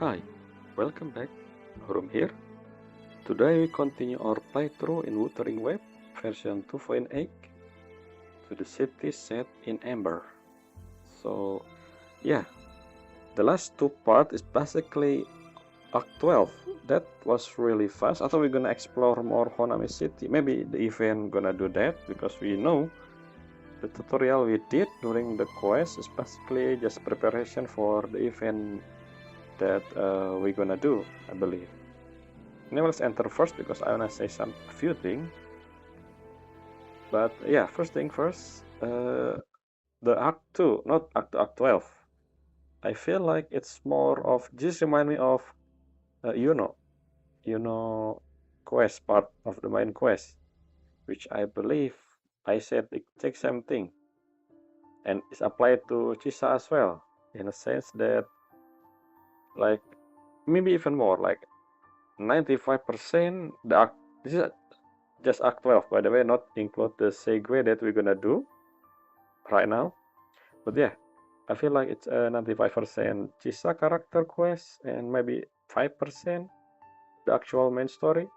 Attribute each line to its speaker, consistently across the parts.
Speaker 1: Hi, welcome back. Hurum here. Today we continue our playthrough in Wuthering Waves version 2.8 to the city set in Amber. So yeah, the last two parts is basically Act 12. That was really fast. I thought we're gonna explore more Honami City. Maybe the event gonna do that because we know the tutorial we did during the quest is basically just preparation for the event that we're gonna do, I believe. Now let's enter first because I wanna say a few things. But yeah, first thing first, the Act 2, not Act 12. I feel like it's more of, just remind me of, quest, part of the main quest, which I believe I said it takes something. And it's applied to Chisa as well, in a sense that, like, maybe even more, like 95% the Act, this is just Act 12, by the way, not include the Segue that we're gonna do right now. But yeah, I feel like it's a 95% Chisa character quest and maybe 5% the actual main story.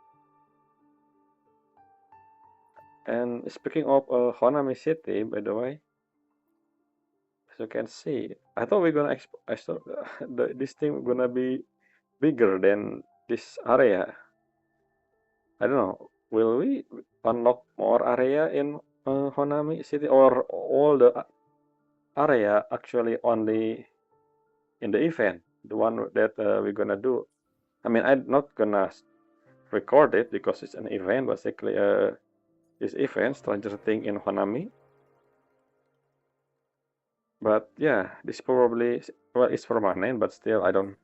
Speaker 1: And speaking of Honami City, by the way, as you can see, I thought we're gonna this thing gonna be bigger than this area. I don't know. Will we unlock more area in Honami City, or all the area actually only in the event, the one that we're gonna do? I mean, I'm not gonna record it because it's an event, basically. This event, Stranger Thing in Honami. But yeah, this probably, well, it's permanent, but still, I don't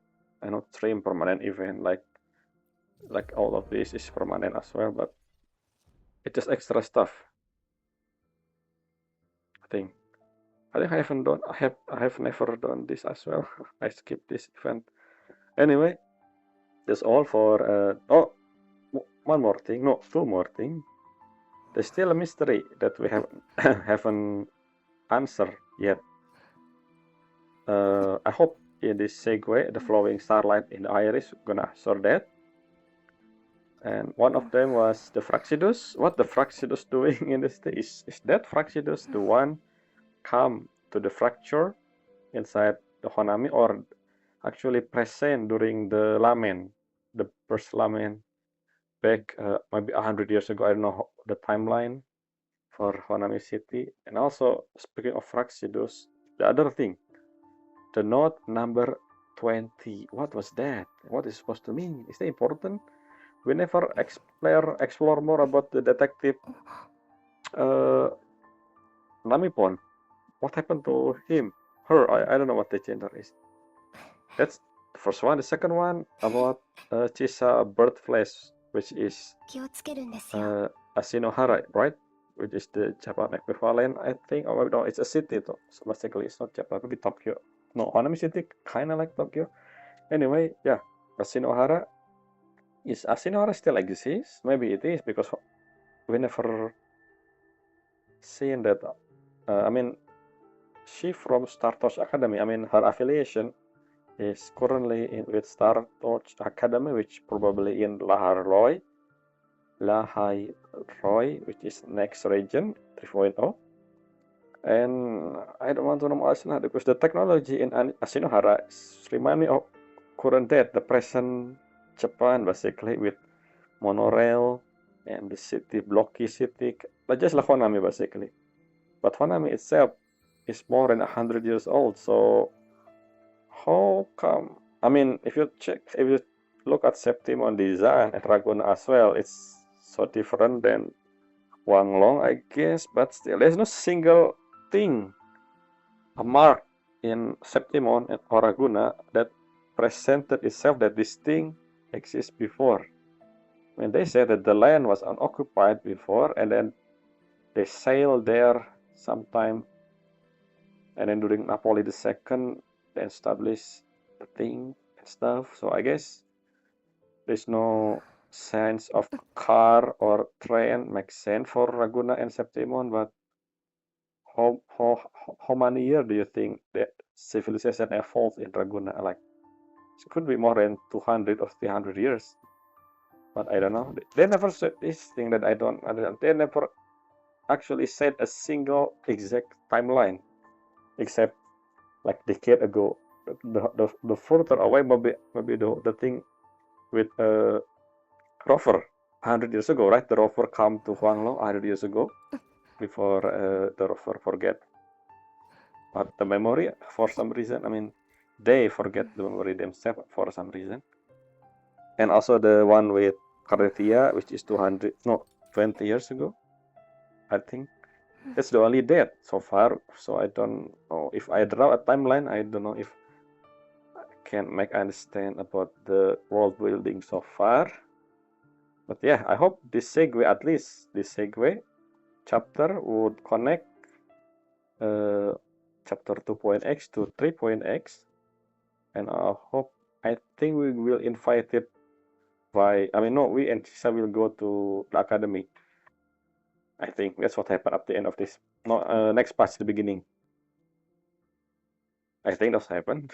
Speaker 1: stream permanent event like all of this is permanent as well. But it's just extra stuff. I think. I haven't done. I have never done this as well. I skipped this event. Anyway, that's all for. One more thing. No, two more things. There's still a mystery that we haven't answered yet. I hope in this segue, the flowing starlight in the iris gonna sort that. And one of them was the Fracsidus. What the Fracsidus doing in this thing? Is that Fracsidus the one come to the fracture inside the Honami, or actually present during the Lamen, the first Lamen back maybe 100 years ago? I don't know the timeline for Honami City. And also, speaking of Fracsidus, the other thing, the note number 20. What was that? What is it supposed to mean? Is that important? We never explore more about the detective Namipon. What happened to him? Her, I don't know what the gender is. That's the first one. The second one about Chisa bird flesh, which is Ashinohara, right? Which is the Japan equivalent, I think. Oh no, it's a city though. So basically, it's not Japan, maybe Tokyo. No, Honami City, kind of like Tokyo. Anyway, yeah, Ashinohara. Is Ashinohara still exists? Maybe it is because we never seen that. I mean, she from Startorch Academy. I mean, her affiliation is currently with Startorch Academy, which probably in Lahai-Roi, which is next region 3.0. And I don't want to know Ashinohara because the technology in Ashinohara remind me of current day, the present Japan, basically, with monorail and the city, blocky city, but just like Honami, basically. But Honami itself is more than 100 years old, so how come? I mean, if you look at Septimon design and Raguna as well, it's so different than Wanglong, I guess, but still, there's no single thing, a mark in Septimon or Raguna that presented itself that this thing exists before. When they said that the land was unoccupied before, and then they sailed there sometime, and then during Napoleon II, they established the thing and stuff. So I guess there's no sense of car or train makes sense for Raguna and Septimon, but how many years do you think that civilization evolved in Raguna? Like It could be more than 200 or 300 years. But I don't know. They never said this thing that I don't understand. They never actually said a single exact timeline, except like decade ago. The further away maybe the thing with rover 100 years ago, right? The rover come to Huanglo 100 years ago before the rover forget. But the memory, for some reason, I mean, they forget the memory themselves for some reason. And also the one with Cardetia, which is 20 years ago, I think. That's the only date so far. So I don't know if I draw a timeline. I don't know if I can make understand about the world building so far. But yeah, I hope this segue, at least this segue chapter would connect chapter 2.x to 3.x, and I think we will invite it by, I mean, no, we and Chisa will go to the academy. I think that's what happened at the end of this. No, next patch, the beginning. I think that's happened.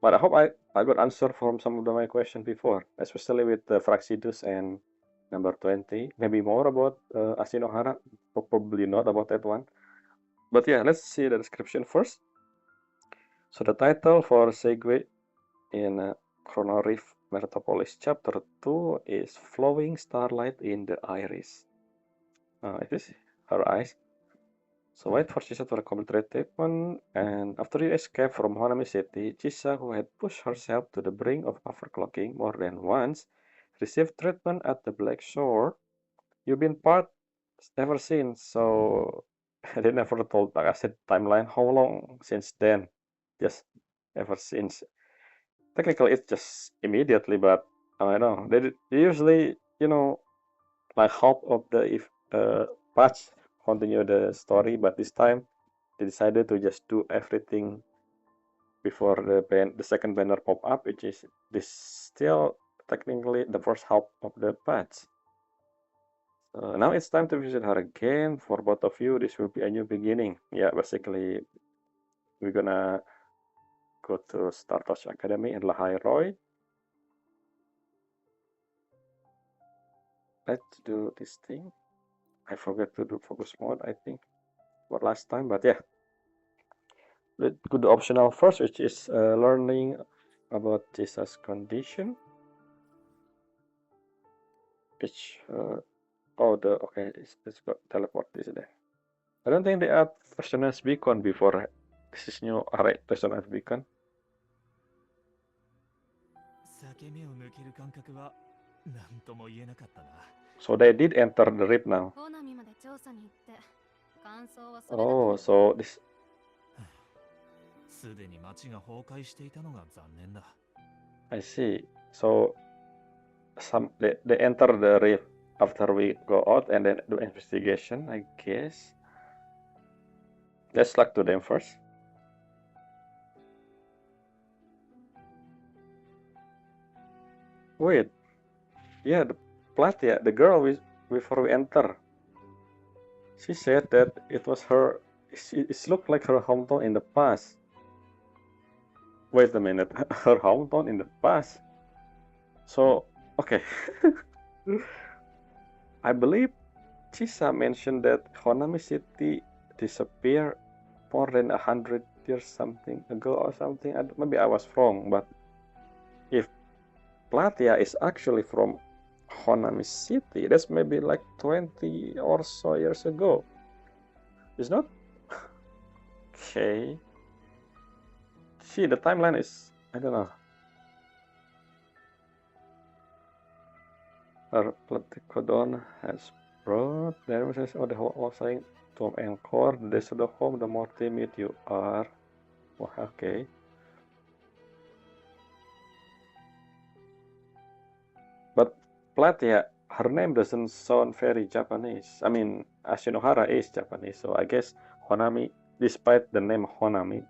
Speaker 1: But I hope I got answer from some of my questions before, especially with Fracsidus and number 20. Maybe more about Asinohara, probably not about that one. But yeah, let's see the description first. So the title for Segue in Chrono Reef Metropolis Chapter 2 is Flowing Starlight in the Iris. It is her eyes. So wait for Chisa to recover treatment, and after you escape from Honami City, Chisa, who had pushed herself to the brink of overclocking more than once, received treatment at the Black Shore. You've been part ever since, so they never told, like I said, timeline, how long since then? Just ever since. Technically, it's just immediately, but I don't know. They usually, like half of the patch continue the story, but this time they decided to just do everything before the second banner pop up, which is this still technically the first half of the patch. So now it's time to visit her again. For both of you, this will be a new beginning. Yeah, basically we're gonna go to Startorch Academy in Lahai-Roi. Let's do this thing. I forgot to do focus mode, I think, for last time, but yeah. Let's go to optional first, which is learning about Chisa's condition. Which, okay, let's go teleport this there. I don't think they add Persona's Beacon before. This is new, alright, Persona's Beacon. So they did enter the reef now. Oh, so this. I see. So they enter the reef after we go out and then do investigation, I guess. Let's talk to them first. Wait. Yeah, the Platia, the girl before we enter. She said that it was her. It looked like her hometown in the past. Wait a minute, her hometown in the past. So okay, I believe Chisa mentioned that Honami City disappeared more than 100 years something ago or something. Maybe I was wrong, but if Platia is actually from Honami City, that's maybe like 20 or so years ago. It's not? Okay. See, the timeline is, I don't know. Her Platicodon has brought the evidences of the whole saying to encore. The less the home, the more timid you are. Oh, okay. But Platia, her name doesn't sound very Japanese. I mean, Ashinohara is Japanese, so I guess Honami, despite the name Honami,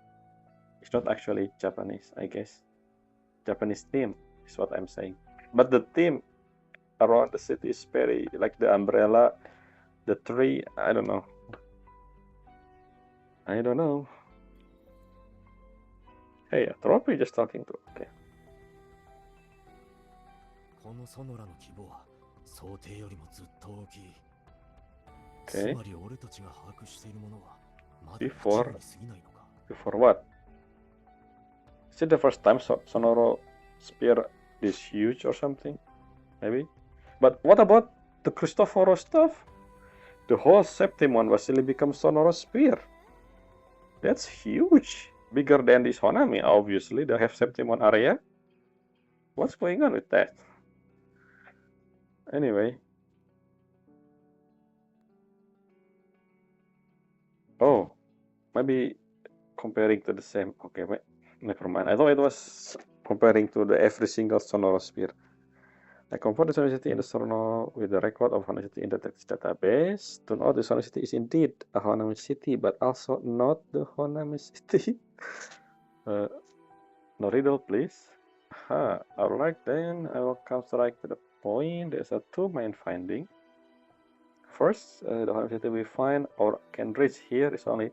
Speaker 1: it's not actually Japanese, I guess. Japanese theme is what I'm saying. But the theme around the city is very, like the umbrella, the tree, I don't know. Hey, a trophy just talking to, okay.
Speaker 2: このソノラの規模は想定よりもずっと大きい。つ
Speaker 1: Okay.
Speaker 2: まり俺たちが把握しているものはまだ一
Speaker 1: Before
Speaker 2: 部に過ぎないのか。
Speaker 1: before what? Is it the first time Sonoro spear is huge or something? Maybe. But what about the Cristoforo stuff? The whole Septimon Vasily becomes Sonoro spear. That's huge. Bigger than this Honami, obviously. They have Septimon area. What's going on with that? Anyway. Oh, maybe comparing to the same. Okay, wait. Never mind. I thought it was comparing to the every single Sonoro spear. I confirm the sonicity in the Sono with the record of sonicity in the text database. Turn out the sonicity is indeed a Honami city, but also not the Honami city. No riddle, please. Alright then, I will come straight to the point. There's two main findings. First, the Honami city we find or can reach here is only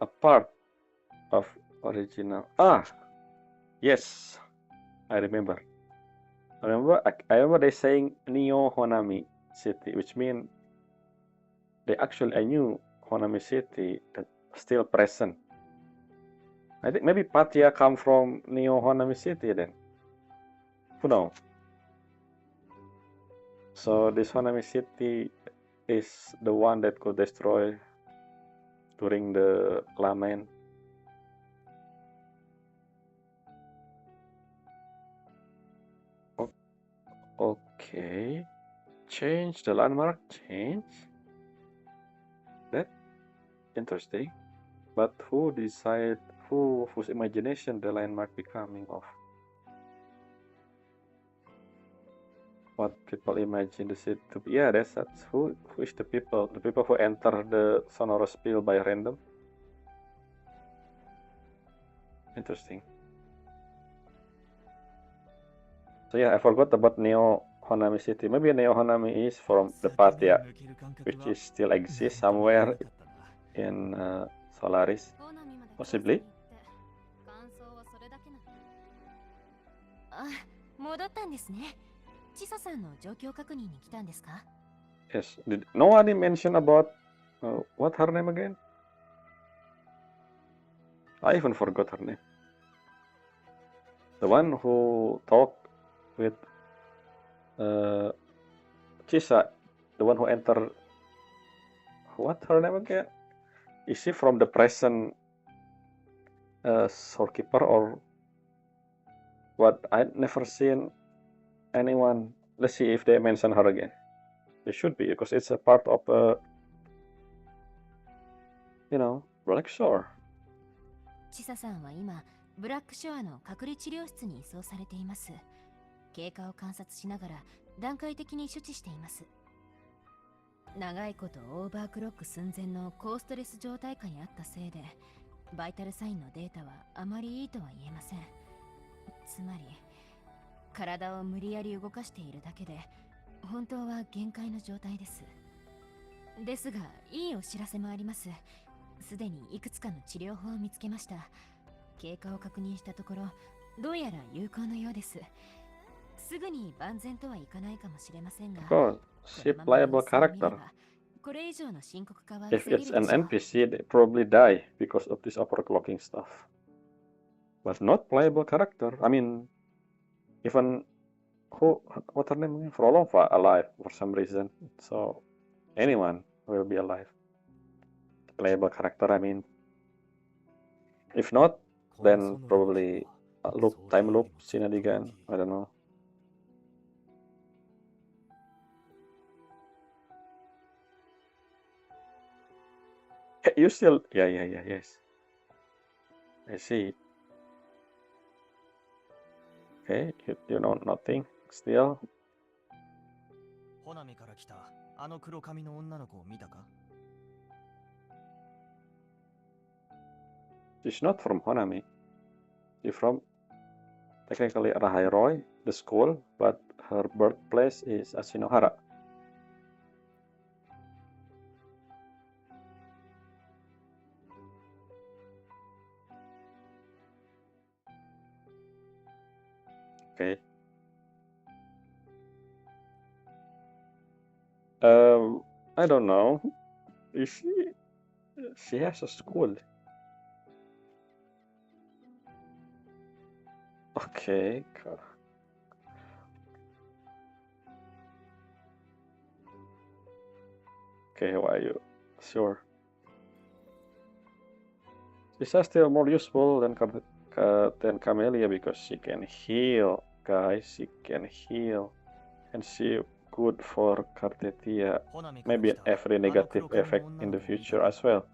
Speaker 1: a part of original. Yes, I remember. I remember they saying Neo Honami City, which means they actually a new Honami City that still present. I think maybe Patia come from Neo Honami City then. Who knows? So this Honami City is the one that could destroy during the lament. Okay. Change the landmark. Change. That interesting. But who decide whose imagination the landmark becoming of? What people imagine the city to be. Yeah, that's who is the people who enter the sonorous spill by random. Interesting. So yeah, I forgot about Neo Honami City. Maybe Neo Honami is from the Patia, which is still exists somewhere in Solaris, possibly.
Speaker 3: 戻ったんですね。チサさんの状況確認に来たんですか?
Speaker 1: Yes. Did nobody mention about what her name again? I even forgot her name. The one who talked with Chisa, the one who entered. What her name again? Is she from the present Soulkeeper or what? I never seen anyone. Let's see if they mention her again. They should be because it's a part of Black Shore.
Speaker 3: チサさんは今ブラックショアの隔離治療室に移送されています。経過を観察しながら段階的に処置しています。長いことオーバークロック寸前の高ストレス状態下にあったせいでバイタルサインのデータはあまりいいとは言えません。つまり体を無理やり動かしているだけで本当は限界の状態です。ですがいいお知らせもあります。すでにいくつかの治療法を見つけました。経過を確認したところどうやら有効のようです。すぐに万全とはいかないかもしれませんが、
Speaker 1: She playable character.
Speaker 3: これ以上の深刻化は
Speaker 1: If it's an NPC, they probably die because of this overclocking stuff. But not playable character. I mean, even what her name? Frolova alive for some reason. So anyone will be alive. Playable character. I mean, if not, then probably time loop shenanigan. I don't know. You still, yes. I see. Okay, you know nothing still.
Speaker 2: ホナミから来たあの黒髪の女の子を見たか?
Speaker 1: She's not from Honami. She's from technically Lahai-Roi, the school, but her birthplace is Ashinohara. Okay. I don't know. Is she has a school. Okay. Okay, how are you? Sure. Chisa still more useful than Camellia because she can heal, guys. She can heal, and she good for Cartetia. Maybe every negative effect in the future as well.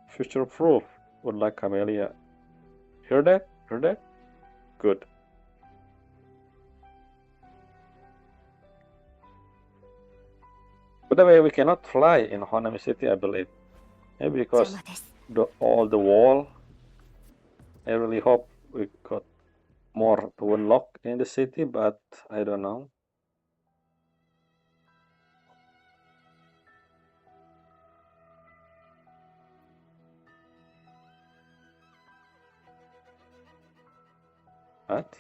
Speaker 1: Future proof, unlike Camellia. Hear that? Hear that? Good. By the way, we cannot fly in Honami City, I believe. Maybe because all the wall. I really hope we got more to unlock in the city, but I don't know. What?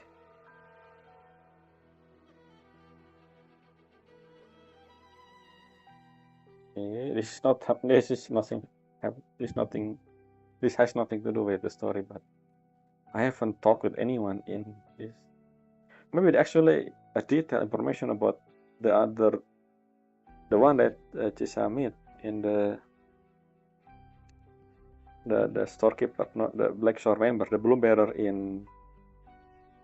Speaker 1: This is not. This is nothing. This has nothing to do with the story. But I haven't talked with anyone in this. Maybe actually a detailed information about the one that Chisa meet in the storekeeper, not the Black Shore member, the bloom bearer in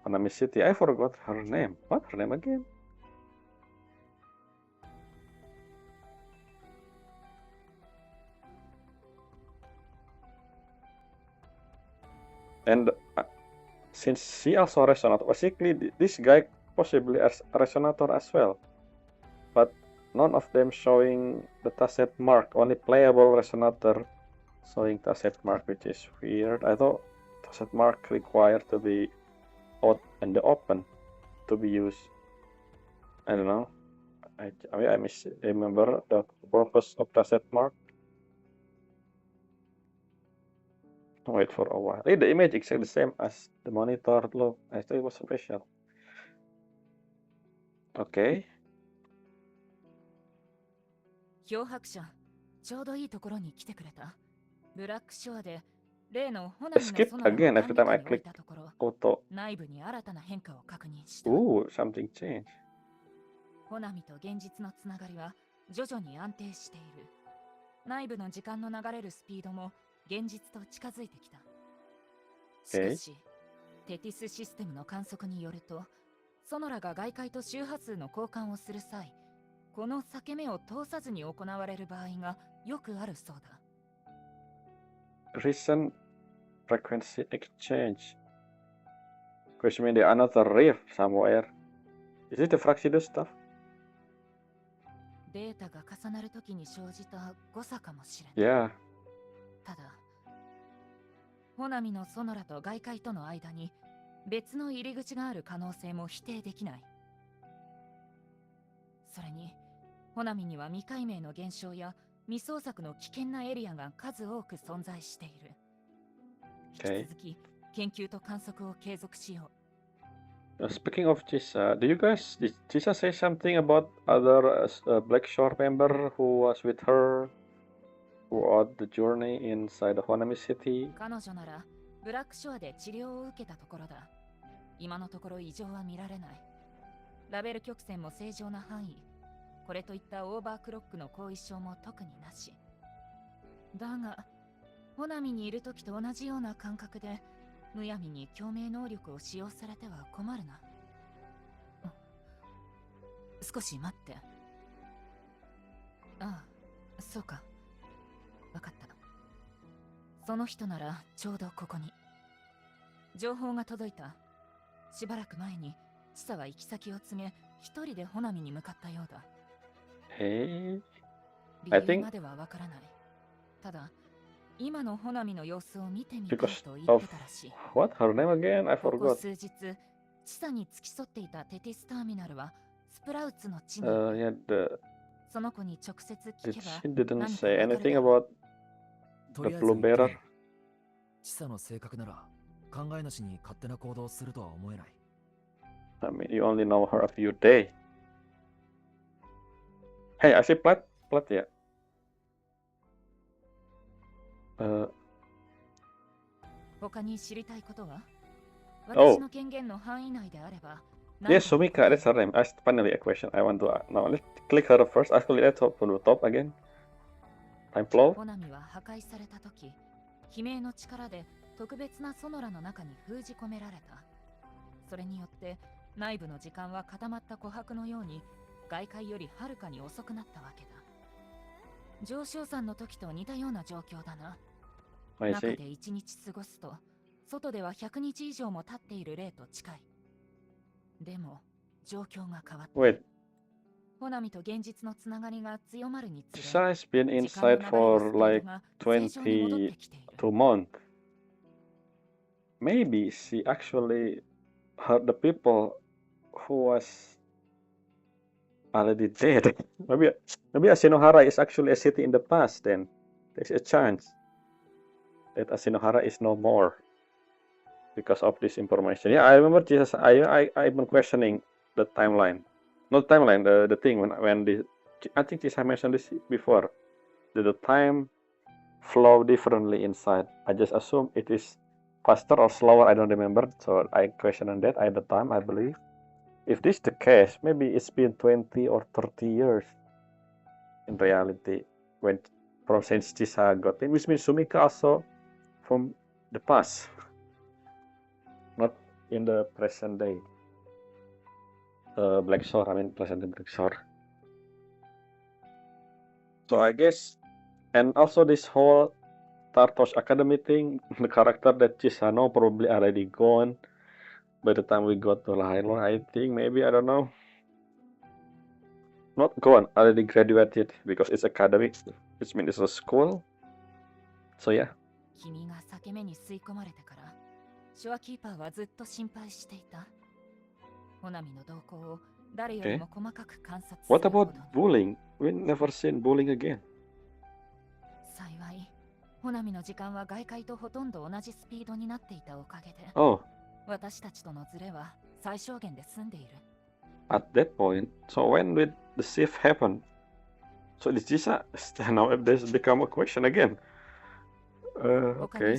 Speaker 1: Hanami City. I forgot her name. What her name again? And since she also a resonator, basically this guy possibly as a resonator as well, but none of them showing the Tasset mark. Only playable resonator showing Tasset mark, which is weird. I thought Tasset mark required to be out in the open to be used. I don't know. I remember the purpose of Tasset mark. Wait for a while. The image exactly the same as the monitor look. I thought it was special. Okay.
Speaker 3: 漂白者、ちょうどいいところに来てくれた。ブラックショアで例のホナミの
Speaker 1: Skip
Speaker 3: ソナラを
Speaker 1: again
Speaker 3: 管
Speaker 1: every
Speaker 3: 理
Speaker 1: time
Speaker 3: 下
Speaker 1: I
Speaker 3: に置い
Speaker 1: click
Speaker 3: たところ、
Speaker 1: auto.
Speaker 3: 内部に新たな変化を確認した。
Speaker 1: Ooh, something changed.
Speaker 3: ホナミと現実のつながりは徐々に安定している。内部の時間の流れるスピードも現実と近づいてきた。しかし、テティスシステムの観測によると、ソノラが外界と周波数の交換をする際、この裂け目を通さずに行われる場合がよくあるそうだ。
Speaker 1: Recent frequency exchange. Which means there another rift somewhere. Is it the Fracsidus stuff?
Speaker 3: データが重なるときに生じた誤差かもしれない。
Speaker 1: Yeah.
Speaker 3: ただ、ホナミのソノラと外界との間に別の入り口がある可能性も否定できない。それに、ホナミには未解明の現象や未捜索の危険なエリアが数多く存在している。引き続き研究と観測を継続しよう。
Speaker 1: Speaking of Chisa, did Chisa say something about other Black Shore member who was with her throughout the journey inside the Honami City?
Speaker 3: 彼女ならブラックショアで治療を受けたところだ。今のところ異常は見られない。ラベル曲線も正常な範囲。これといったオーバークロックの後遺症も特になし。だが、ホナミにいる時と同じような感覚でむやみに共鳴能力を使用されては困るな。少し待って。ああ、そうか。わかった。その人ならちょうどここに。情報が届いた。しばらく前にチサは行き先を告げ、一人でホナミに向かったようだ。
Speaker 1: Hey,
Speaker 3: 理
Speaker 1: I
Speaker 3: 由
Speaker 1: think
Speaker 3: まではわからない。ただ、今のホナミの様子を見てみたい
Speaker 1: because
Speaker 3: と言っ
Speaker 1: of
Speaker 3: てたらしい。
Speaker 1: what? Her name again? I
Speaker 3: ここ
Speaker 1: forgot.
Speaker 3: 数日、チサに付き添っていたテティスターミナルはスプラウツの地に、
Speaker 1: Yeah,
Speaker 3: その子に直接聞
Speaker 1: she
Speaker 3: けば
Speaker 1: didn't
Speaker 3: 何か
Speaker 1: say
Speaker 3: わかる
Speaker 1: anything
Speaker 3: だろう。
Speaker 1: about
Speaker 2: と
Speaker 1: the
Speaker 2: りあえず
Speaker 1: blue
Speaker 2: 言ってみ
Speaker 1: bearer.
Speaker 2: る。チサの性格なら考えなしに勝手な行動をするとは思えない。
Speaker 1: I mean, you only know her a few days. Hey, I see plat, yeah.
Speaker 3: 他に知りたいことは
Speaker 1: Oh.
Speaker 3: 私の権限の範囲内であれば
Speaker 1: Yes, Sumika, that's her name. Finally a question I want to now. Let's click her first. Actually, let's hop to the top again. Time flow.
Speaker 3: ホナミは破壊された時、悲鳴の力で特別なソノラの中に封じ込められた。それによって内部の時間は固まった琥珀のように外界よりはるかに遅くなったわけだ。上昇山の時と似たような状況だな。中で1日過ごすと、外では100日以上も経っている例と近い。でも、状況が変わった。
Speaker 1: Wait.
Speaker 3: ホナミと現実のつながりが強まるにつれ、
Speaker 1: Chisa has been inside for like 22 months. Maybe she actually hurt the people who was already dead. maybe Ashinohara is actually a city in the past then. There's a chance that Ashinohara is no more because of this information. Yeah, I remember Jesus. I've been questioning the timeline. Not timeline, the thing when the I think Chisa mentioned this before. The time flow differently inside. I just assume it is faster or slower. I don't remember, so I questioned that at the time. I believe if this is the case, maybe it's been 20 or 30 years in reality when from since Chisa got in, which means Sumika also from the past, not in the present day. Black Shore, I mean present day Black Shore. So I guess, and also this whole Startorch Academy thing, the character that Chisa know probably already gone by the time we got to Lahai-Roi, I think, maybe, I don't know. Not gone, already graduated because it's academy, which means it's a school. So yeah.
Speaker 3: 君が裂け目に吸い込まれてから、ショアキーパーはずっと心配していた。ホナミの動向を誰よりも細かく観察する。
Speaker 1: What about bullying? We never seen bullying again.
Speaker 3: 幸い、ホナミの時間は外界とほとんど同じスピードになっていたおかげで、私たちとのズレは最小限で済んでいる。
Speaker 1: At that point, so when did the shift happen? So this is now this become a question again. Okay.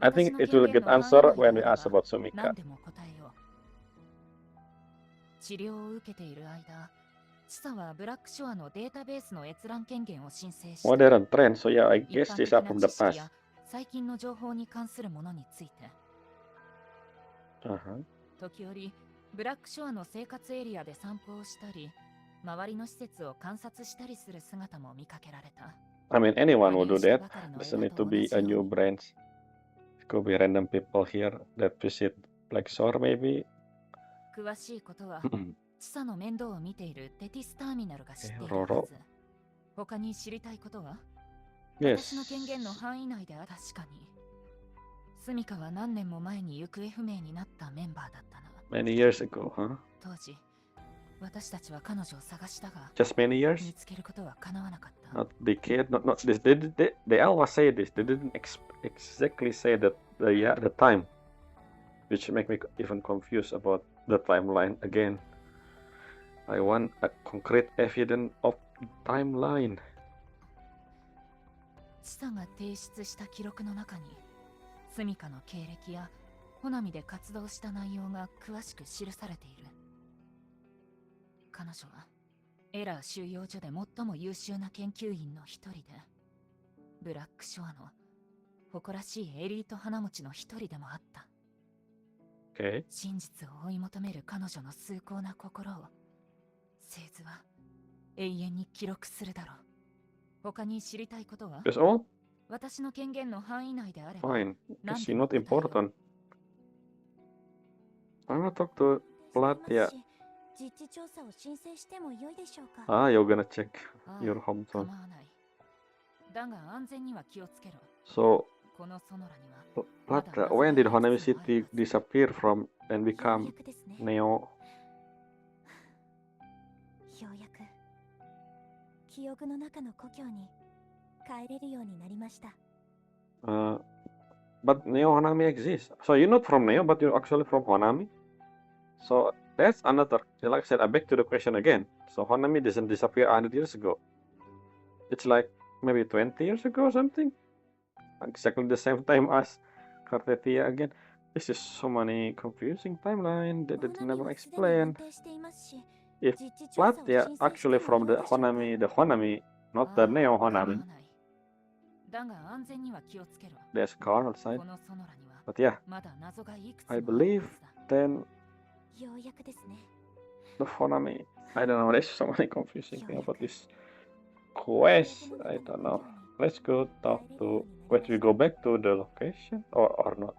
Speaker 1: I think it will get answered when we ask about Sumika.
Speaker 3: 治療を受けている間、チサはブラックショアのデータベースの閲覧権限を申請して、
Speaker 1: Modern trend, so yeah, I guess Chisa from the past.
Speaker 3: 最近の情報に関するものについて。時折、ブラックショアの生活エリアで散歩をしたり、周りの施設を観察したりする姿も見かけられた。
Speaker 1: I mean, anyone would do that. Doesn't need to be a new branch. It could be random people here that visit Black Shore, maybe.
Speaker 3: 詳しいことは、チサの面倒を見ているテティスターミナルが知っているはず。他に知りたいことは？ 私の権限の範囲内では確かに。スミカは何年も前に行方不明になったメンバーだったな。
Speaker 1: Many years ago, huh?
Speaker 3: 当時、私たちは彼女を探したが、
Speaker 1: Just many years?
Speaker 3: 見つけることは叶わなかった。
Speaker 1: Not decade, not this. They always say this. They didn't exactly say that the time, which make me even confused about the timeline again. I want a concrete evidence of timeline.
Speaker 3: チサが提出した記録の中に、スミカの経歴やホナミで活動した内容が詳しく記されている。彼女はエラー収容所で最も優秀な研究員の一人で、ブラックショアの誇らしいエリート花持ちの一人でもあった。
Speaker 1: Okay.
Speaker 3: 真実を追い求める彼女の崇高な心を、製図は永遠に記録するだろう。他に知りたいことは？
Speaker 1: That's all?
Speaker 3: 私の権限の範囲内であれば。
Speaker 1: Fine. Is she not important? I'm gonna talk to Platia. Ah, you're gonna check your hometown. So, Platia, when did Honami City disappear from and become Neo?
Speaker 4: ようやく記憶の中の故郷に帰れるようになりました。
Speaker 1: But Neo Honami exists. So you're not from Neo, but you're actually from Honami. So That's another. Like I said, I back to the question again. So Honami doesn't disappear 100 years ago. It's like maybe 20 years ago or something. Exactly the same time as Cartetia again. This is so many confusing timeline that it never explained. If Platia actually from the Honami, not the Neo Honami. There's car outside. But yeah, I believe then the Honami. I don't know, there's so many confusing things about this quest. I don't know. Let's go talk to. Wait, we go back to the location or not?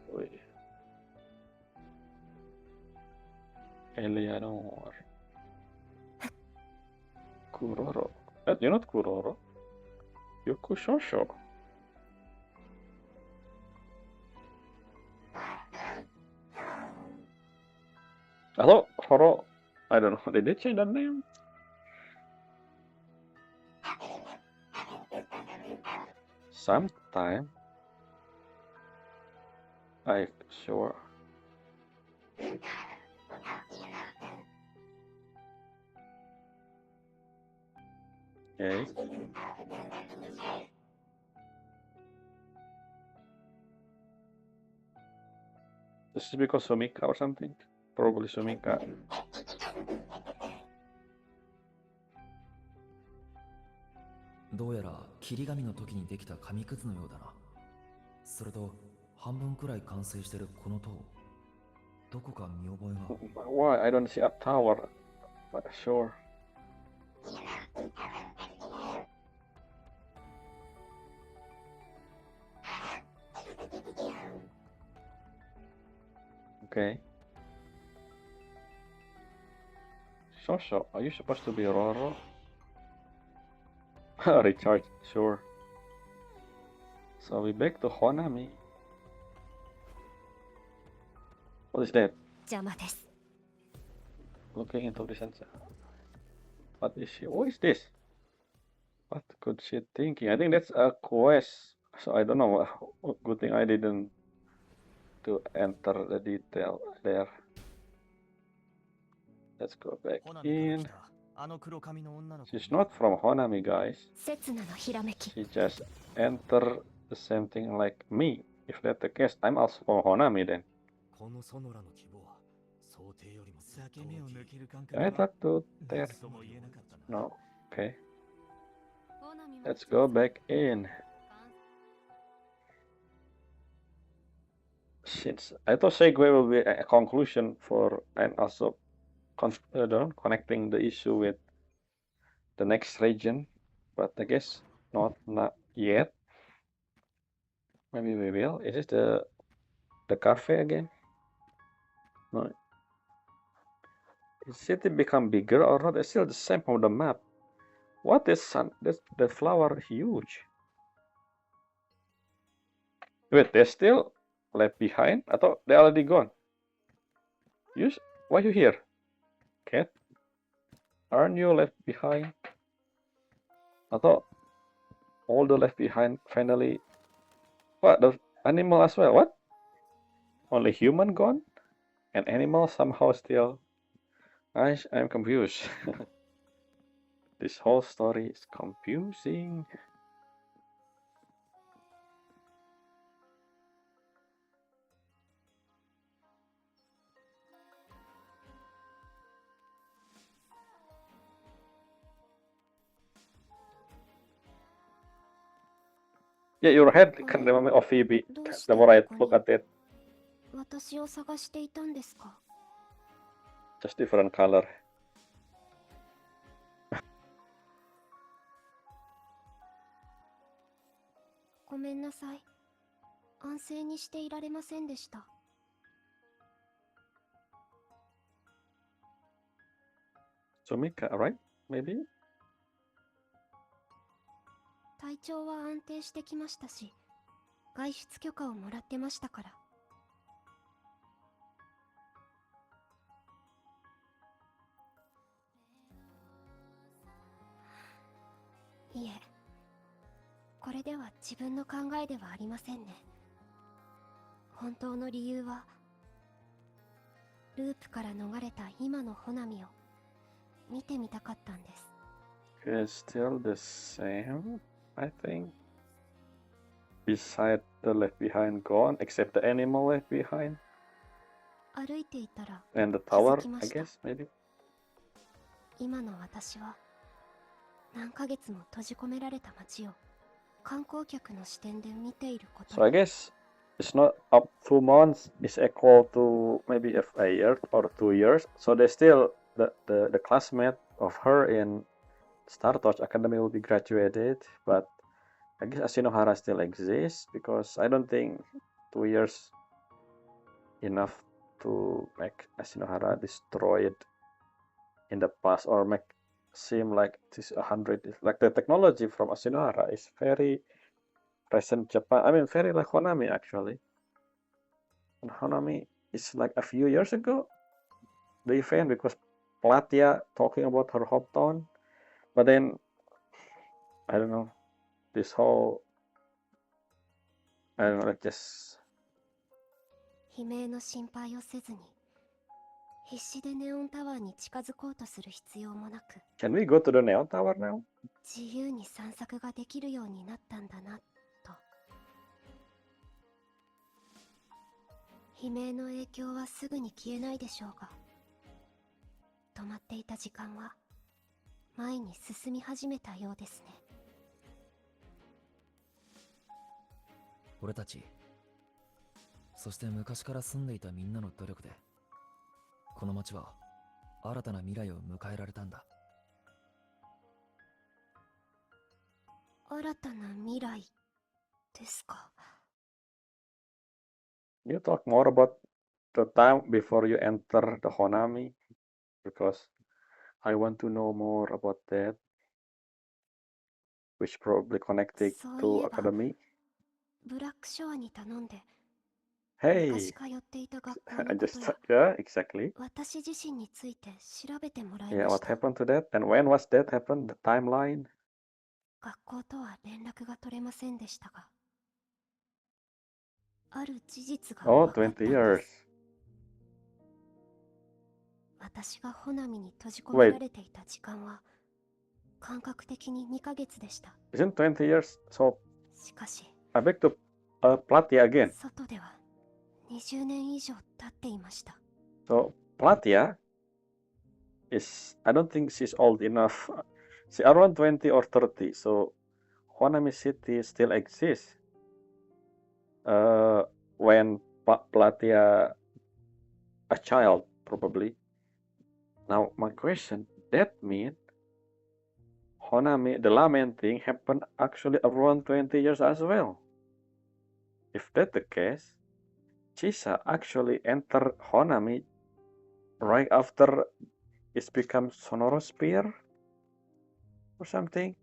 Speaker 1: Wait. Eleanor. Kuroro. You're not Kuroro. You're Kushosho. Hello, Horo. I don't know. Did they change the name? Sometime. I sure. Okay. This is because Sumika or something? Probably Sumika.
Speaker 2: どうやら霧神の時にできた紙くずのようだな。それと半分くらい完成してるこの塔。どこか見覚えが。
Speaker 1: Why? I don't see a tower. But sure. Okay. Shosho, are you supposed to be Roro? Recharge, sure. So we back to Honami. What is that? Looking into the sensor. What is she? What is this? What could she thinking? I think that's a quest. So I don't know. Good thing I didn't to enter the detail there. Let's go back in. She's not from Honami, guys. She just entered the same thing like me. If that's the case, I'm also from Honami then. Can I talk to there? No. Okay. Let's go back in. Since I thought Segue will be a conclusion for and also connecting the issue with the next region, but I guess not yet. Maybe we will. Is this the cafe again? No. Is city become bigger or not? It's still the same on the map. What is sun? The flower huge. Wait, they're still left behind? I thought they already gone. Why you here? Cat? Aren't you left behind? I thought all the left behind finally. What? The animal as well? What? Only human gone? And animal somehow still. I'm confused. This whole story is confusing. Yeah, your head can remind me of Phoebe. The more I look at it. Just different color.
Speaker 3: ごめんなさい。安静にしていられませんでした。
Speaker 1: Sumika, right? Maybe?
Speaker 3: 体調は安定してきましたし、外出許可をもらってましたから。いえ、これでは自分の考えではありませんね。本当の理由は、ループから逃れた今のホナミを見てみたかったんです。
Speaker 1: It's still the same, I think. Beside the left behind gone, except the animal left behind.
Speaker 3: 歩いていたら
Speaker 1: And the
Speaker 3: 気づ
Speaker 1: tower,
Speaker 3: きま
Speaker 1: I
Speaker 3: した。
Speaker 1: guess, maybe.
Speaker 3: 今の私は何ヶ月も閉じ込められた街を観光客の視点で見ていること
Speaker 1: So I
Speaker 3: に。
Speaker 1: guess it's not up 2 months is equal to maybe if a year or 2 years. So they still the classmate of her in Startorch Academy will be graduated, but I guess Ashinohara still exists because I don't think 2 years enough to make Ashinohara destroyed in the past or make seem like this 100. Like the technology from Ashinohara is very present Japan. I mean, very like Honami actually. And Honami is like a few years ago, the event, because Platia talking about her hometown. But then, I don't know, this whole, I don't know, like just
Speaker 3: 悲鳴の心配をせずに必死でネオンタワーに近づこうとする必要もなく、
Speaker 1: can we go to the Neon Tower now?
Speaker 3: 自由に散策ができるようになったんだなと。悲鳴の影響はすぐに消えないでしょうが、止まっていた時間は前に進み始めたようですね。
Speaker 2: 俺たち、そして昔から住んでいたみんなの努力で、この町は新たな未来を迎えられたんだ。
Speaker 3: 新たな未来ですか。
Speaker 1: You talk more about the time before you enter the Honami, because I want to know more about that, which probably connected
Speaker 3: そうい
Speaker 1: to
Speaker 3: えば
Speaker 1: Academy.
Speaker 3: ブラックショアに頼んで
Speaker 1: Hey,
Speaker 3: 昔通っていた学校
Speaker 1: I
Speaker 3: のこと
Speaker 1: just
Speaker 3: や
Speaker 1: yeah, exactly.
Speaker 3: 私自身について調べてもらい
Speaker 1: Yeah,
Speaker 3: まし
Speaker 1: what
Speaker 3: た。
Speaker 1: happened to that? And when was that happened? The timeline?
Speaker 3: 学校とは連絡が取れませんでしたが、ある事実が
Speaker 1: Oh,
Speaker 3: 分かったん
Speaker 1: 20
Speaker 3: で
Speaker 1: years.
Speaker 3: す。私がホナミに閉じ込められていた時間は感覚的に2ヶ月でした。
Speaker 1: Isn't 20 years? So
Speaker 3: しかし
Speaker 1: I back to Platia again.
Speaker 3: 外では20年以上経っていました。
Speaker 1: So Platia is, I don't think she's old enough. She's around 20 or 30. So Honami City still exists. When Platia a child probably. Now my question, that means Honami, the lamenting happened actually around 20 years as well. If that's the case, Chisa actually entered Honami right after it becomes Sonorosphere or something.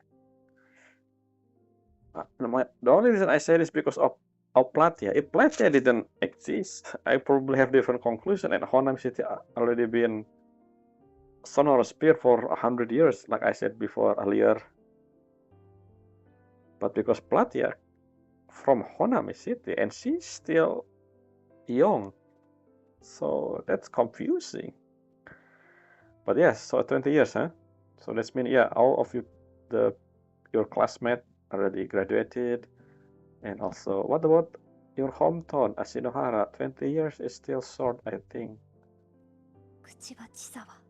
Speaker 1: The only reason I say this because of Platia. If Platia didn't exist, I probably have different conclusion, and Honami City already been Sonorosphere for 100 years, like I said before earlier. But because Platia from Honami City and she's still young, so that's confusing. But yes, so 20 years, huh? So that's mean, yeah, all of you, your classmate already graduated. And also, what about your hometown, Ashinohara? 20 years is still short, I think.
Speaker 3: 口は千佐は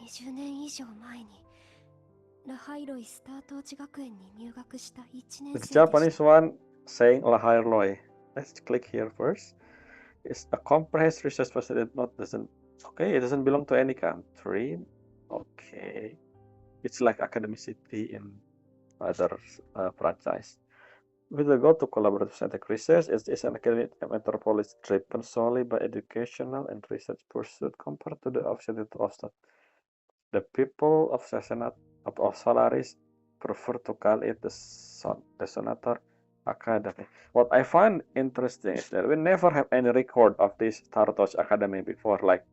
Speaker 3: 20年以上前にラハイロイスタートーチ学園に入学した1年
Speaker 1: The
Speaker 3: 生でした。
Speaker 1: Japanese one saying Lahai-Roi. Let's click here first. It's a compressed research facility. Okay, it doesn't belong to any country. Okay, it's like Academy City in other franchise. With the goal to collaborate scientific research, it is an academic metropolis driven solely by educational and research pursuit compared to the opposite of that. The people of Solaris prefer to call it the Startorch Academy. What I find interesting is that we never have any record of this Startorch Academy before. Like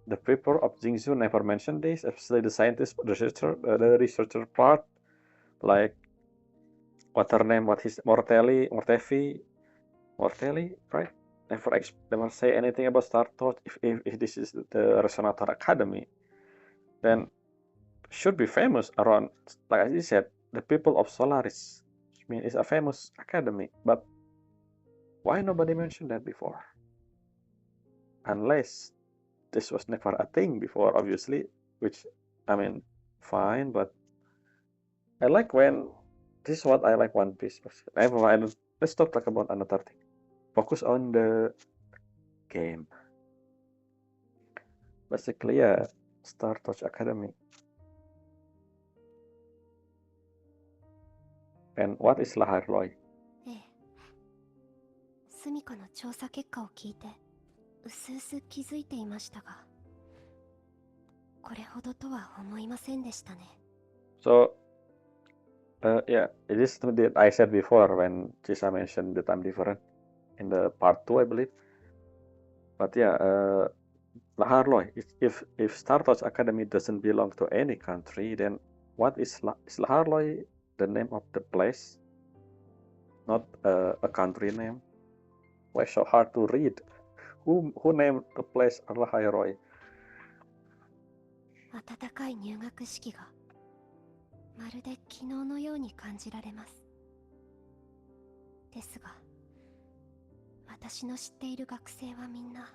Speaker 1: the people of Jingzhou never mentioned this, especially the scientist, the researcher part. Like what her name, what his Mortelli, right? Never say anything about Startorch. If this is the Resonator Academy, then should be famous around. Like I said, the people of Solaris. I mean, it's a famous academy, but why nobody mentioned that before? Unless this was never a thing before, obviously. Which, I mean, fine, but I like when this is what I like One Piece. Never mind. Let's talk about another thing. Focus on the game. Basically, yeah, Startorch Academy. And what is Lahai-Roi?
Speaker 4: ええ。スミコの調査結果を聞いて、うすうす気づいていましたが、これほどとは思いませんでしたね。
Speaker 1: So, yeah, it is that I said before when Chisa mentioned the time difference in the part 2, I believe. But yeah, Lahai-Roi, if Startorch Academy doesn't belong to any country, then what is Lahai-Roi the name of the place, not a country name? Why so hard to read? Who named the place Lahai-Roi?
Speaker 4: 温かい入学式がまるで昨日のように感じられます。ですが、私の知っている学生はみんな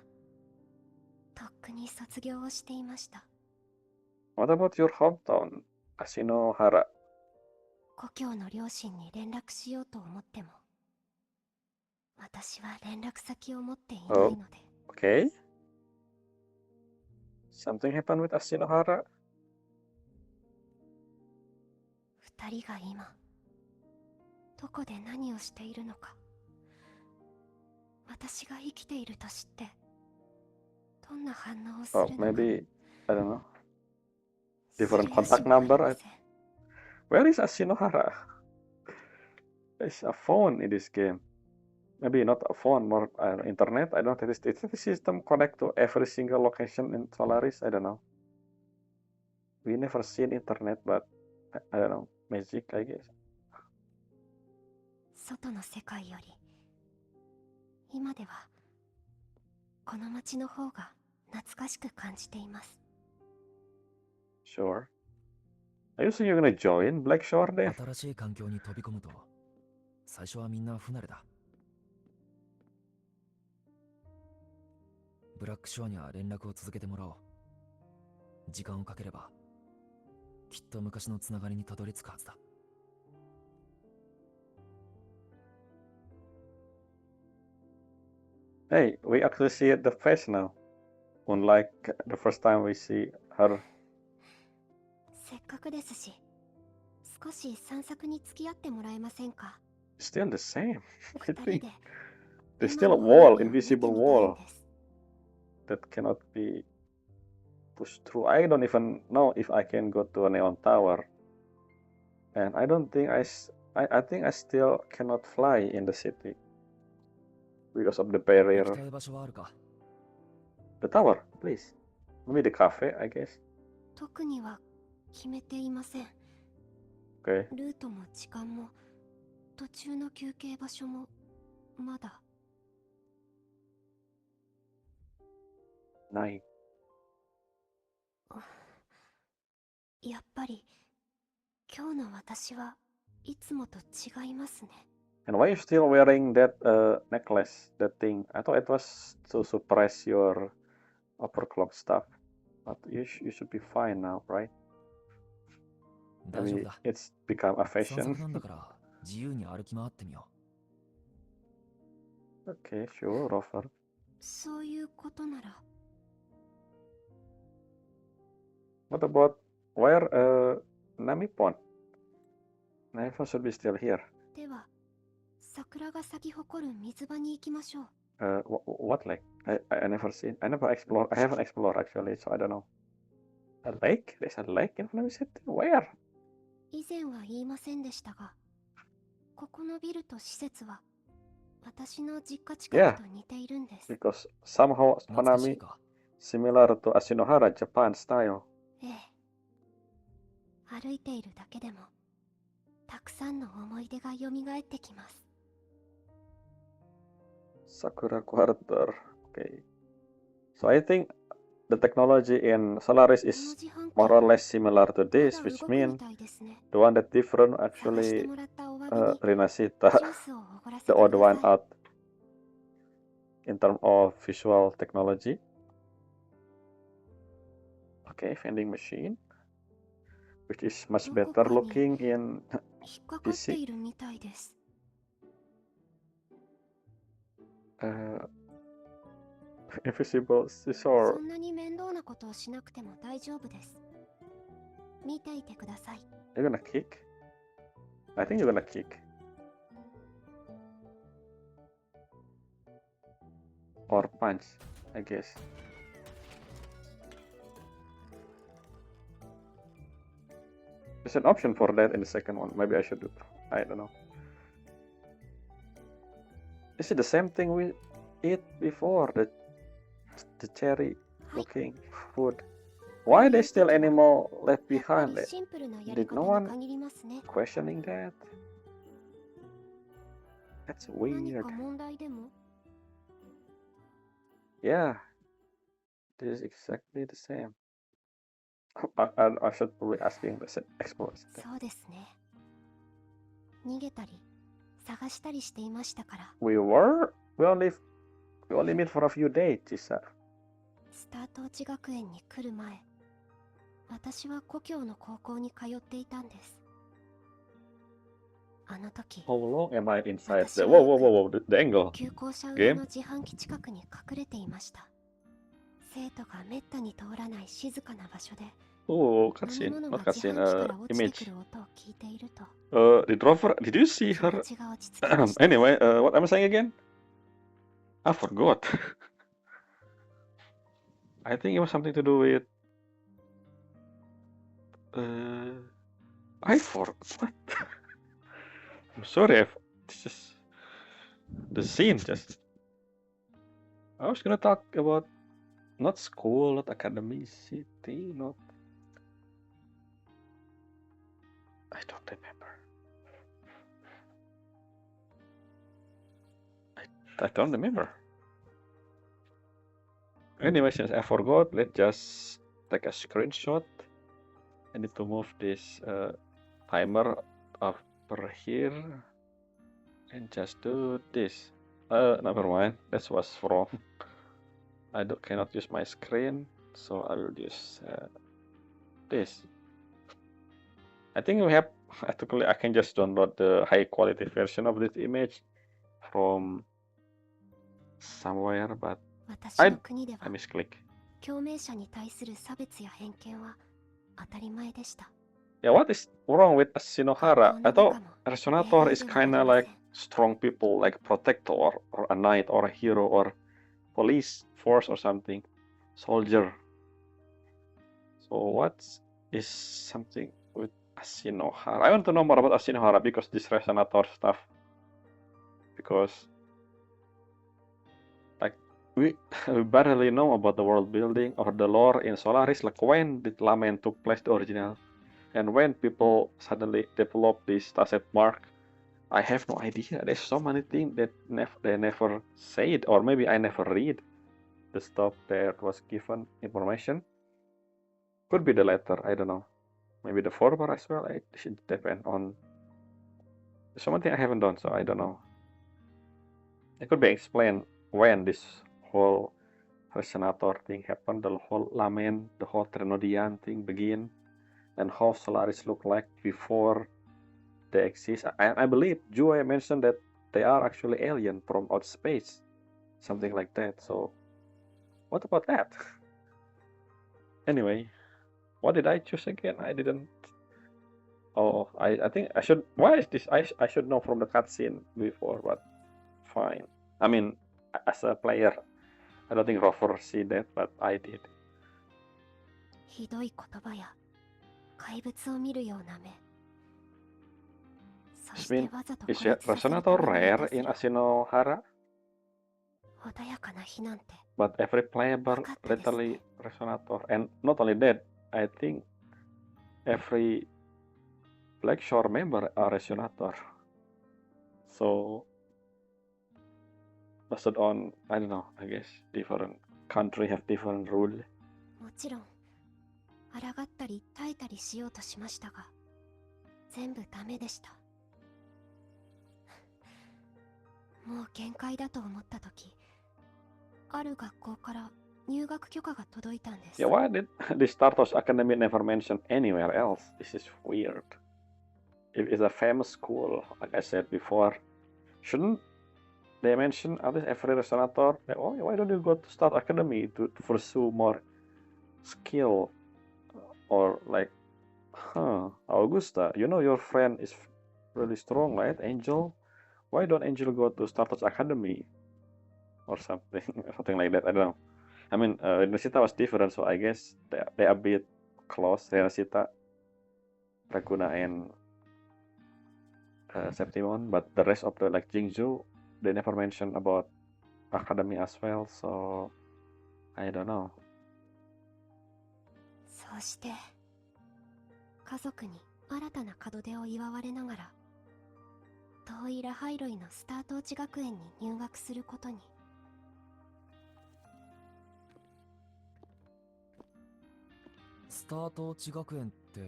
Speaker 4: とっくに卒業をしていました。
Speaker 1: What about your hometown, Ashinohara?
Speaker 4: 故郷の両親に連絡しようと思っても、私は連絡先を持っていないので。
Speaker 1: Okay. Something happened with Ashinohara?
Speaker 4: 二人が今どこで何をしているのか、私が生きていると知ってどんな反応をするのか。
Speaker 1: Maybe, I don't know. Different contact number. Where is Ashinohara? There's a phone in this game. Maybe not a phone, more internet. I don't know. Is the system connect to every single location in Solaris? I don't know. We never seen internet, but I don't know. Magic, I guess.
Speaker 4: 外の世界より今ではこの街の方が懐かしく感じています。
Speaker 1: Sure. Are you saying you're gonna join Black Shore then?
Speaker 2: 新しい環境に飛び込むと最初はみんな不慣れだ。ブラックショアには連絡を続けてもらおう。時間をかければきっと昔のつながりにたどり着くはずだ。
Speaker 1: Hey, we actually see the face now. Unlike the first time we see her.
Speaker 4: せっかくですし、少し散策に付き合ってもらえませんか。
Speaker 1: Still the same. I
Speaker 4: 二人
Speaker 1: think
Speaker 4: で
Speaker 1: there's
Speaker 4: 今
Speaker 1: still a
Speaker 4: の
Speaker 1: wall,
Speaker 4: 花火を見てみ
Speaker 1: invisible
Speaker 4: たいん
Speaker 1: wall
Speaker 4: です。
Speaker 1: that cannot be pushed through. I don't even know if I can go to a neon tower. And I don't think I think I still cannot fly in the city because of the
Speaker 2: 行き
Speaker 1: barrier.
Speaker 2: たい場所はあるか。
Speaker 1: The tower, please. Maybe the cafe, I guess.
Speaker 4: 特には決めていません。
Speaker 1: Okay.
Speaker 4: ルートも時間も途中の休憩場所もまだ。
Speaker 1: 9.
Speaker 4: やっぱり今日の私はいつもと違いますね。
Speaker 1: And why are you still wearing that necklace, that thing? I thought it was to suppress your overclock stuff. But you should be fine now, right?
Speaker 2: 大丈夫
Speaker 1: Maybe
Speaker 2: だ。
Speaker 1: it's become a
Speaker 2: 散
Speaker 1: fashion.
Speaker 2: 策なんだから自由に歩き回ってみよ
Speaker 1: Okay, sure, Rover.
Speaker 4: そういうことなら。
Speaker 1: What about where Namipon? Namipon should be still here.
Speaker 4: では桜が咲き誇る水場に行きましょう。
Speaker 1: What lake? I never seen. I never explored. I haven't explored actually, so I don't know. A lake? There's a lake in Flame City? Where?
Speaker 4: 以前は言いませんでしたが、ここのビルと施設は私の実家近くと似ているんです。
Speaker 1: Because somehow
Speaker 2: う。懐かしい
Speaker 1: Konami
Speaker 2: か。
Speaker 1: similar to Ashinohara, Japan style.
Speaker 4: ええ、歩いているだけでもたくさんの思い出が蘇ってきます。
Speaker 1: Sakura Quarter. Okay. So I think the technology in Solaris
Speaker 4: この
Speaker 1: is
Speaker 4: 自販機
Speaker 1: more or less similar to
Speaker 4: ま
Speaker 1: this,
Speaker 4: だ
Speaker 1: which
Speaker 4: 動くみ
Speaker 1: means
Speaker 4: たいですね。
Speaker 1: the one that different
Speaker 4: 探して
Speaker 1: actually
Speaker 4: もらったお詫びに
Speaker 1: Rinasita,
Speaker 4: ジュースをおごらせ
Speaker 1: the
Speaker 4: て
Speaker 1: odd
Speaker 4: くだ
Speaker 1: one
Speaker 4: さい。
Speaker 1: out in terms of visual technology. Okay, vending machine, which is much
Speaker 4: どこ
Speaker 1: better
Speaker 4: かに
Speaker 1: looking in
Speaker 4: 引っかかって
Speaker 1: PC.
Speaker 4: いるみたいです。
Speaker 1: Invisible
Speaker 4: そ
Speaker 1: scissor.
Speaker 4: んなに面倒なことをしなくても大丈夫です。見ていてください。
Speaker 1: You're gonna kick? I think you're gonna kick. Or punch, I guess. There's an option for that in the second one. Maybe I should do. I don't know. Is it the same thing we ate before? The cherry looking food. Why there's still animal left
Speaker 4: やっぱ
Speaker 1: behind?
Speaker 4: りシンプルなやり
Speaker 1: Did
Speaker 4: 方
Speaker 1: no
Speaker 4: に
Speaker 1: one
Speaker 4: 限りますね。
Speaker 1: questioning that? That's
Speaker 4: 何
Speaker 1: weird.
Speaker 4: か問題でも？
Speaker 1: Yeah, this is exactly the same. I should probably asking the explorers.
Speaker 4: そうですね。逃げたり探したりしていましたから。
Speaker 1: We only meet for a few days, Chisa.
Speaker 4: スタートーチ学園に来る前、私は故郷の高校に通っていたんです。あの時、
Speaker 1: How long am I inside
Speaker 4: 私
Speaker 1: the
Speaker 4: は
Speaker 1: whoa, the angle?
Speaker 4: 旧校舎裏
Speaker 1: Game?
Speaker 4: の自販機近くに隠れていました。生徒がめったに通らない静かな場所で、
Speaker 1: Oh,
Speaker 4: 飲み
Speaker 1: cutscene,
Speaker 4: 物
Speaker 1: not
Speaker 4: が自
Speaker 1: cutscene,
Speaker 4: 販機から落ちてく
Speaker 1: image.
Speaker 4: る音を聞いていると、
Speaker 1: Did you see
Speaker 4: 気持
Speaker 1: her?
Speaker 4: ちが落ち着きました。
Speaker 1: Anyway, what am I saying again? I forgot. I think it was something to do with. I forgot. I'm sorry, this is the scene. Just I was gonna talk about not school, not academy, city, not. I don't remember. I don't remember. Anyway, since I forgot, let's just take a screenshot. I need to move this timer over here and just do this. Never mind. That was wrong. Cannot use my screen, so I will use this. I think we have. Actually, I can just download the high quality version of this image from somewhere, but
Speaker 4: 私
Speaker 1: I
Speaker 4: の国では
Speaker 1: I misclick.
Speaker 4: 共鳴者に対する差別や偏見は当たり前でした。
Speaker 1: Yeah, what is wrong with Ashinohara? I
Speaker 4: 学校の
Speaker 1: thought
Speaker 4: 中も
Speaker 1: Resonator
Speaker 4: 例
Speaker 1: is
Speaker 4: 外ではあり
Speaker 1: kinda
Speaker 4: ませ
Speaker 1: like
Speaker 4: ん。
Speaker 1: strong people, like protector or a knight or a hero or police force or something, soldier. So what is something with Ashinohara? I want to know more about Ashinohara because this Resonator stuff. Because like we barely know about the world building or the lore in Solaris. Like when did Lament took place, the original, and when people suddenly develop this Tasset mark. I have no idea. There's so many things that they never said, or maybe I never read the stuff that was given information. Could be the latter. I don't know. Maybe the former as well. It should depend on. There's something I haven't done, so I don't know. It could be explained when this whole Resonator thing happened, the whole Lament, the whole Trinodian thing begin, and how Solaris looked like before they exist. I believe Jue mentioned that they are actually alien from outer space, something like that. So, what about that? Anyway, what did I choose again? I didn't. Oh, I think I should. Why is this? I should know from the cutscene before, but fine. I mean, as a player, I don't think Rover see that, but I did.
Speaker 4: ひどい言葉や怪物を見るような目。そ
Speaker 1: This
Speaker 4: して
Speaker 1: mean
Speaker 4: わざと
Speaker 1: is
Speaker 4: 孤立させるた
Speaker 1: Resonator
Speaker 4: めに
Speaker 1: rare
Speaker 4: 出す
Speaker 1: in
Speaker 4: よ。
Speaker 1: Ashinohara?
Speaker 4: 穏やかな日なんて
Speaker 1: But every playable literally Resonator, and not only that, I think every Black Shore member are a senator. So based on, I don't know, I guess different country have different rule.
Speaker 4: もちろん抗ったり耐えたりしようとしましたが全部ダメでした。もう限界だと思った時、ある学校から入学許可が届いたんです。
Speaker 1: Yeah, why did the Startorch Academy never mention anywhere else? This is weird. If it's a famous school, like I said before, shouldn't they mention at least every senator? Like, oh, why don't you go to Startorch Academy to pursue more skill? Or like, Augusta, you know your friend is really strong, right, Angel? Why don't Angel go to Startorch Academy? Or something, something like that, I don't know. I mean, Renasita was different, so I guess they a bit close, Renasita, Raguna, and Septimon, but the rest of the, like, Jingzhou, they never mention about Academy as well, so I don't know.
Speaker 4: そうして家族に新たな門出を祝われながら遠いラハイロイのスタートーチ学園に入学することに。
Speaker 2: スタートーチ学園って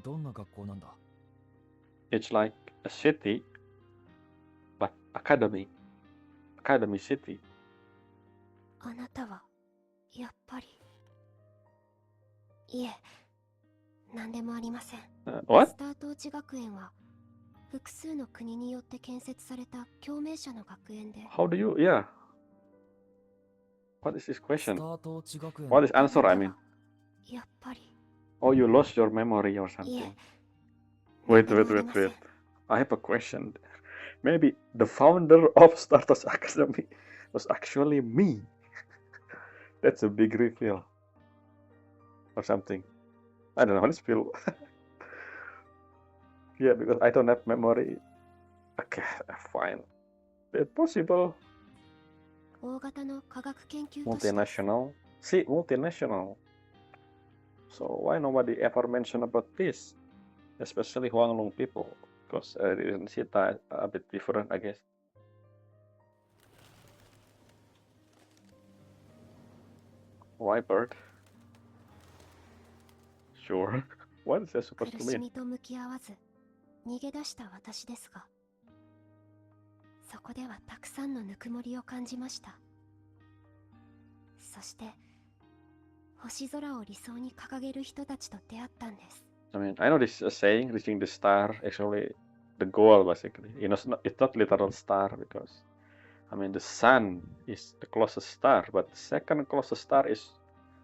Speaker 2: どんな学校なんだ？
Speaker 1: It's like a city, but academy city.
Speaker 4: あなたはやっぱり。いえ、何でもありません。
Speaker 1: What?
Speaker 4: スタートーチ学園は複数の国によって建設された共鳴者の学園で。
Speaker 1: How do you, yeah. What is this
Speaker 2: スタ
Speaker 1: question?
Speaker 2: ートーチ学園
Speaker 1: What is answer, I mean?
Speaker 4: やっぱり。
Speaker 1: Oh, you lost your memory or
Speaker 4: いえ、
Speaker 1: something.
Speaker 4: 何
Speaker 1: Wait,
Speaker 4: でも
Speaker 1: wait,
Speaker 4: あり
Speaker 1: wait,
Speaker 4: ません。
Speaker 1: wait. I have a question. Maybe the founder of Startorch Academy was actually me. That's a big reveal. Or something. I don't know, let's feel. Yeah, because I don't have memory. Okay, fine. It's possible.
Speaker 4: 大型の科学研究都市です。
Speaker 1: Multinational. See, multinational. So why nobody ever mention about this? Especially Huanglong people. Because in Sita a bit different, I guess. Why bird? Sure. What is that supposed
Speaker 4: 苦
Speaker 1: to
Speaker 4: し
Speaker 1: mean?
Speaker 4: みと向き合わず逃げ出した私ですが、そこではたくさんのぬくもりを感じました。そして星空を理想に掲げる人たちと出会ったんです。
Speaker 1: I mean, I know this saying, reaching the star, actually the goal, basically. You know, it's not literal star because, I mean, the sun is the closest star, but the second closest star is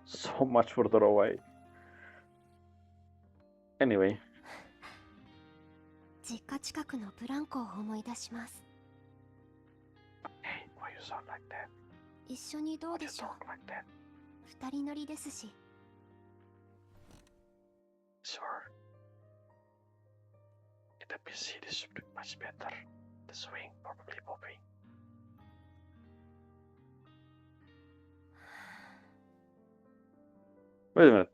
Speaker 1: so much further away. Anyway.
Speaker 4: 実家近くのブランコを思い出します。
Speaker 1: Hey, why you sound like that?
Speaker 4: 一緒にどう
Speaker 1: Why
Speaker 4: で
Speaker 1: you
Speaker 4: しょ
Speaker 1: talk like that?
Speaker 4: う。二人乗りですし。
Speaker 1: Sure. In the PC, this should be much better. The swing probably moving. Wait a minute.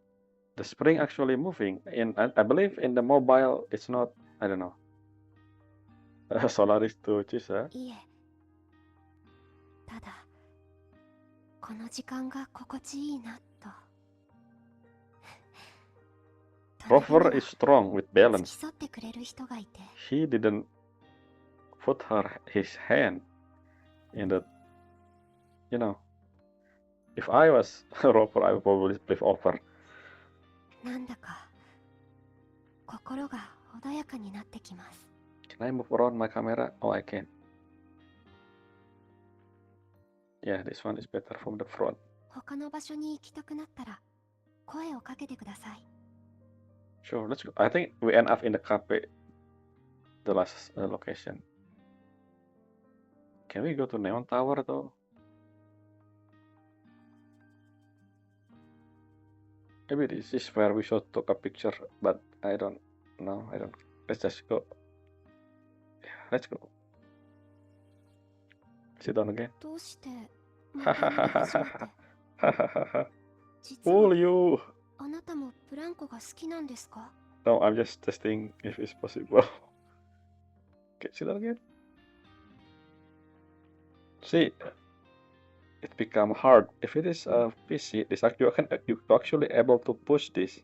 Speaker 1: The spring actually moving. I believe in the mobile, it's not. I don't know. Solaris to Chisa.
Speaker 4: いえ、ただこの時間が心地いいなと。
Speaker 1: Rover is strong with
Speaker 4: 付き
Speaker 1: balance.
Speaker 4: 添ってくれる人がいて。
Speaker 1: He didn't put his hand in the. You know, if I was a rover, I would probably flip over.
Speaker 4: なんだか心が穏やかになってきます。
Speaker 1: Can I move around my camera? Oh, I can. Yeah, this one is better from the front.
Speaker 4: 他の場所に行きたくなったら声をかけてください。
Speaker 1: Sure, let's go. I think we end up in the cafe, the last location. Can we go to Neon Tower though? Maybe this is where we should take a picture, but I don't know. I don't. Let's just go. Yeah, let's go. Sit down again.
Speaker 4: どうしてまた乗り始めて。実
Speaker 1: Fool
Speaker 4: は
Speaker 1: you!
Speaker 4: あなたもブランコが好きなんですか？
Speaker 1: No, I'm just testing if it's possible. Okay, see that again? See, it become hard. If it is a PC, this you actually able to push this.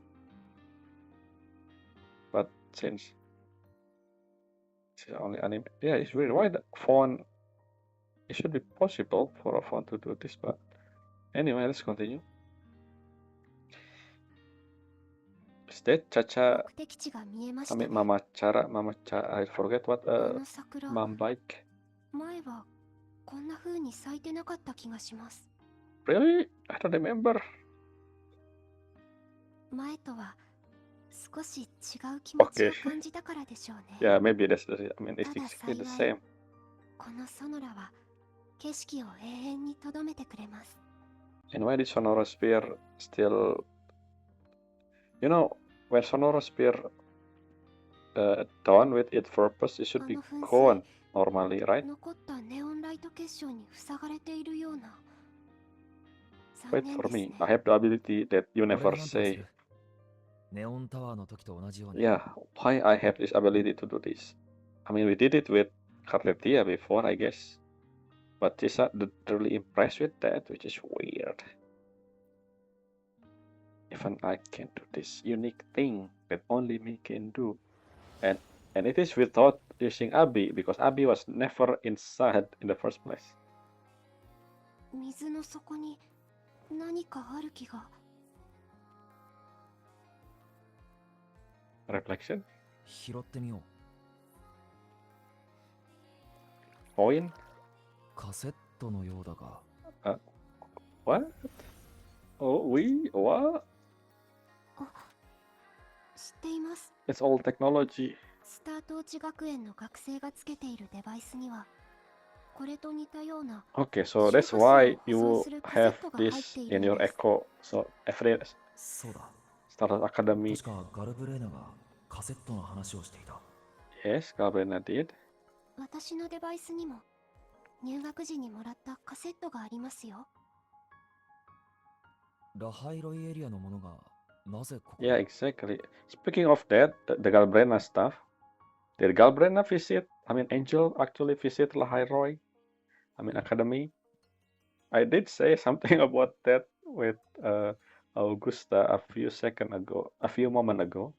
Speaker 1: But since it's only anime, yeah, it's weird. Why the phone? It should be possible for a phone to do this, but anyway, let's continue. State Chacha,
Speaker 4: 目的地が見えまし
Speaker 1: I
Speaker 4: た
Speaker 1: mean
Speaker 4: ね。
Speaker 1: Mama Chara, I forget what
Speaker 4: この桜、
Speaker 1: mom bike.
Speaker 4: 前はこんな風に咲いてなかった気がします。
Speaker 1: Really? I don't remember.
Speaker 4: 前とは少し違う気持ちを
Speaker 1: Okay.
Speaker 4: 感じたからでしょうね。
Speaker 1: Yeah, maybe that's the. I mean, it's
Speaker 4: ただ
Speaker 1: exactly the
Speaker 4: 幸い
Speaker 1: same.
Speaker 4: このソノラは景色を永遠に留めてくれます。
Speaker 1: And why did Sonora Spear still? You know, when Sonora Spear done with its purpose, it should be gone normally, right?
Speaker 4: 残ったネオンライト結晶に塞がれているような。 残
Speaker 1: Wait
Speaker 4: 念
Speaker 1: for
Speaker 4: です
Speaker 1: me.
Speaker 4: ね。
Speaker 1: I have the ability that you
Speaker 2: これ
Speaker 1: never
Speaker 2: がなんとかす
Speaker 1: say.
Speaker 2: る。ネオンタワーの時と同じように。
Speaker 1: Yeah, why I have this ability to do this? I mean, we did it with Carletia before, I guess. But Chisa didn't really impressed with that, which is weird. Even I can do this unique thing that only me can do. And it is without using Abi, because Abi was never inside in the first place.
Speaker 4: 水の底に何かある気が。
Speaker 1: Reflection?
Speaker 2: 拾ってみよう。
Speaker 1: Coin?
Speaker 2: カセットのようだが。
Speaker 1: What? Oh, what?
Speaker 4: 知っています。
Speaker 1: It's all technology.
Speaker 4: スタートーチ学園の学生がつけているデバイスにはこれと似たような。
Speaker 1: Okay, so that's why you have this in your Echo. So every
Speaker 2: そうだ。
Speaker 1: Startorch Academy.
Speaker 2: 確かガルブレーナがカセットの話をしていた。
Speaker 1: Yes, Gabriela did.
Speaker 4: 私のデバイスにも入学時にもらったカセットがありますよ。
Speaker 2: ラハイロイエリアのものがなぜここ
Speaker 1: Yeah, exactly. Speaking of that, the Galbrena stuff. Did Galbrena visit? I mean, Angel actually visit Lahai-Roi? I mean, Academy? I did say something about that with Augusta a few moments ago.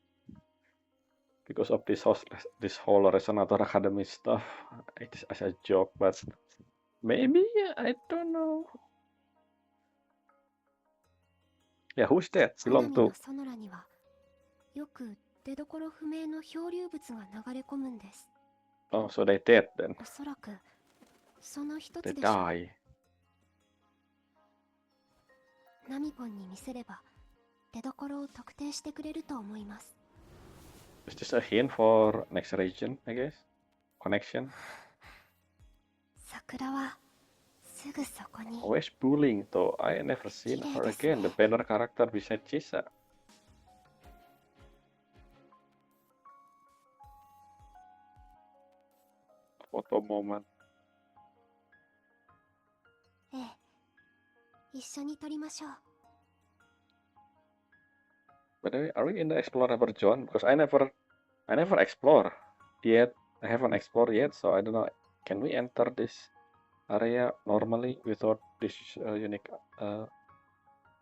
Speaker 1: Because of this whole Resonator Academy stuff. It's as a joke, but maybe, I don't know. Yeah, who's that?
Speaker 4: 花
Speaker 1: Belong
Speaker 4: 見
Speaker 1: to?
Speaker 4: のソノラにはよく出どころ不明の漂流物が流れ込むんです。
Speaker 1: Oh, so they dead then.
Speaker 4: おそらくその一
Speaker 1: They
Speaker 4: つでしょう。
Speaker 1: die.
Speaker 4: ナミポンに見せれば出どころを特定してくれると思います。
Speaker 1: Is this a hint for next region, I guess? Connection?
Speaker 4: 桜はすぐそこに。
Speaker 1: Always bullying though. I never seen her again. The banner character beside Chisa. Photo moment.
Speaker 4: ええ、一緒に撮りましょう。
Speaker 1: By the way, are we in the explorable zone? Because I never explore yet. I haven't explored yet, so I don't know. Can we enter this area normally without this unique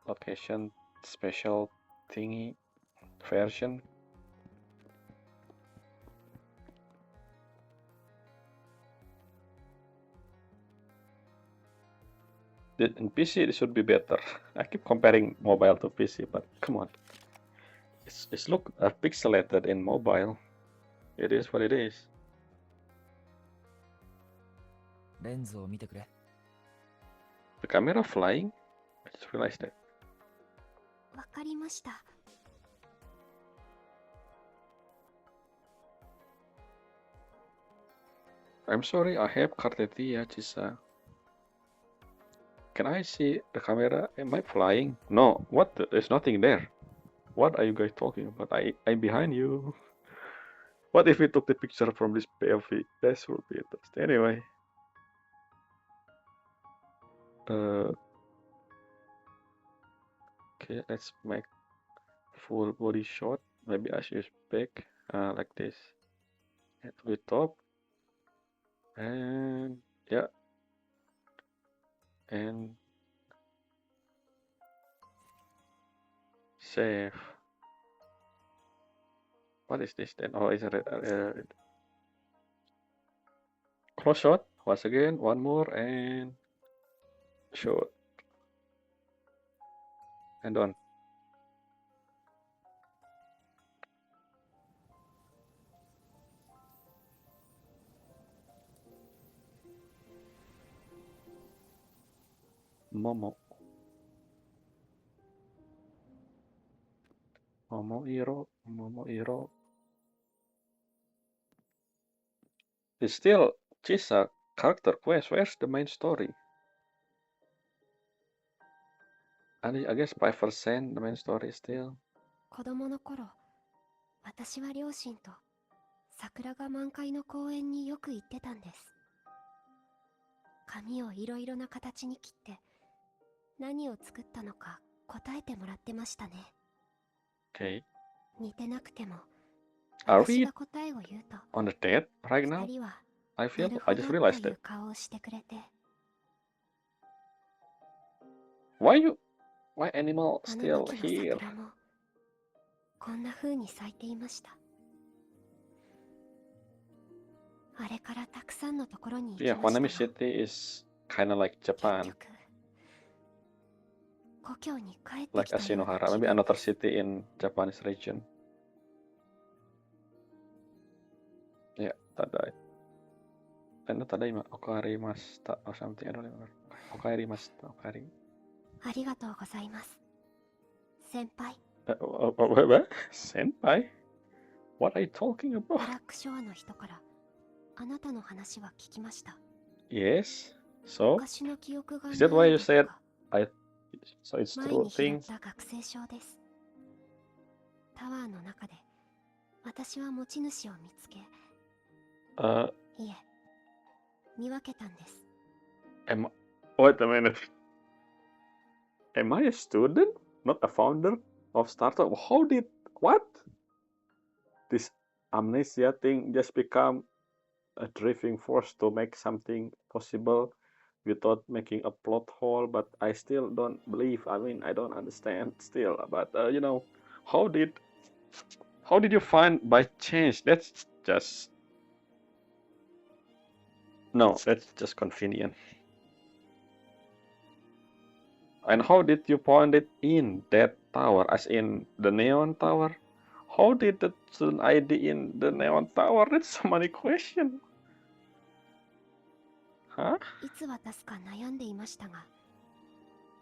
Speaker 1: location special thingy version? In PC it should be better. I keep comparing mobile to PC, but come on. It's look pixelated in mobile. It is what it is.
Speaker 2: レンズを見てくれ。
Speaker 1: The camera flying? I just realized that.
Speaker 4: わかりました。
Speaker 1: I'm sorry, I have Cartetia, Chisa. Can I see the camera? Am I flying? No, what? There's nothing there. What are you guys talking about? I'm behind you. What if we took the picture from this POV? That would be interesting. Anyway. Okay, let's make full body shot. Maybe I should back like this. It will be top. And yeah. And save. What is this then? Oh, it's a close shot. Once again, one more and shoot. And done. Momo. Momo Iro. It's still Chisa character quest. Where's the main story? And I guess 5% the main story is still.
Speaker 4: 子供の頃、私は両親と桜が満開の公園によく行ってたんです。紙をいろいろな形に切って何を作ったのか答えてもらってましたね。
Speaker 1: Okay.
Speaker 4: 似てなくても
Speaker 1: Are
Speaker 4: 私
Speaker 1: we
Speaker 4: が答えを言うと
Speaker 1: on the date right
Speaker 4: 二
Speaker 1: now?
Speaker 4: 人は
Speaker 1: I
Speaker 4: な
Speaker 1: feel
Speaker 4: る
Speaker 1: I
Speaker 4: ほ
Speaker 1: just
Speaker 4: ど
Speaker 1: realized
Speaker 4: という
Speaker 1: that.
Speaker 4: 顔をしてくれて、
Speaker 1: Why animal
Speaker 4: あの
Speaker 1: still
Speaker 4: 時の
Speaker 1: here?
Speaker 4: 桜もこんな風に咲いていました。あれからたくさんのところに行き
Speaker 1: Yeah,
Speaker 4: ました
Speaker 1: Wanami
Speaker 4: が、
Speaker 1: City is kinda like
Speaker 4: 結
Speaker 1: Japan,
Speaker 4: 局故郷に帰って
Speaker 1: like
Speaker 4: きたような
Speaker 1: Ashinohara,
Speaker 4: 気
Speaker 1: maybe
Speaker 4: 分
Speaker 1: another
Speaker 4: です。
Speaker 1: city in Japanese region. Yeah, Tadai. And Tadaima, Okarimashita or something, I don't remember. Okarimashita, Okari.
Speaker 4: ありがとうございます。先輩、
Speaker 1: What? Senpai? What are you talking
Speaker 4: ブ
Speaker 1: about?
Speaker 4: ラックショアの人からあなたの話は聞きました。
Speaker 1: Yes, so?
Speaker 4: 昔の記憶が
Speaker 1: Is that
Speaker 4: な
Speaker 1: why
Speaker 4: い
Speaker 1: you
Speaker 4: だ
Speaker 1: said
Speaker 4: とか、
Speaker 1: so it's
Speaker 4: 前
Speaker 1: true
Speaker 4: に拾っ
Speaker 1: things?
Speaker 4: た学生証です。タワーの中で私は持ち主を見つけ、 いえ、見分けたんです。
Speaker 1: Wait a minute. Am I a student? Not a founder of Startorch? What? This amnesia thing just become a driving force to make something possible without making a plot hole, but I still don't believe. I mean, I don't understand still. But how did you find by chance? That's just convenient. And how did you find it in that tower, as in the neon tower? How did the student ID in the neon tower? That's so many questions. Huh?
Speaker 4: いつ渡すか悩んでいましたが、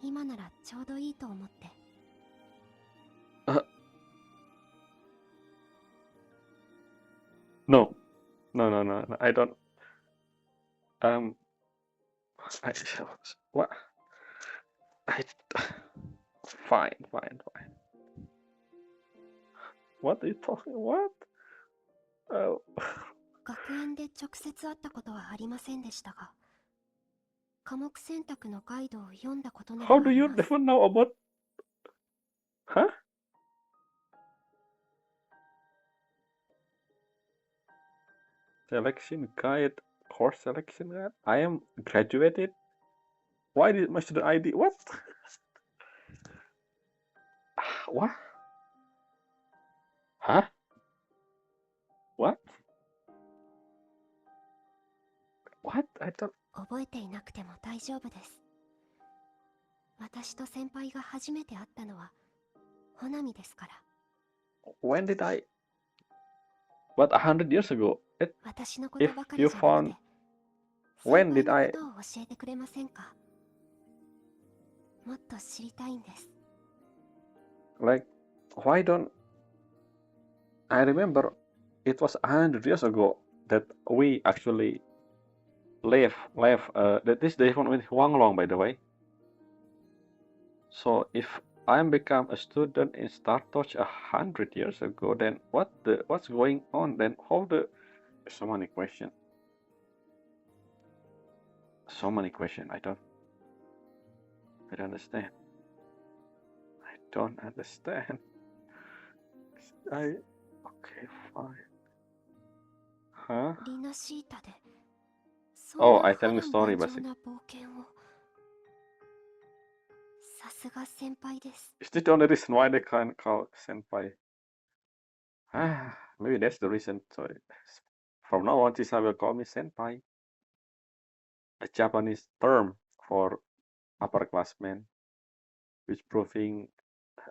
Speaker 4: 今ならちょうどいいと思って。
Speaker 1: No, I don't. What? Fine. What are you talking? What? Oh.
Speaker 4: 学園で直接会ったことはありませんでしたが、科目選択のガイドを読んだことなら
Speaker 1: How
Speaker 4: あ
Speaker 1: do
Speaker 4: り
Speaker 1: you
Speaker 4: ます。
Speaker 1: never know about? Huh? Selection guide, course selection guide. I am graduated. Why did my student ID? What? What? Huh? What? What? I don't.
Speaker 4: 覚えていなくても大丈夫です。私と先輩が初めて会ったのは穂波ですから。
Speaker 1: When did I? What 100 years ago?
Speaker 4: 私のことばかり
Speaker 1: If
Speaker 4: じ
Speaker 1: you
Speaker 4: ゃなく
Speaker 1: found
Speaker 4: て、
Speaker 1: when
Speaker 4: 先
Speaker 1: did
Speaker 4: 輩
Speaker 1: I?
Speaker 4: のことを教えてくれませんか？もっと知りたいんです。
Speaker 1: Like, why don't I remember? It was 100 years ago that we actually left. That this day with Huanglong, by the way. So if I'm become a student in Startorch 100 years ago, then what's going on? Then how the so many questions. So many questions. I don't understand. I don't understand. Okay, fine. Huh?
Speaker 4: リナシータでそ
Speaker 1: Oh,
Speaker 4: んな
Speaker 1: I
Speaker 4: 波
Speaker 1: telling the
Speaker 4: 乱
Speaker 1: story
Speaker 4: 万丈
Speaker 1: basically.
Speaker 4: な冒険を。さすが先輩です。
Speaker 1: Is this the only reason why they can't call senpai? Maybe that's the reason. So from now on, Chisa will call me senpai, a Japanese term for upperclassman, which proving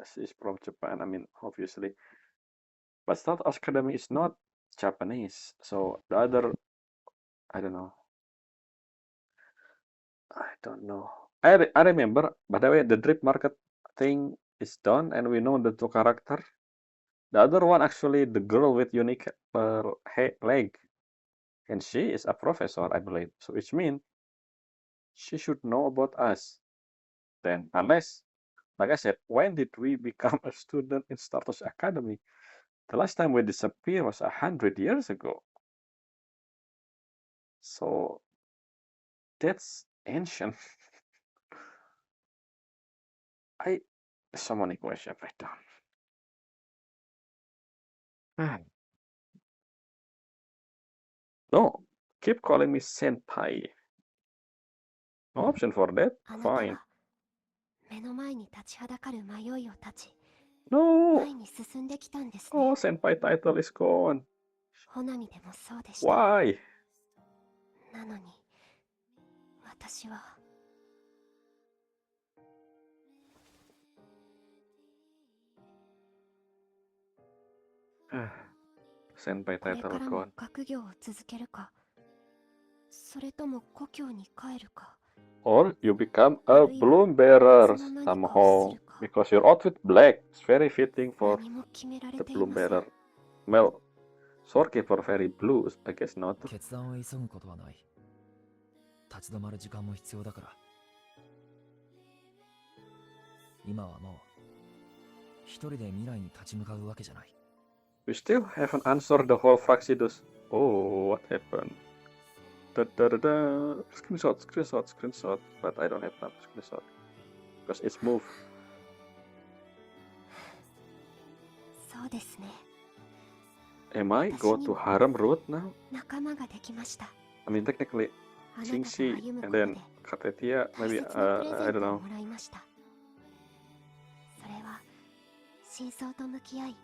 Speaker 1: she's from Japan. I mean, obviously, but Startorch Academy is not Japanese. So the other, I don't know. I don't know. I remember. By the way, the drip market thing is done, and we know the two character. The other one actually the girl with unique leg, and she is a professor, I believe. So which means she should know about us. Then, unless, like I said, when did we become a student in Startorch Academy? The last time we disappeared was 100 years ago. So that's ancient. I so many questions right down. No, keep calling me senpai. No option for that?
Speaker 4: あなた
Speaker 1: Fine.
Speaker 4: は目の前に立ちはだかる迷いを断ち、
Speaker 1: No!
Speaker 4: 前に進んできたんですね。
Speaker 1: Oh, senpai title is gone.
Speaker 4: ホナミでもそうでした。
Speaker 1: Why?
Speaker 4: なのに私は
Speaker 1: Senpai
Speaker 4: これ
Speaker 1: title
Speaker 4: からも
Speaker 1: gone.
Speaker 4: 学業を続けるか、それとも故郷に帰るか。
Speaker 1: Or you become a bloom bearer somehow. Because your outfit black is very fitting for
Speaker 4: 何も決められ
Speaker 1: the
Speaker 4: てい
Speaker 1: bloom
Speaker 4: ません。
Speaker 1: bearer. Well, Swordkeeper very blue, I guess not.
Speaker 2: 決断を急ぐことはない。立ち止まる時間も必要だから。今はもう一人で未来に立ち向かうわけじゃない。
Speaker 1: We still haven't answered the whole Fracsidus. Oh, what happened? Da da da da. Screenshot. But I don't have time to screenshot because it's moved.
Speaker 4: そうですね。
Speaker 1: Am I go to harem route now?
Speaker 4: 仲間ができました。
Speaker 1: I mean, technically,
Speaker 4: あなたと
Speaker 1: Xingxi
Speaker 4: 歩むこ
Speaker 1: and
Speaker 4: とで
Speaker 1: then Katetia,
Speaker 4: 大
Speaker 1: maybe,
Speaker 4: 切なプレゼ
Speaker 1: I
Speaker 4: ン
Speaker 1: don't
Speaker 4: トを
Speaker 1: know.
Speaker 4: もらいました。それは真相と向き合い、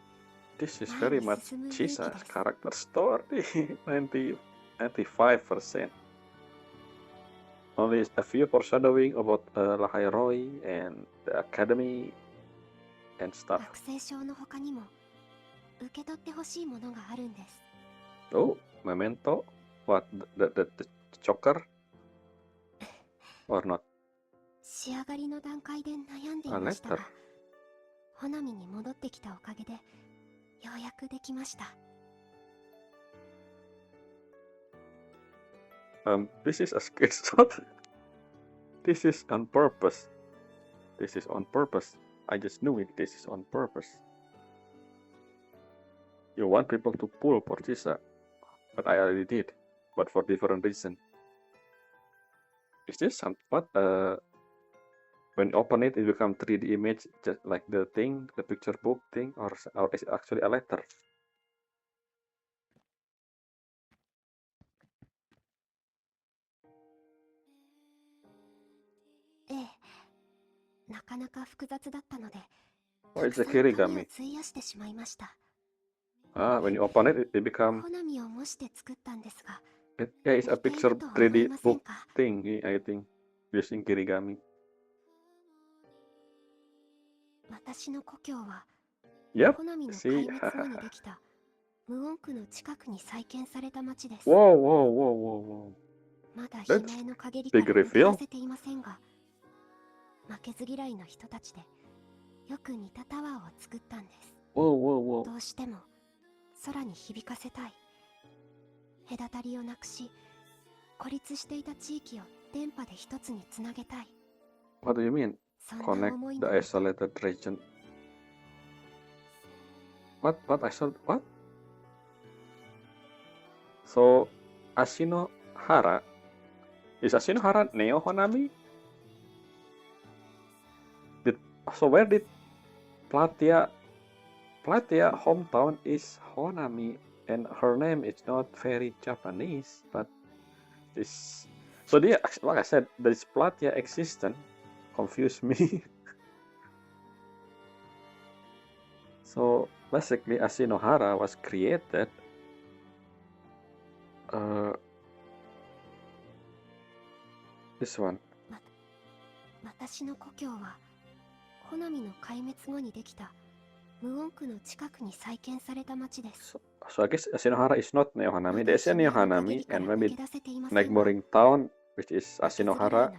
Speaker 1: This is very much Chisa's character story. 95%. Only a few foreshadowing about Lahai-Roi and the academy and stuff.
Speaker 4: 学生証の他にも受け取ってほしいものがあるんです。
Speaker 1: Oh, memento? What? The choker? Or not?
Speaker 4: 仕上がりの段階で悩んでいましたが、ホナミに戻ってきたおかげでようやくできました。
Speaker 1: This is a screenshot. This is on purpose. This is on purpose. I just knew it. This is on purpose. You want people to pull for Chisa, but I already did, but for different reason. Is this some what? When you open it, it becomes 3D image, just like the thing, the picture book thing, or is it actually a letter?
Speaker 4: ええ、なかなか複雑だったので、
Speaker 1: Oh,
Speaker 4: たく
Speaker 1: it's
Speaker 4: さ
Speaker 1: a
Speaker 4: ん紙を
Speaker 1: kirigami.
Speaker 4: 費やしてしまいました。
Speaker 1: Ah, when you open it, it become
Speaker 4: ホナミを模して作ったんですが、
Speaker 1: yeah, it's a
Speaker 4: 似てい
Speaker 1: picture
Speaker 4: ると思い
Speaker 1: 3D
Speaker 4: ません
Speaker 1: book
Speaker 4: か？
Speaker 1: thing. I think using kirigami.
Speaker 4: 私の故郷は
Speaker 1: Yep.
Speaker 4: ホナミの
Speaker 1: See.
Speaker 4: 壊滅後にできた無音区の近くに再建された町です。
Speaker 1: Whoa, whoa, whoa, whoa, whoa.
Speaker 4: まだ
Speaker 1: That's
Speaker 4: 悲鳴の陰りから
Speaker 1: big
Speaker 4: 抜け
Speaker 1: reveal.
Speaker 4: 出せていませんが、負けず嫌いの人たちでよく似たタワーを作ったんです。
Speaker 1: Whoa, whoa, whoa.
Speaker 4: どうしても空に響かせたい。隔たりをなくし、孤立していた地域を電波で一つにつなげたい。
Speaker 1: What do you mean?
Speaker 4: そんな
Speaker 1: Connect
Speaker 4: 思い
Speaker 1: the
Speaker 4: のもと
Speaker 1: isolated region. What isolated? What? So, Ashinohara? Is Ashinohara Neo Honami? So where did Platya Platia hometown is Honami, and her name is not very Japanese, but this. So dia, like I said, this Platia existence confused me. So basically, Ashinohara was created. This one.
Speaker 4: 私の故郷はホナミの壊滅後にできた無音区の近くに再建された町です。
Speaker 1: So I guess Ashinohara is not Neo Hanami. There's a Neo Hanami and maybe neighboring town, which is Ashinohara,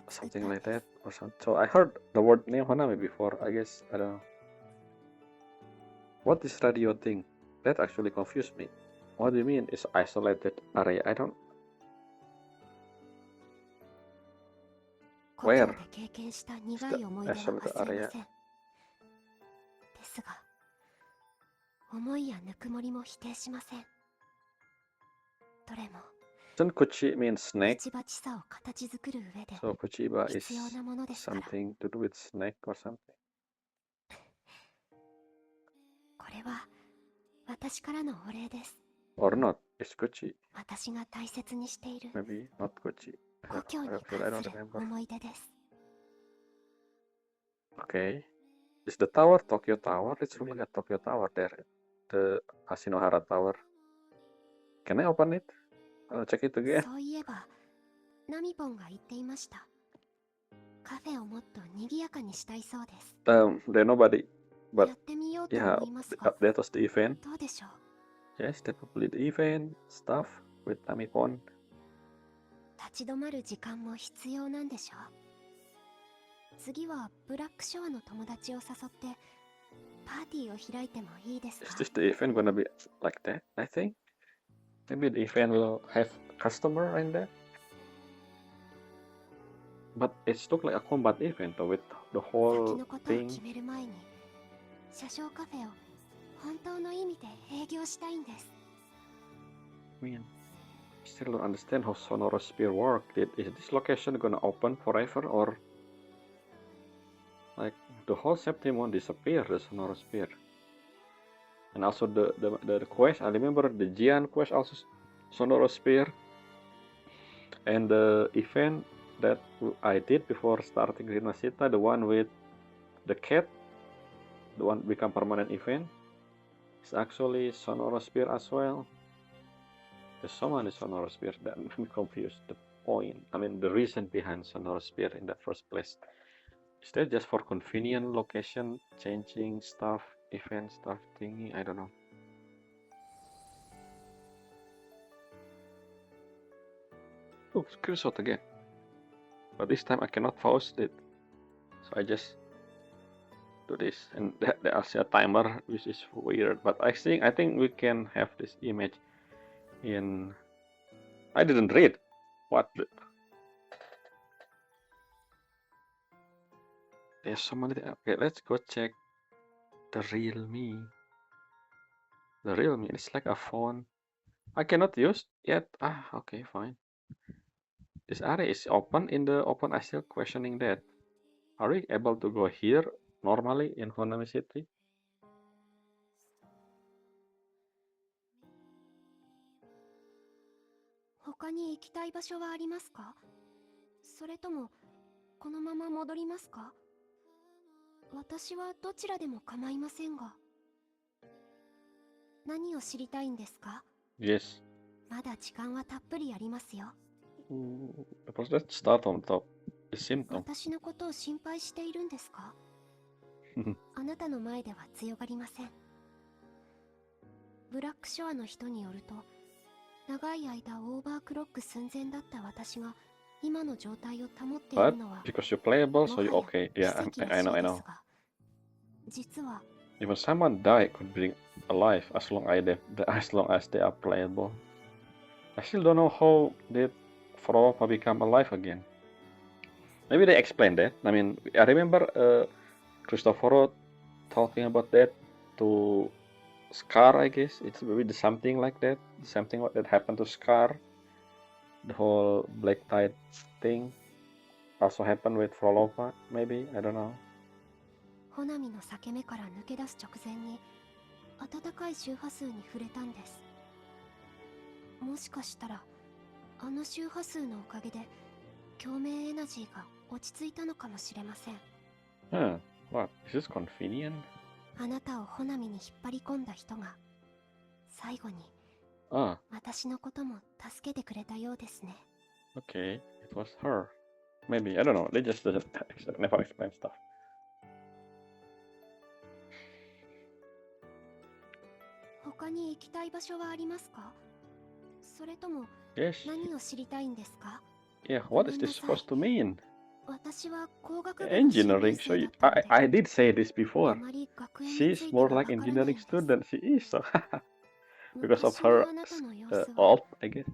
Speaker 1: something like that or something. So I heard the word Neo Hanami before. I guess I don't know. What is radio thing? That actually confused me. What do you mean it's isolated area? I don't. Where? Is the isolated area?
Speaker 4: ですが、思いやぬくもりも否定しません。どれも
Speaker 1: Doesn't Kuchi mean snake?
Speaker 4: 一鉢さを形作る上で
Speaker 1: So Kuchiba is
Speaker 4: 必要なものですから。
Speaker 1: something to do with snake or something.
Speaker 4: これは私からのお礼です。
Speaker 1: Or not? It's Kuchi.
Speaker 4: 私が大切にしている
Speaker 1: Maybe not Kuchi.
Speaker 4: 故郷に
Speaker 1: I
Speaker 4: 関
Speaker 1: don't
Speaker 4: する
Speaker 1: remember.
Speaker 4: 思い出です。
Speaker 1: Okay. Is the tower Tokyo Tower? It's really like a Tokyo Tower there. The Ashinohara Tower. Can I open it? I'll check it again.
Speaker 4: そういえば、ナミポンが言っていました。カフェをもっと賑やかにしたいそうです。
Speaker 1: There's nobody.
Speaker 4: や
Speaker 1: But
Speaker 4: ってみようと
Speaker 1: yeah,
Speaker 4: 思いますが、
Speaker 1: that was the event.
Speaker 4: どうでしょう。
Speaker 1: Yes, that probably the event stuff with Namipon.
Speaker 4: 立ち止まる時間も必要なんでしょう。次はブラックショアの友達を誘ってパーティーを開いてもいいですか？
Speaker 1: Is this the event gonna be like that? I think maybe the event will have customer in there. But it's look like a combat event though, with the
Speaker 4: 先
Speaker 1: whole
Speaker 4: のことを
Speaker 1: thing.
Speaker 4: 決める前に車掌カフェを本当の意味で営業したいんです。
Speaker 1: I mean, still don't understand how Sonoros Spear work. Is this location gonna open forever or like the whole Septim won't disappear, the Sonoros Spear? And also the quest, I remember the Jian quest also Sonoros Spear. And the event that I did before starting Rinasita, the one with the cat, the one become permanent event, is actually Sonoros Spear as well. There's so many Sonoros Spear that I'm confused. The point, I mean, the reason behind Sonoros Spear in the first place. Is that just for convenient location, changing stuff, event stuff thingy? I don't know. Oh, screenshot again. But this time I cannot pause it. So I just do this. And there's a timer, which is weird. But I think we can have this image in... I didn't read. What the... There's so many... Okay, let's go check the real me. The real me, it's like a phone. I cannot use yet. Ah, okay, fine. This area is open in the open. I still questioning that. Are we able to go here normally in Honami City?
Speaker 4: 他に行きたい場所はありますか？それともこのまま戻りますか？私はどちらでも構いませんが。何を知りたいんですか？
Speaker 1: Yes.
Speaker 4: まだ時間はたっぷりありますよ。
Speaker 1: Let's start on top. The symptom.
Speaker 4: 私のことを心配しているんですか？あなたの前では強がりません。ブラックショアの人によると、長い間オーバークロック寸前だった私が今の状態を保っているのは
Speaker 1: Because you're playable, so you're okay. Yeah, I know.
Speaker 4: 実は
Speaker 1: Even someone die could be alive as long as they are playable. I still don't know how did Fropa become alive again. Maybe they explained that. I mean, I remember Cristoforo talking about that to Scar, I guess. It's maybe something like that. Something that happened to Scar. The whole Black Tide thing also happened with Frolova, maybe. I don't know.
Speaker 4: 穂波の裂け目から抜け出す直前に暖かい周波数に触れたんです。もしかしたらあの周波数のおかげで共鳴エナジーが落ち着いたのかもしれません。
Speaker 1: What? Is this convenient?
Speaker 4: あなたを穂波に引っ張り込んだ人が最後に
Speaker 1: Ah,
Speaker 4: 私のことも助けてくれたようですね。
Speaker 1: okay. It was her. Maybe, I don't know. They just doesn't never explain stuff.
Speaker 4: 他に行きたい場所はありますか？それとも
Speaker 1: Yes.
Speaker 4: 何を知りたいんですか？
Speaker 1: Yeah, what is this supposed to mean?
Speaker 4: 私は工学部の新入
Speaker 1: Engineering. So
Speaker 4: 生だったので
Speaker 1: I did say this
Speaker 4: あ
Speaker 1: before.
Speaker 4: まり学園につ
Speaker 1: She's
Speaker 4: いて
Speaker 1: more
Speaker 4: は
Speaker 1: like
Speaker 4: わからない
Speaker 1: engineering
Speaker 4: です。
Speaker 1: student. She is. So because of
Speaker 4: 昔の
Speaker 1: her
Speaker 4: あなたの様子は
Speaker 1: alt, I guess.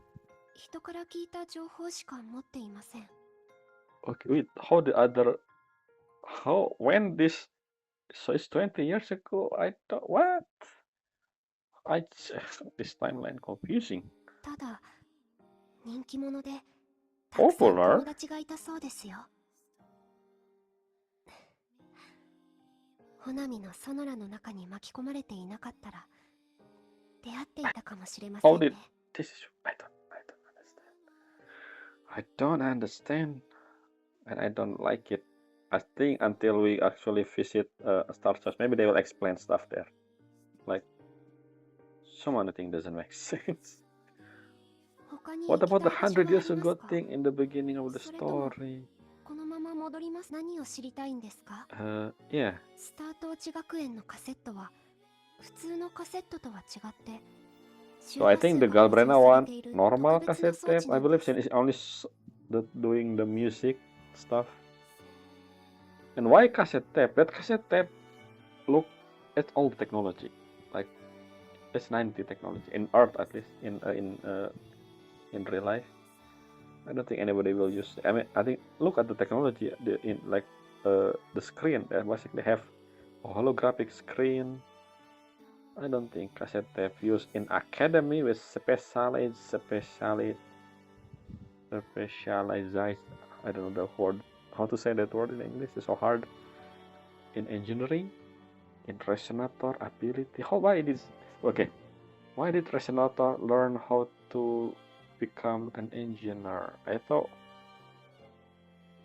Speaker 4: 人から聞いた情報しか持っていません。
Speaker 1: Okay, wait. When this? So it's 20 years ago. I thought what? This timeline confusing.
Speaker 4: ただ人気者でたくさん
Speaker 1: Popular?
Speaker 4: 友達がいたそうですよ。穂波のソノラの中に巻き込まれていなかったら出会っていたかもしれませ
Speaker 1: How
Speaker 4: んね。
Speaker 1: did this is? I don't understand, and I don't like it. I think until we actually visit Startorch, maybe they will explain stuff there. Like, so many things doesn't make sense.
Speaker 4: 他に
Speaker 1: What
Speaker 4: 行き
Speaker 1: about
Speaker 4: た
Speaker 1: the
Speaker 4: い場所はあり
Speaker 1: 100
Speaker 4: ま
Speaker 1: years
Speaker 4: す
Speaker 1: ago
Speaker 4: か？
Speaker 1: thing in the beginning of the
Speaker 4: それとも
Speaker 1: story?
Speaker 4: このまま戻ります。何を知りたいんですか？
Speaker 1: Yeah.
Speaker 4: スタートーチ学園のカセットは普通のカセットとは違って
Speaker 1: So I think the Galbrena one, normal cassette tape. I believe she is only doing the music stuff. And why cassette tape? That cassette tape look at old technology, like it's 90 technology in Earth at least in real life. I don't think anybody will use. I mean, I think look at the technology in like the screen. They basically have a holographic screen. I don't think cassette tape used in academy with specialized. I don't know the word. How to say that word in English? It's so hard. In engineering, in resonator ability. Why did resonator learn how to become an engineer? I thought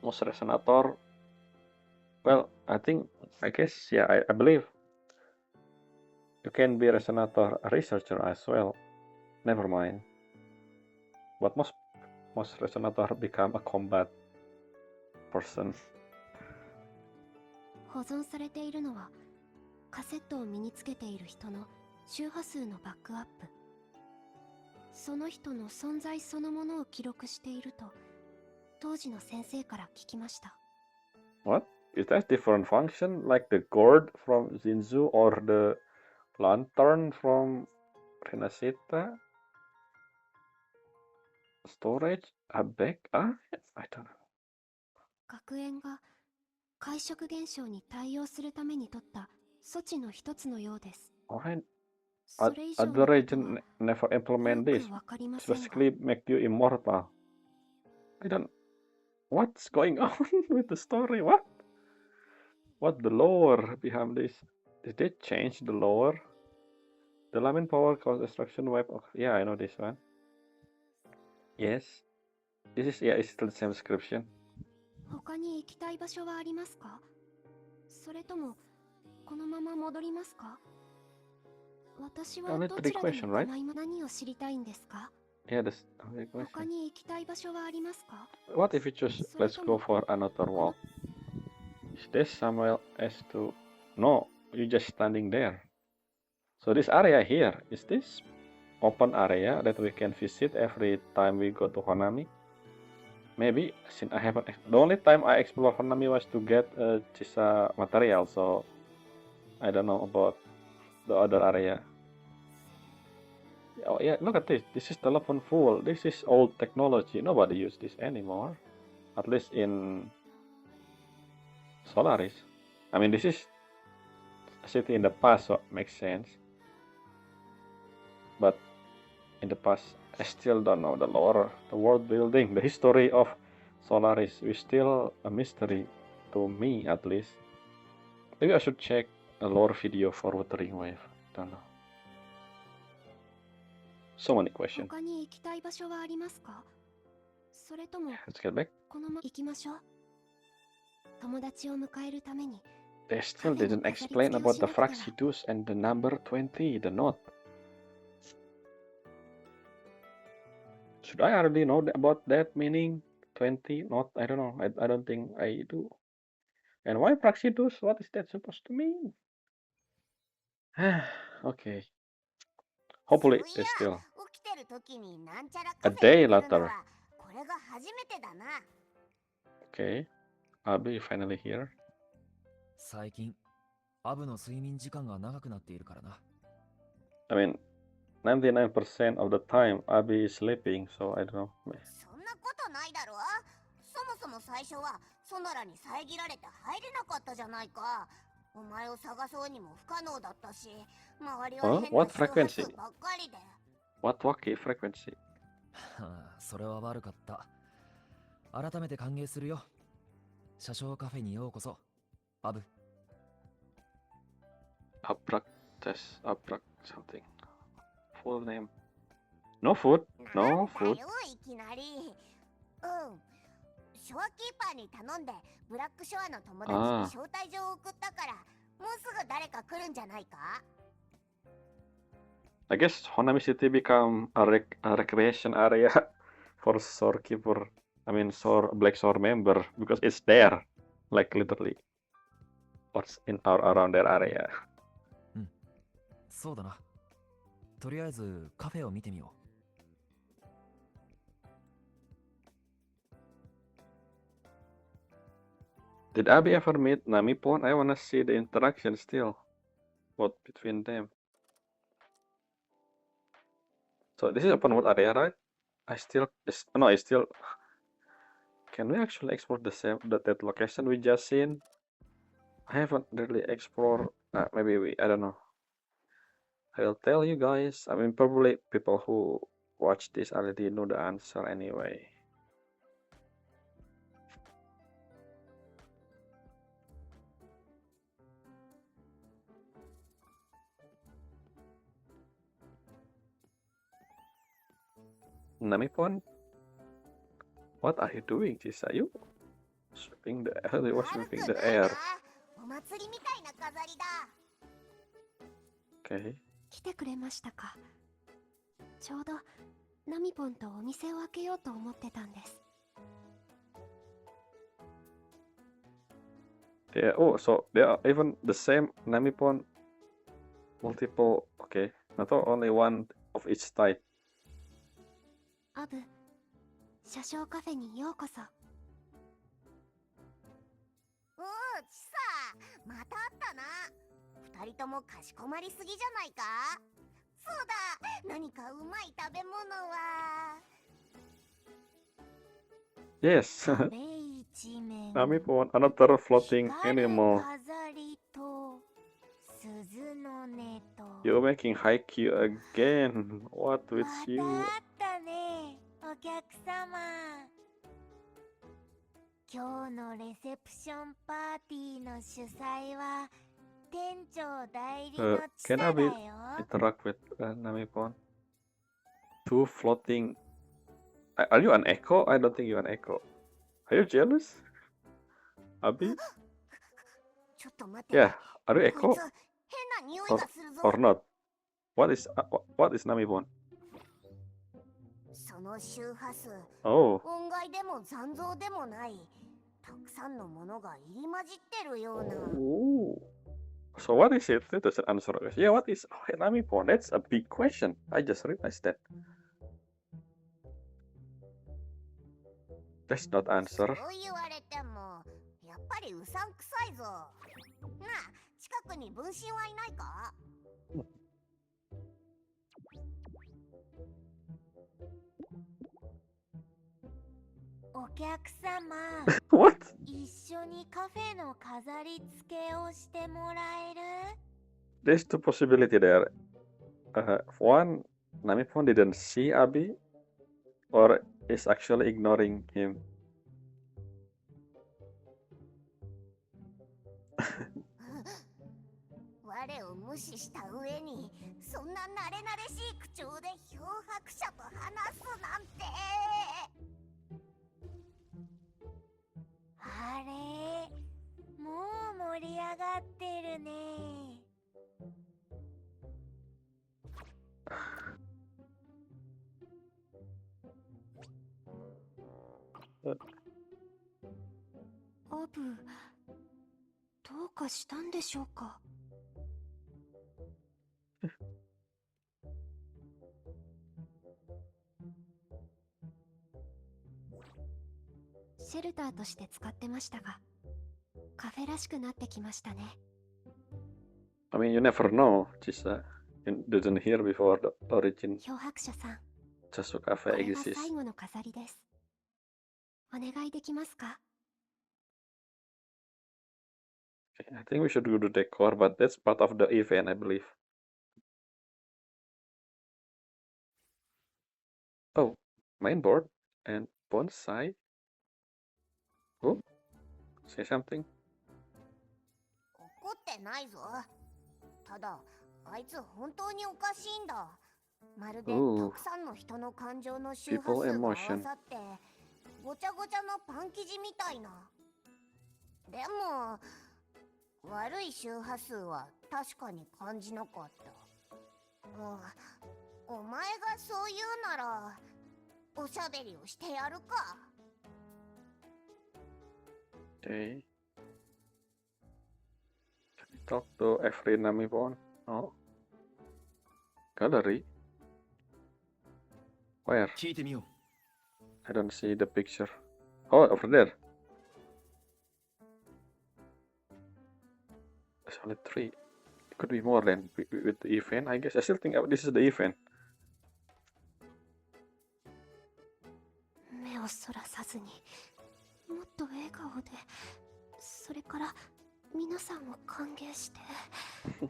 Speaker 1: most resonator. Well, I guess yeah. I believe you can be resonator researcher as well. Never mind. But most resonator become a combat person.
Speaker 4: 保存されているのはカセットを身につけている人の周波数のバックアップ。その人の存在そのものを記録していると当時の先生から聞きました。
Speaker 1: What? Is that different function like the gourd from Zinzu or the lantern from Renacita? Storage? A bag? I don't know.
Speaker 4: 学園が会食現象に対応するために取った措置の一つのようです。
Speaker 1: Why
Speaker 4: それ以上の
Speaker 1: other
Speaker 4: ことは
Speaker 1: region never implement
Speaker 4: よ
Speaker 1: this?
Speaker 4: くわかりま
Speaker 1: It's
Speaker 4: せんが
Speaker 1: basically make you immortal. I don't. What's going on with the story? What the lore behind this? Did they change the lore? The Lamin power cause destruction web. Yeah, I know this one. Yes. This is it's still the same description.
Speaker 4: 他に行きたい場所はありますか？それともこのまま戻りますか？私は
Speaker 1: Only
Speaker 4: ど
Speaker 1: three
Speaker 4: ちらで
Speaker 1: question,
Speaker 4: も
Speaker 1: right?
Speaker 4: 構いません。何を知りたいんですか？
Speaker 1: Yeah, this only
Speaker 4: 他
Speaker 1: question.
Speaker 4: に行きたい場所はありますか？
Speaker 1: What if you choose? Let's go for another walk. Is there somewhere else to? No, you just standing there. So this area here, is this open area that we can visit every time we go to Honami? Maybe since I haven't. The only time I explored Honami was to get Chisa material, so I don't know about the other area. Oh yeah, look at this. This is telephone full. This is old technology. Nobody use this anymore. At least in Solaris. I mean, this is a city in the past, so it makes sense. But in the past, I still don't know the lore, the world building, the history of Solaris is still a mystery to me, at least. Maybe I should check a lore video for Wuthering Wave. Don't know. So many questions.
Speaker 4: 他に行きたい場所はありますか？それとも
Speaker 1: Let's get back.
Speaker 4: このまま行きましょう。友達を迎えるために
Speaker 1: They still didn't explain about the Fracsidus and the number 20, the knot. Should I already know about that meaning? 20 knot? I don't know. I don't think I do. And why Fracsidus? What is that supposed to mean? Okay. Hopefully it's still
Speaker 5: 起きてる時になんちゃら
Speaker 1: a
Speaker 5: カフェ
Speaker 1: day
Speaker 5: に来るの
Speaker 1: later.
Speaker 5: はこれが初めてだな。
Speaker 1: Okay. I'll be finally here.
Speaker 2: 最近アブの睡眠時間が長くなっているからな。
Speaker 1: I mean, 99% of the time Abby is sleeping, so I don't know.
Speaker 5: そんなことないだろ。そもそも最初はソナラに遮られて入れなかったじゃないか。お前を探そうにも不可能だったし、周りは変な
Speaker 1: What
Speaker 5: 周波
Speaker 1: frequency?
Speaker 5: 数ばっかりで。
Speaker 1: What wacky frequency?
Speaker 2: それは悪かった。改めて歓迎するよ。車掌カフェにようこそ。アブ。
Speaker 1: Abrak test, Abrak something. Full name. No food.
Speaker 5: なん
Speaker 1: No
Speaker 5: だ
Speaker 1: food.
Speaker 5: よいきなり。ショアキーパーに頼んでブラックショアの友達に招待状を送ったから、もうすぐ誰か来るんじゃないか？
Speaker 1: I guess Honami City become a recreation area for Shorekeeper. I mean, Black Shore member because it's there, like literally, what's in or around their area.
Speaker 2: そうだな。とりあえずカフェを見てみよう。
Speaker 1: Did Abby ever meet Namipon? I wanna see the interaction still. What between them? So this is open world area, right? I still. Can we actually explore that location we just seen? I haven't really explored. Maybe I don't know. I'll tell you guys. I mean, probably people who watch this already know the answer anyway. Namipon? What are you doing, Chisa? You sweeping the air? You were sweeping the air.
Speaker 5: お祭りみたいな飾りだ。
Speaker 1: Okay.
Speaker 4: 来てくれましたか。ちょうどナミポンとお店を開けようと思ってたんです。
Speaker 1: Yeah. Oh, so they are even the same Namipon. Multiple. Okay. I thought only one of each type.
Speaker 4: アブ、車掌カフェにようこそ。
Speaker 5: チサ、また会ったな。二人ともかしこまりすぎじゃないか。そうだ、何かうまい食べ物は。
Speaker 1: Yes.
Speaker 5: 壁一面
Speaker 1: Namipon, another floating
Speaker 5: 光る
Speaker 1: animal.
Speaker 5: 飾りと鈴の音と。
Speaker 1: You're making haiku again. What with
Speaker 5: ま
Speaker 1: you?
Speaker 5: た会ったね、お客様。今日のレセプションパーティーの主催は店長代理のチ
Speaker 1: Can
Speaker 5: サ
Speaker 1: I
Speaker 5: だ
Speaker 1: be
Speaker 5: よ。
Speaker 1: interact with Namipon? Two floating. Are you an echo? I don't think you're an echo. Are you jealous? Abby?
Speaker 5: ちょっと待って。
Speaker 1: Yeah. Are you
Speaker 5: こい
Speaker 1: echo
Speaker 5: つ変な匂いがするぞ。
Speaker 1: or not? What is Namipon?
Speaker 5: その周波数、
Speaker 1: Oh.
Speaker 5: 音階でも残像でもない、たくさんのものが入り混じってるような。
Speaker 1: Ooh. So what is it? That doesn't answer us. Yeah, what is Namipon? That's a big question. I just realized that. That's not
Speaker 5: そう
Speaker 1: answer.
Speaker 5: 言われても、やっぱりうさんくさいぞ。なあ、近くに分身はいないか？お客様、
Speaker 1: What?
Speaker 5: 一緒にカフェの飾り付けをしてもらえる？
Speaker 1: There's two possibility there. One, Namipon didn't see Abi, or is actually ignoring him.
Speaker 5: 無視した上にそんな慣れ慣れしい口調で漂白者と話すなんて。あれ、もう盛り上がってるね。
Speaker 4: アブ、どうかしたんでしょうか。シェルターとして使ってましたが、カフェらしくなってきましたね。
Speaker 1: I mean, you never know, Chisa. You didn't hear before the origin
Speaker 4: 漂白者さん、
Speaker 1: Chasa
Speaker 4: こ
Speaker 1: Cafe
Speaker 4: れが
Speaker 1: exists.
Speaker 4: 最後の飾りです。お願いできますか？
Speaker 1: I think we should do the decor, but that's part of the event, I believe. Oh, main board and bonsai. Oh, say something.
Speaker 5: 怒ってないぞ。ただあいつ本当におかしいんだ。まるでたくさんの人の感情の周波
Speaker 1: People
Speaker 5: 数が合わ
Speaker 1: emotion.
Speaker 5: さってごちゃごちゃのパン生地みたいな。でも悪い周波数は確かに感じなかった。お前がそう言うならおしゃべりをしてやるか。
Speaker 1: Okay. Can we talk to every Namibon? Oh. Gallery? Where?
Speaker 2: 聞いてみよ
Speaker 1: I don't see the picture. Oh, over there. There's only 3. It could be more than with the event, I guess. I still think this is the event.
Speaker 4: 目をそらさずに、もっと笑顔で、それから皆さんを歓迎して。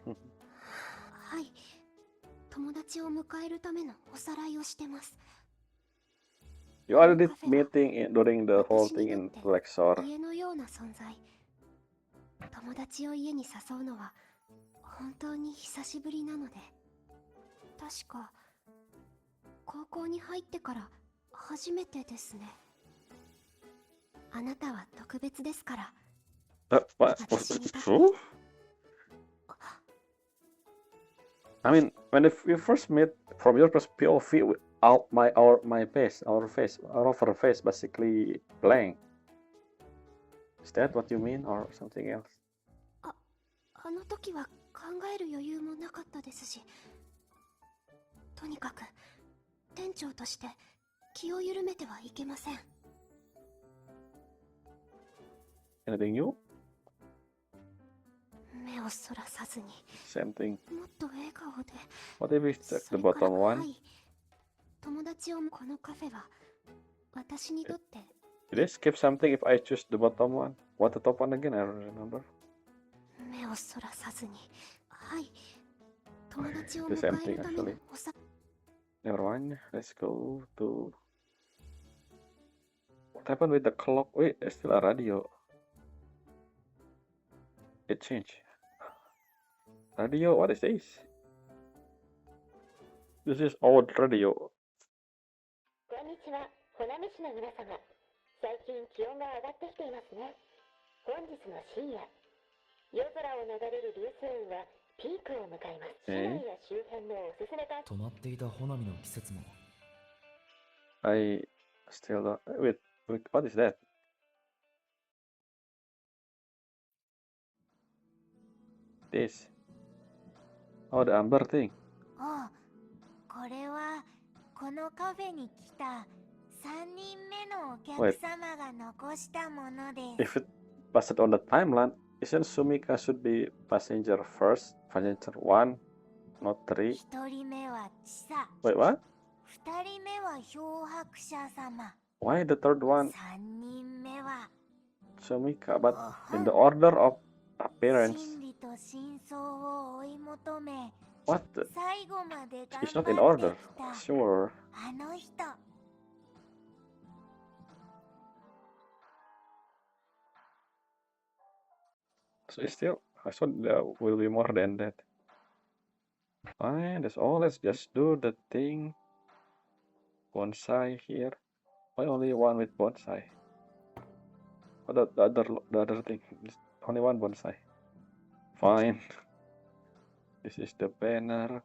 Speaker 4: はい、友達を迎えるためのおさらいをしてます。
Speaker 1: You already did meeting during the whole thing in Flexor.
Speaker 4: 家のような存在。友達を家に誘うのは本当に久しぶりなので、確か高校に入ってから初めてですね。あなたは特別ですから。
Speaker 1: What? Was it true? I mean, when we first met, from your POV, my face, our face, basically blank. Is that what you mean, or something else?
Speaker 4: あの時は考える余裕もなかったですし、とにかく店長として気を緩めてはいけません。
Speaker 1: Anything new?
Speaker 4: 目をそらさずに、
Speaker 1: Same thing.
Speaker 4: もっと笑顔で。
Speaker 1: What if we check
Speaker 4: そ
Speaker 1: the
Speaker 4: れから
Speaker 1: bottom
Speaker 4: は
Speaker 1: one?
Speaker 4: い、友達をこのカフェは私にとって。
Speaker 1: Did I skip something if I choose the bottom one? What the top one again? I don't remember.
Speaker 4: 目をそらさずに、はい、友達を
Speaker 1: The
Speaker 4: 迎
Speaker 1: same
Speaker 4: え
Speaker 1: thing
Speaker 4: るための
Speaker 1: actually.
Speaker 4: おさ。
Speaker 1: Never mind. Let's go to. What happened with the clock? Wait, there's still a radio. It changed. Radio, what is this? This is old radio.
Speaker 6: こんにちは、ほなめしの皆様。最近気温が上がってきていますね。本日の深夜、夜空を流れる流星雨はピークを迎えます。市内や周辺のおすすめか。
Speaker 2: う。止まっていた穂波の季節も
Speaker 1: I still don't. Wait, what is that? This. Oh, the amber thing.
Speaker 3: あ、これはこのカフェに来た3人目のお客様が残したものです。
Speaker 1: If it passed on the timeline, isn't Sumika should be passenger first, passenger 1, not 3?
Speaker 3: 1人目はチサ、
Speaker 1: Wait, what?
Speaker 3: 2人目は漂白者様、
Speaker 1: Why the third one
Speaker 3: 3人目は
Speaker 1: Sumika? But in the order of
Speaker 3: 真
Speaker 1: appearance,
Speaker 3: 理と真相を追い求め
Speaker 1: what? The,
Speaker 3: 最後まで
Speaker 1: it's
Speaker 3: 頑
Speaker 1: not in
Speaker 3: 張って
Speaker 1: order.
Speaker 3: きた
Speaker 1: Sure.
Speaker 3: あの人。
Speaker 1: So it's still, I thought there will be more than that. Fine, that's all. Let's just do the thing. Bonsai here. Why only one with bonsai? Oh, the other thing. Only one bonsai. Fine. This is the banner.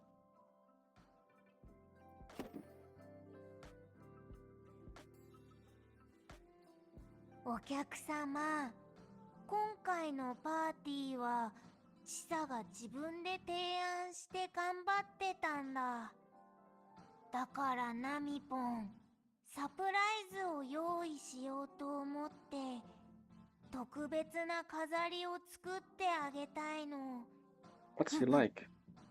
Speaker 5: お客様、今回のパーティーはチサが自分で提案して頑張ってたんだ。だからナミポン、サプライズを用意しようと思って特別な飾りを作ってあげたいの。
Speaker 1: What's she like?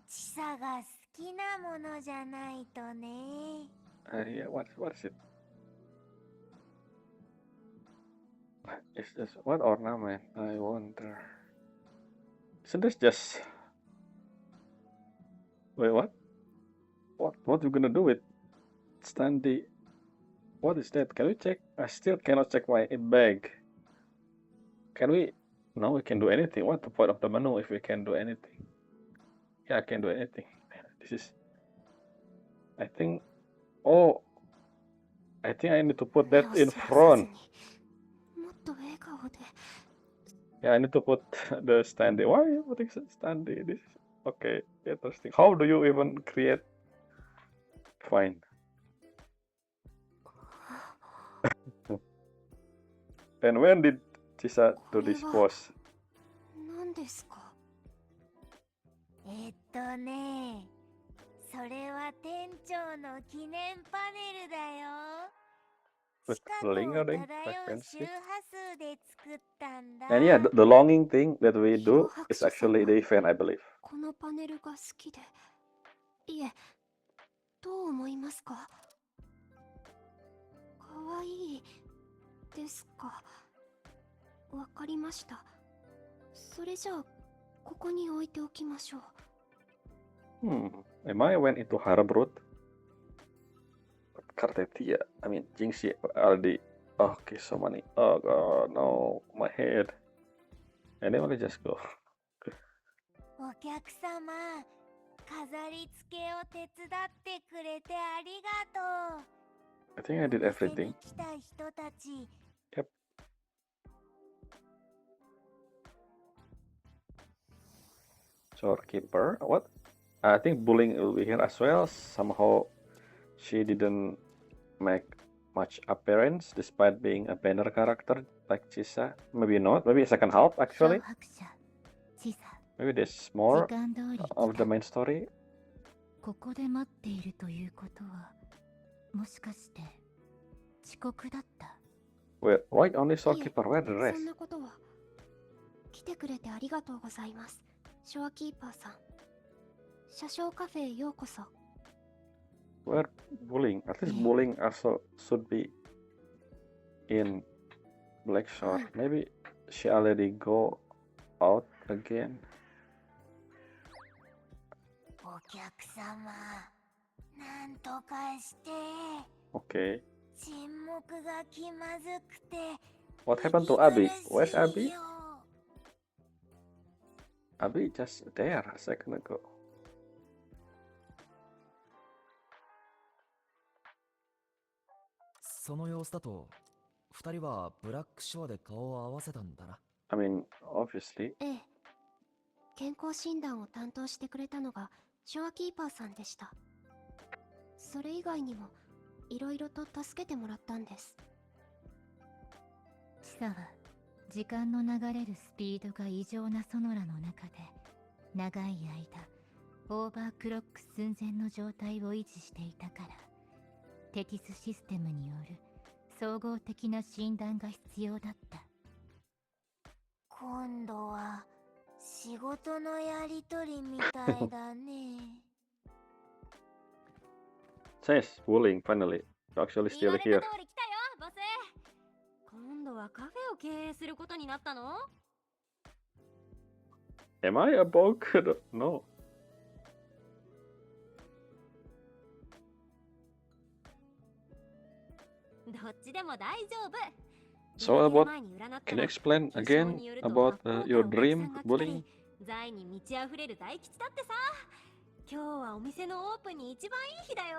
Speaker 5: チサが好きなものじゃないとね。
Speaker 1: Yeah, what is it? Is this what ornament? I wonder. Isn't this just... Wait, what? What you gonna do with standy? What is that? Can we check? I still cannot check my bag. Can we? No, we can do anything. What's the point of the menu if we can do anything? Yeah, I can do anything. This is... I think... Oh! I think I need to put that in front.
Speaker 4: もっと笑顔で。
Speaker 1: Yeah, I need to put the standee. Why are you putting standee? This is okay. Interesting. How do you even create? Fine. And when did Chisa do this pose?
Speaker 4: 何ですか？
Speaker 5: それは店長の記念パネルだよ。
Speaker 1: With lingering frequency.
Speaker 5: And
Speaker 1: And yeah, the longing thing that we do is actually the event, I believe.
Speaker 4: このパネルが好きで。いえ、どう思いますか？かわいいですか？わかりました。それじゃあ、ここに置いておきましょう。
Speaker 1: Am I went into Harabrut? Cartetia. I mean, Jingxi already. Oh, okay, so many. Oh god, no, my head. And then we just go.
Speaker 5: お客様、飾り付けを手伝ってくれてありがとう。
Speaker 1: I think I did everything.
Speaker 5: 来た人たち。
Speaker 1: Yep. Shopkeeper. What? I think bullying will be here as well. Somehow she didn't make much appearance despite being a banner character like Chisa. Maybe not. Maybe second half actually.
Speaker 3: 漂白者チサ
Speaker 1: Maybe there's
Speaker 3: 時
Speaker 1: more
Speaker 3: 間通り来
Speaker 1: of the
Speaker 3: た
Speaker 1: main story.
Speaker 3: ここで待っているということはもしかして遅刻だった？
Speaker 1: Wait, why only shopkeeper? Where the
Speaker 4: そ
Speaker 1: rest?
Speaker 4: んなことは。来てくれてありがとうございます。ショアキーパーさん。車掌カフェへようこそ。
Speaker 1: Where bullying? At least bullying also should be in Black Shore. Maybe she already go out again.
Speaker 5: お客様、なんとかして。
Speaker 1: Okay.
Speaker 5: 沈黙が気まずくて。
Speaker 1: What happened to Abby? Where's Abby? Abby just there a second ago.
Speaker 2: その様子だと二人はブラックショアで顔を合わせたんだな。
Speaker 1: I mean, obviously.
Speaker 4: ええ。健康診断を担当してくれたのがショアキーパーさんでした。それ以外にもいろいろと助けてもらったんです。
Speaker 3: チサは時間の流れるスピードが異常なソノラの中で長い間オーバークロック寸前の状態を維持していたから、テティスシステムによる総合的な診断が必要だった。
Speaker 5: 今度は仕事のやりとりみたいだね。
Speaker 1: Says bullying finally. You're actually
Speaker 7: 言
Speaker 1: still
Speaker 7: われた
Speaker 1: here.
Speaker 7: 通り来たよ、ボス。今度はカフェを経営することになったの？
Speaker 1: Am I a bug? No.
Speaker 7: どっちでも大丈夫。
Speaker 1: So about,
Speaker 7: 前に占った
Speaker 1: can
Speaker 7: の
Speaker 1: you explain
Speaker 7: 気象
Speaker 1: again
Speaker 7: によると
Speaker 1: about
Speaker 7: 八方から
Speaker 1: your
Speaker 7: お客さ
Speaker 1: dream
Speaker 7: んが来たり
Speaker 1: bullying?
Speaker 7: 財に満ち溢れる大吉だってさ。今日はお店のオープンに一番いい日だよ。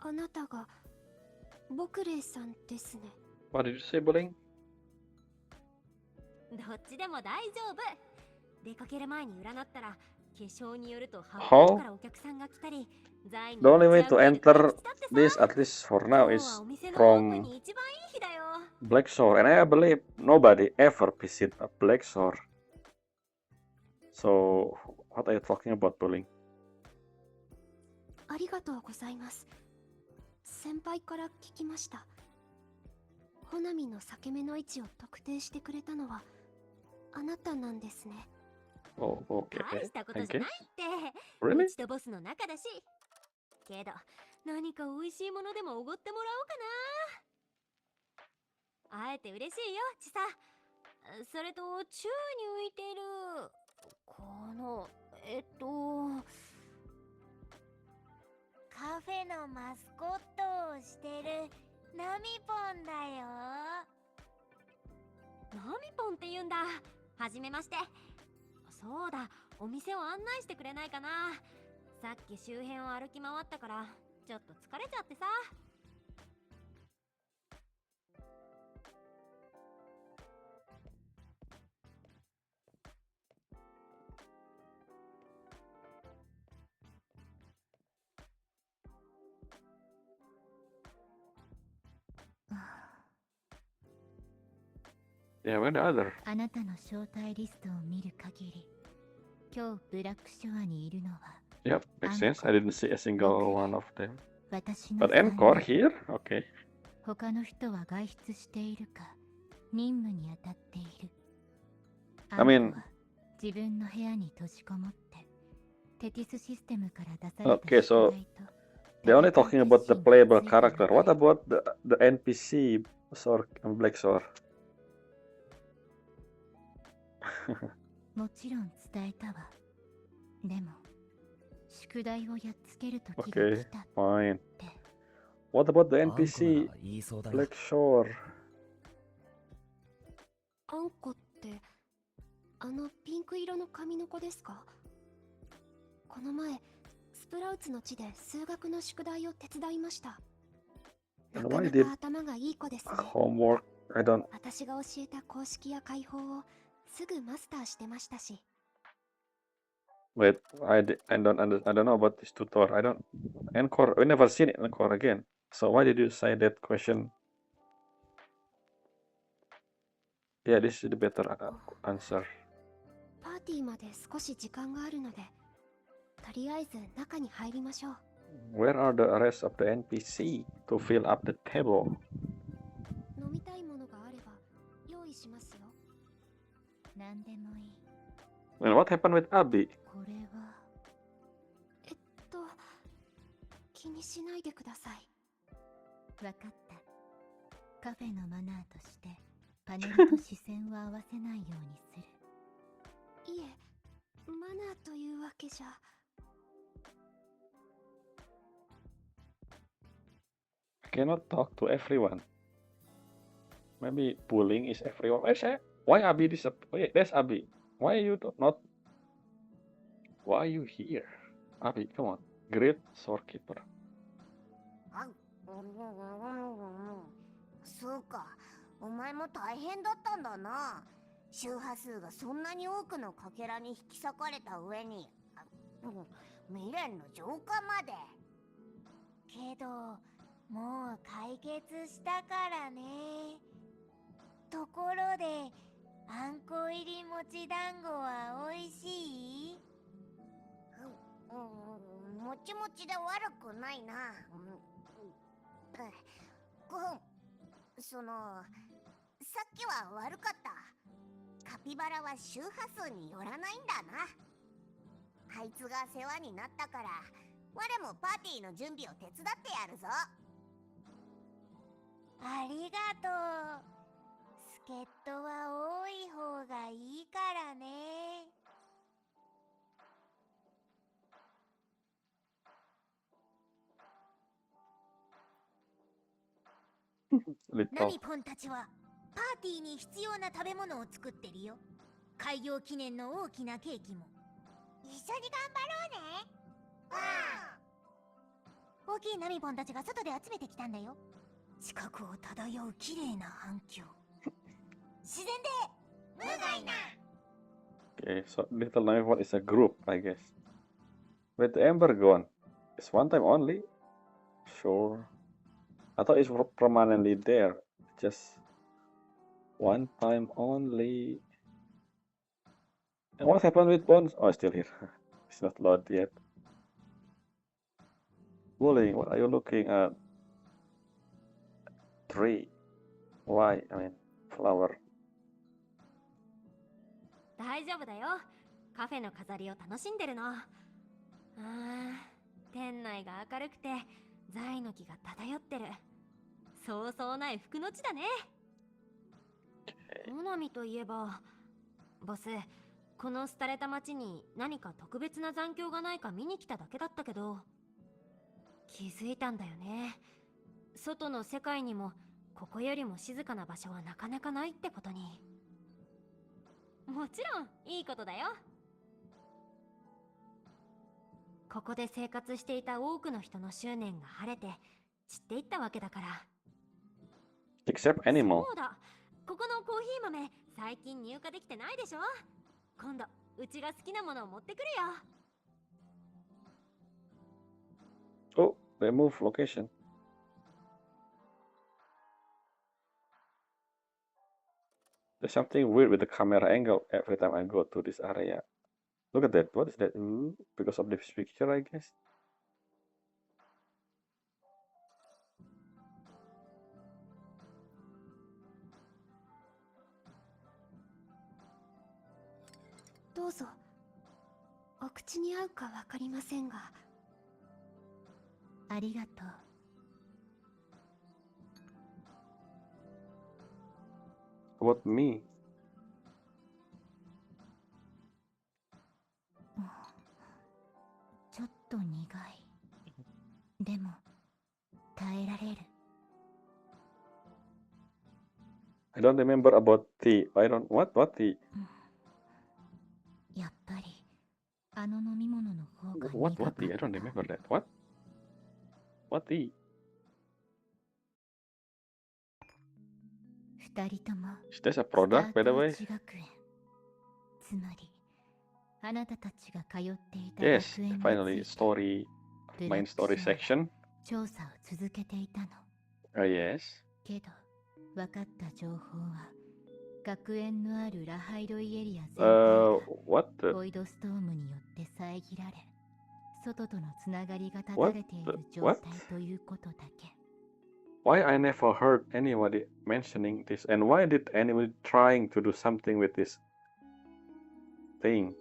Speaker 4: あなたが僕レイさんですね。
Speaker 1: What did you say, Buling?
Speaker 7: どっちでも大丈夫。出かける前に占ったら、化粧によると八
Speaker 1: How?
Speaker 7: 方からお客さんが来たり、財に
Speaker 1: The only
Speaker 7: 打
Speaker 1: way
Speaker 7: ち
Speaker 1: to
Speaker 7: 明ける
Speaker 1: enter
Speaker 7: ってさ。
Speaker 1: this, at least for
Speaker 7: 今
Speaker 1: now,
Speaker 7: 日
Speaker 1: is
Speaker 7: はお店のオープン
Speaker 1: from
Speaker 7: に一番いい日だよ。
Speaker 1: Black Shore, and I believe nobody ever visit a Black Shore. So, what are you talking about, Buling?
Speaker 4: ありがとうございます。先輩から聞きました。ほなみの裂け目の位置を特定してくれたのはあなたなんですね。
Speaker 1: Oh, okay.
Speaker 7: 大したこと
Speaker 1: I
Speaker 7: じゃ
Speaker 1: guess.
Speaker 7: ないって。
Speaker 1: Really?
Speaker 7: うちとボスの仲だし。けど何か美味しいものでもおごってもらおうかな。会えて嬉しいよ、チサ。それと宙に浮いているこの
Speaker 5: カフェのマスコットをしてるナミポンだよ。
Speaker 7: ナミポンって言うんだ。はじめまして。そうだ、お店を案内してくれないかな。さっき周辺を歩き回ったからちょっと疲れちゃってさ。
Speaker 1: Yeah, where the other?
Speaker 3: あなたの招待リストを見る限り、今日ブラックショアにいるのは
Speaker 1: Yep, makes sense. I didn't see a single one of them.
Speaker 3: 私の
Speaker 1: But
Speaker 3: 3
Speaker 1: Encore
Speaker 3: 人。
Speaker 1: here? Okay.
Speaker 3: 他の人は外出しているか任務に当たっている。
Speaker 1: I mean-
Speaker 3: あんこは自分の部屋に閉じこもってテティスシステムから出された
Speaker 1: Okay, so
Speaker 3: 宿題と
Speaker 1: they're only talking about the
Speaker 3: 戦う決心が
Speaker 1: playable
Speaker 3: ついている
Speaker 1: character. What about the NPC, Sword and Black Sword?
Speaker 3: もちろん伝えたわ。でも宿題をやっつける時が
Speaker 1: Okay,
Speaker 3: 来たっ
Speaker 1: fine.
Speaker 3: て。
Speaker 1: What about the
Speaker 2: あんこな
Speaker 1: NPC,
Speaker 2: ら言いそうだが
Speaker 1: Black Shore?
Speaker 4: あんこってあのピンク色の髪の子ですか？この前スプラウツの地で数学の宿題を手伝いました。 な
Speaker 1: And
Speaker 4: か
Speaker 1: why
Speaker 4: な
Speaker 1: did
Speaker 4: か頭がいい子ですね。
Speaker 1: homework? I don't.
Speaker 4: 私が教えた公式や解法をすぐマスターしてましたし。
Speaker 1: Wait, I don't know about this tutor. I don't. Encore. We never seen it Encore again. So why did you say that question? Yeah, this is the better answer.
Speaker 4: パーティーまで少し時間があるので、とりあえず中に入りましょう。
Speaker 1: Where are the rest of the NPC to fill up the table?
Speaker 4: 飲みたいものがあれば用意しますよ。
Speaker 3: 何でもいい。
Speaker 1: And what happened with Abby?
Speaker 3: これは
Speaker 4: 気にしないでください。
Speaker 3: 分かった。カフェのマナーとしてパネルと視線を合わせないようにする。
Speaker 4: いえ、マナーというわけじゃ。
Speaker 1: I cannot talk to everyone. Maybe bullying is everyone. Why Abby disappeared? Oh, yeah, there's Abby. Why are you not? Why are you here? Abby, come on. Great Storekeeper.
Speaker 5: そうか、お前も大変だったんだな。周波数がそんなに多くのかけらに引き裂かれた上に、未練の浄化まで。けどもう解決したからね。ところであんこ入り餅団子は美味しい？もちもちで悪くないな。さっきは悪かった。カピバラは周波数によらないんだな。あいつが世話になったから、我もパーティーの準備を手伝ってやるぞ。ありがとう。助っ人は多い方がいいからね。ナミポンたちはパーティーに必要な食べ物を作ってるよ。開業記念の大きなケーキも。一緒に頑張ろうね。大きいナミポンたちが外で集めてきたんだよ。近くを漂う綺麗な反響。自然で無害な。
Speaker 1: Okay, so Little Nightfall is a group, I guess. With the Ember gone, it's one time only? Sure. I thought it's permanently there. Just one time only. And what happened with Bones? Oh, it's still here. It's not loaded yet. Bullying, what are you looking at? Tree. Why? I mean, flower.
Speaker 7: 大丈夫だよ。カフェの飾りを楽しんでるの。店内が明るくて材の木が漂ってる。そうそうない服の地だね。モナミといえば、ボス、この廃れた町に何か特別な残響がないか見に来ただけだったけど、気づいたんだよね。外の世界にもここよりも静かな場所はなかなかないってことに。もちろんいいことだよ。ここで生活していた多くの人の執念が晴れて散っていったわけだから。
Speaker 1: Except animal.
Speaker 7: そうだ、ここのコーヒー豆最近入荷できてないでしょ。今度うちが好きなものを持ってくるよ。
Speaker 1: Oh, remove location. There's something weird with the camera angle every time I go to this area. Look at that. What is that? Ooh, because of this picture, I guess.
Speaker 4: どうぞ。お口に合うかわかりませんが。ありがとう。
Speaker 1: What me?
Speaker 3: ちょっと苦い。でも耐えられる。
Speaker 1: I don't remember about tea. I don't. What tea?
Speaker 3: やっぱりあの飲み物の方が苦かった。
Speaker 1: What tea? I don't remember that. What tea?
Speaker 3: 二人とも
Speaker 1: Is this a product, by the way?
Speaker 3: スタートーチ学園。つまりあなたたちが通っていた
Speaker 1: Yes,
Speaker 3: 学園に
Speaker 1: finally
Speaker 3: ついて
Speaker 1: story, main story section.
Speaker 3: 調査を続けていたの。
Speaker 1: Yes.
Speaker 3: けど分かった情報は学園のあるラハイロイエリア全体が
Speaker 1: What the?
Speaker 3: ボイドストームによって遮られ、外とのつながりが断たれている状
Speaker 1: What?
Speaker 3: 態ということだけ。
Speaker 1: Why I never heard anybody mentioning this, and why did anybody trying to do something with this thing?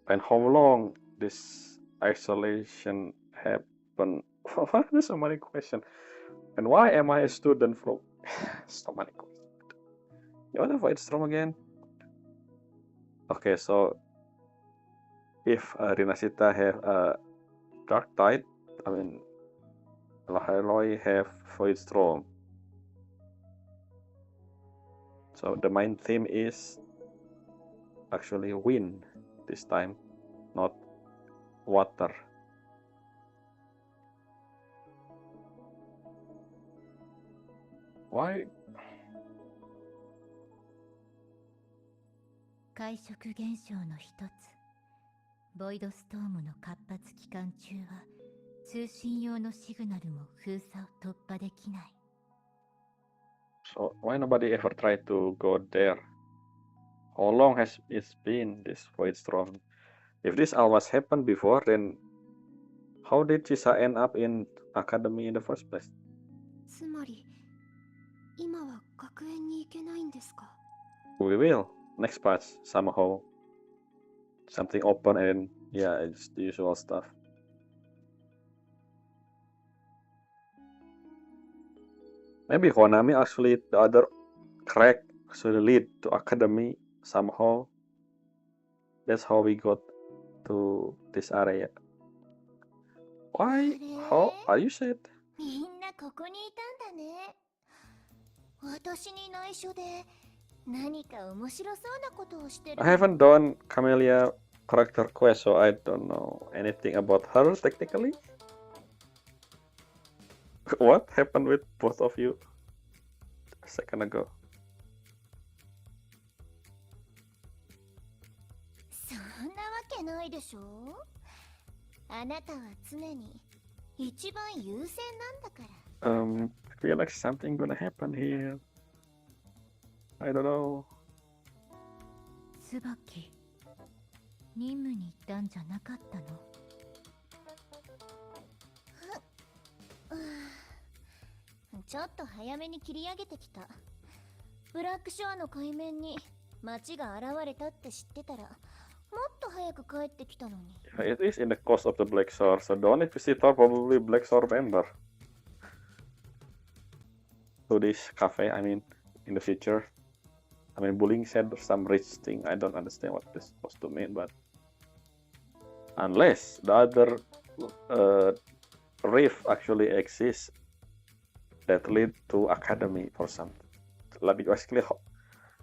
Speaker 1: And how long this isolation happened? What? There's so many questions. And why am I a student from? So many questions. You want to avoid storm again? Okay, so if Rinasita have a dark tide, I mean Lahai-Roi have void storm. So the main theme is actually wind this time, not water. Why?
Speaker 3: 海食現象の一つ、ボイドストームの活発期間中は通信用のシグナルも封鎖を突破できない。
Speaker 1: So why nobody ever tried to go there? How long has it been this void storm? If this always happened before, then how did Chisa end up in academy in the first place?
Speaker 4: つまり、今は学園に行けないんですか？
Speaker 1: We will. Next part, somehow. Something open and yeah, it's the usual stuff. Maybe Konami actually, the other crack actually lead to academy somehow. That's how we got to this area. Why? How are you said?
Speaker 5: みんなここにいたんだね。私に内緒で何か面白そうなことをしてる。
Speaker 1: I haven't done Camellia character quest, so I don't know anything about her technically. What happened with both of you a second ago?
Speaker 5: そんなわけないでしょ。あなたは常に一番優先なんだから。
Speaker 1: I feel like something gonna happen here. I don't know.
Speaker 3: 椿、任務に行ったんじゃなかったの？
Speaker 5: ちょっと早めに切り上げてきた。ブラックショアの海面に町が現れたって知ってたら、もっと早く帰ってきたのに。
Speaker 1: It is in the coast of the Black Shore, so the only visitor probably Black Shore member. To this cafe, I mean, in the future. I mean, bullying said some rich thing. I don't understand what this supposed to mean, but unless the other reef actually exists that lead to academy for some. Like basically,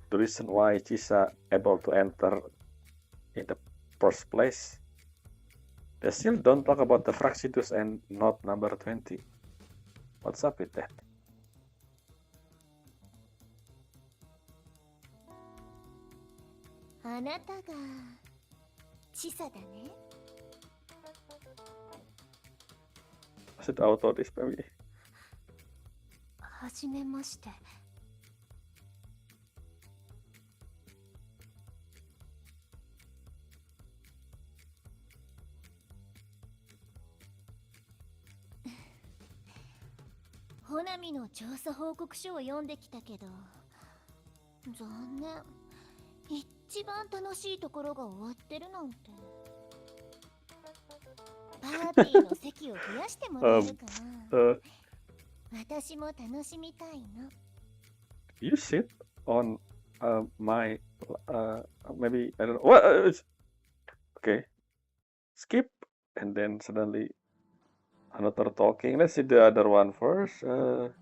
Speaker 1: the reason why Chisa able to enter in the first place. They still don't talk about the Fracsidus and not number 20. What's up with that?
Speaker 5: あなたがチサだね。
Speaker 1: Was it auto this maybe?
Speaker 4: はじめまして。
Speaker 5: ホナミの調査報告書を読んできたけど、残念。一番楽しいところが終わってるなんて。パーティーの席を増やしてもらえるかな。私も楽しみたいの。
Speaker 1: You sit on my maybe I don't know what. Okay, skip and then suddenly another talking. Let's see the other one first. They're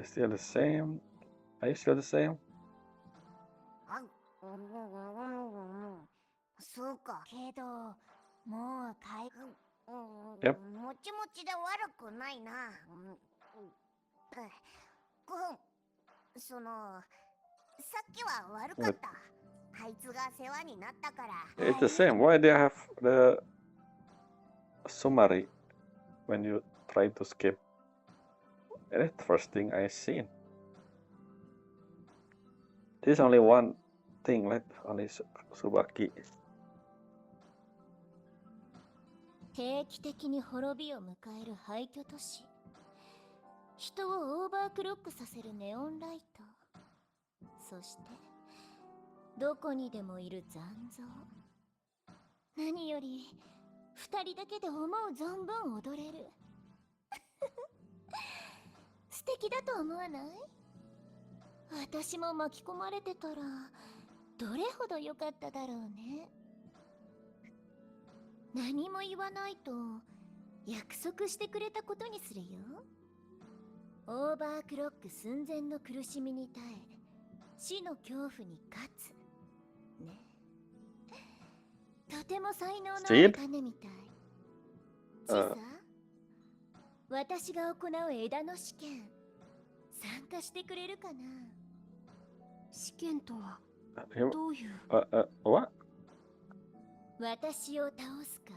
Speaker 1: still the same. Are you still the same?
Speaker 5: そうか。けど、もう
Speaker 1: Yep.
Speaker 5: もちもちで悪くないな。その、さっきは悪かった。あいつが世話になったから。
Speaker 1: It's the same. Why they have the summary when you try to skip? That's the first thing I seen. There's only one thing left, only Subaki.
Speaker 5: 定期的に滅びを迎える廃墟都市。人をオーバークロックさせるネオンライト。そして、どこにでもいる残像。何より、二人だけで思う存分踊れる。素敵だと思わない？私も巻き込まれてたら、どれほど良かっただろうね。何も言わないと約束してくれたことにするよ。オーバークロック寸前の苦しみに耐え、死の恐怖に勝つ。ね。とても才能のある種みたい。チサ、私が行う枝の試験、参加してくれるかな？
Speaker 4: 試験とはどういう？
Speaker 1: What?
Speaker 5: 私を倒すか。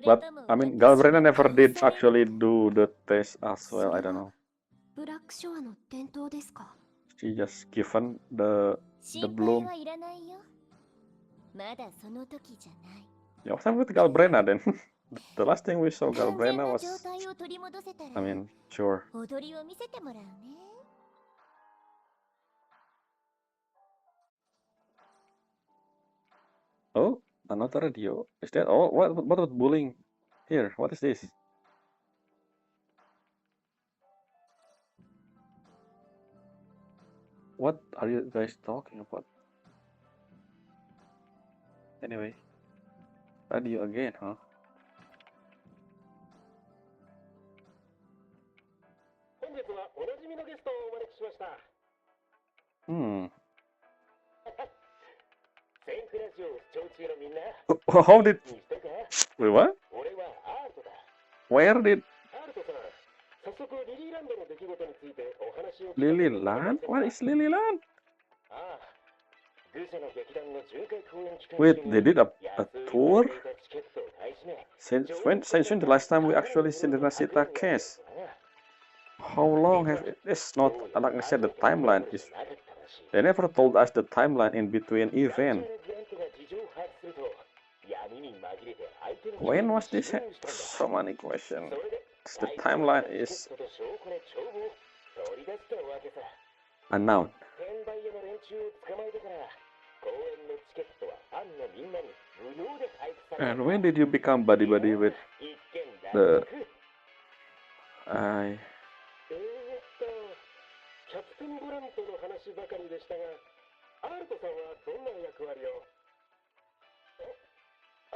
Speaker 1: But I mean, Galbrena never did actually do the test as well. I don't know.
Speaker 4: ブラックショアの伝統ですか？
Speaker 1: She just given the bloom.
Speaker 5: はいらないよ。まだその時じゃない。
Speaker 1: Yeah, what's up with Galbrena then? The last thing we saw Galbrena was.
Speaker 5: 状態を取り戻せたら、
Speaker 1: I mean, sure.
Speaker 5: 踊りを見せてもらうね。
Speaker 1: Oh, another radio. Is that? Oh, what about bullying? Here, what is this? What are you guys talking about? Anyway, radio again, huh?
Speaker 8: 本日はおなじみのゲストをお招きしました。
Speaker 1: Hmm.
Speaker 8: 前
Speaker 1: How did... Wait, what? Where did... Lilyland? What is Lilyland? Wait, they did a tour? Since when the last time we actually seen the Nasita case? How long have it? It's not, like I said, the timeline is... They never told us the timeline in between event. When was this? So many questions. The timeline is unknown. And when did you become buddy-buddy with the...
Speaker 8: キャプテンブラントの話ばかりでしたが、アルトさんはどんな役割を？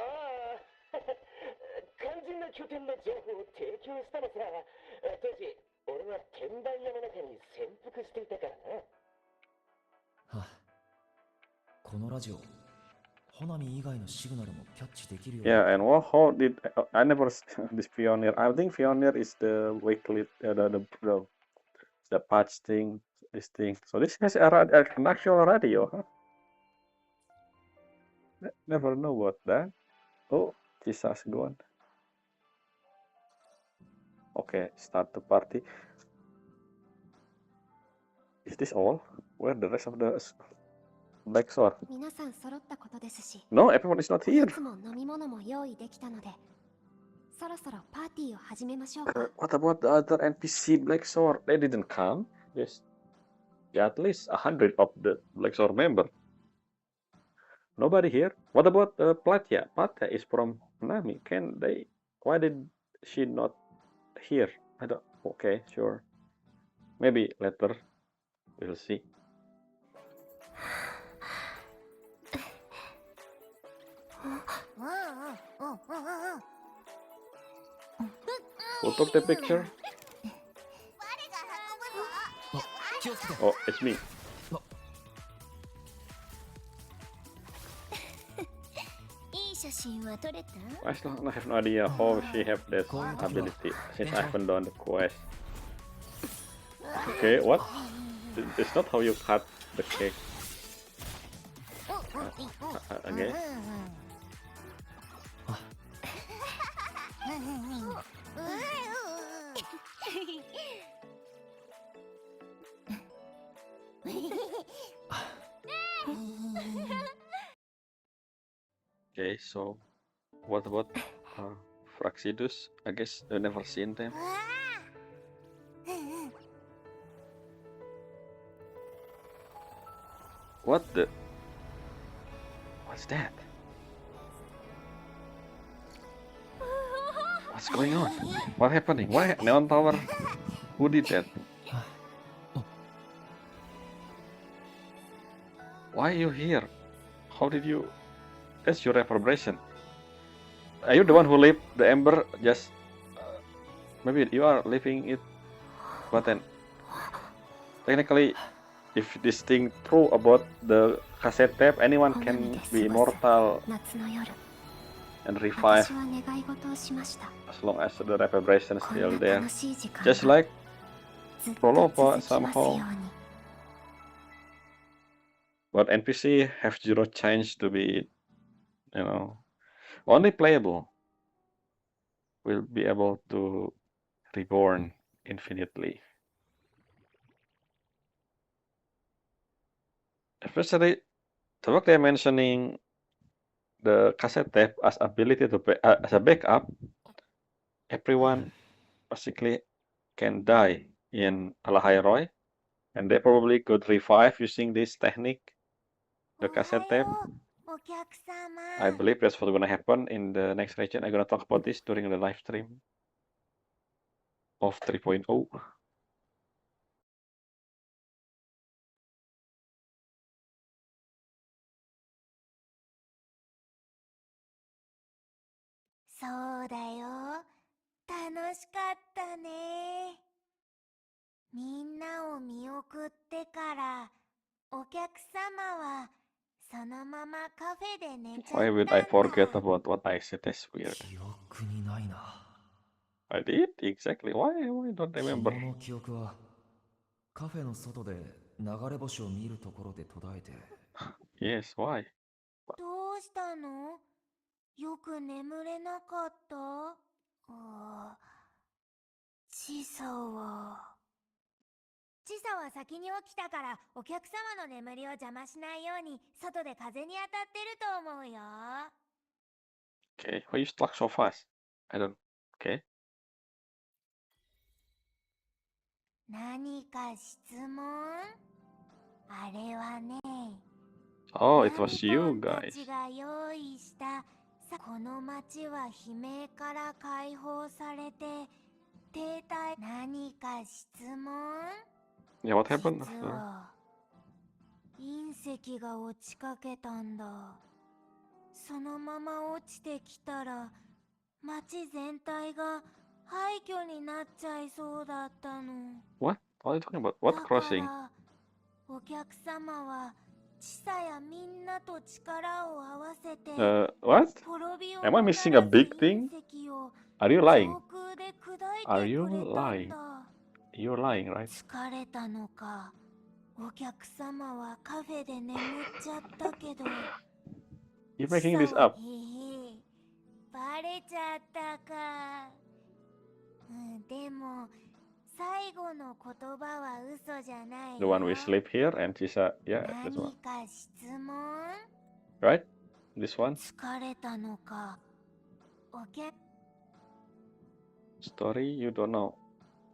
Speaker 8: ああ、肝心な拠点の情報を提供したのさ。当時、俺は天板屋の中に潜伏していたからな。
Speaker 2: はあ、このラジオ、花見以外のシグナルもキャッチできるよ。
Speaker 1: Yeah, and how did I never this Pioneer? I think Pioneer is the weekly the patch thing, this thing. So this has an actual radio, huh? Never know about that. Oh, Chisa's gone. Okay, start the party. Is this all? Where the rest of the Black Sword?
Speaker 4: 皆さん揃ったことですし、
Speaker 1: No, everyone is not
Speaker 4: おや
Speaker 1: here.
Speaker 4: つも飲み物も用意できたので、そろそろパーティーを始めましょうか。
Speaker 1: What about the other NPC Black Sword? They didn't come. Yes. Yeah, at least 100 of the Black Sword member. Nobody here. What about Platya? Platya is from Nami. Can they? Why did she not here? I don't. Okay, sure. Maybe later. We'll see. Who took the picture? Oh, it's me. I still have no idea how she have that ability since I haven't done the quest. Okay, what? It's not how you cut the cake. Okay. Okay, so what about Fracsidus? I guess I've never seen them. What the? What's that? What's going on? What happening? Why Neon Tower? Who did that? Why are you here? How did you? That's your reverberation. Are you the one who left the ember? Just maybe you are leaving it, but then technically, if this thing true about the cassette tape, anyone can be immortal and revive as long as the reverberation is still there. Just like Prolopa somehow. But NPC have zero chance to be, you know, only playable will be able to reborn infinitely. Especially the fact they're mentioning the cassette tape as ability to as a backup. Everyone basically can die in Lahai-Roi, and they probably could revive using this technique, the cassette tape. I believe that's what's gonna happen in the next region. I'm gonna talk about this during the live stream of 3.0.
Speaker 5: そうだよ。楽しかったね。みんなを見送ってから、お客様はそのままカフェで寝ちゃった
Speaker 1: Why
Speaker 5: ん
Speaker 1: would I forget
Speaker 5: だ。
Speaker 1: about what I said? That's weird.
Speaker 2: 記憶にないな。
Speaker 1: I did? Exactly. Why don't
Speaker 2: 昨
Speaker 1: remember?
Speaker 2: 日の記憶はカフェの外で流れ星を見るところで途絶えて、
Speaker 1: Yes, why?
Speaker 5: どうしたの？よく眠れなかった？チサは先に起きたから、お客様の眠りを邪魔しないように外で風に当たってると思うよ。
Speaker 1: Okay, why you talk so fast? I don't. Okay.
Speaker 5: 何か質問？あれはね、
Speaker 1: Oh, it
Speaker 5: ラ
Speaker 1: was
Speaker 5: ミ
Speaker 1: you
Speaker 5: ポンた
Speaker 1: guys.
Speaker 5: ちが用意したこの町は悲鳴から解放されて停滞。何か質問？
Speaker 1: Yeah, what happened
Speaker 5: 実
Speaker 1: after?
Speaker 5: は隕石が落ちかけたんだ。そのまま落ちてきたら町全体が廃墟になっちゃいそうだったの。
Speaker 1: What? What are you talking about? What
Speaker 5: だか
Speaker 1: crossing?
Speaker 5: らお客様はチサやみんなと力を合わせて
Speaker 1: What?
Speaker 5: 滅びを
Speaker 1: Am I
Speaker 5: も
Speaker 1: missing
Speaker 5: た
Speaker 1: a
Speaker 5: らす
Speaker 1: big
Speaker 5: 隕
Speaker 1: thing?
Speaker 5: 石を
Speaker 1: Are you
Speaker 5: 上
Speaker 1: lying?
Speaker 5: 空で砕
Speaker 1: Are
Speaker 5: いて
Speaker 1: you
Speaker 5: くれたん
Speaker 1: lying?
Speaker 5: だ。
Speaker 1: You're lying, right?
Speaker 5: 疲れたのか、お客様はカフェで眠っちゃったけど
Speaker 1: You're
Speaker 5: チ
Speaker 1: making
Speaker 5: サ
Speaker 1: this
Speaker 5: は
Speaker 1: up.
Speaker 5: バレちゃったか。でも最後の言葉は嘘じゃない
Speaker 1: The
Speaker 5: よ。
Speaker 1: one we sleep here and Chisa. Yeah, this
Speaker 5: 何
Speaker 1: one.
Speaker 5: か質問？
Speaker 1: Right? This one?
Speaker 5: 疲れたのか、お客
Speaker 1: Story you don't know.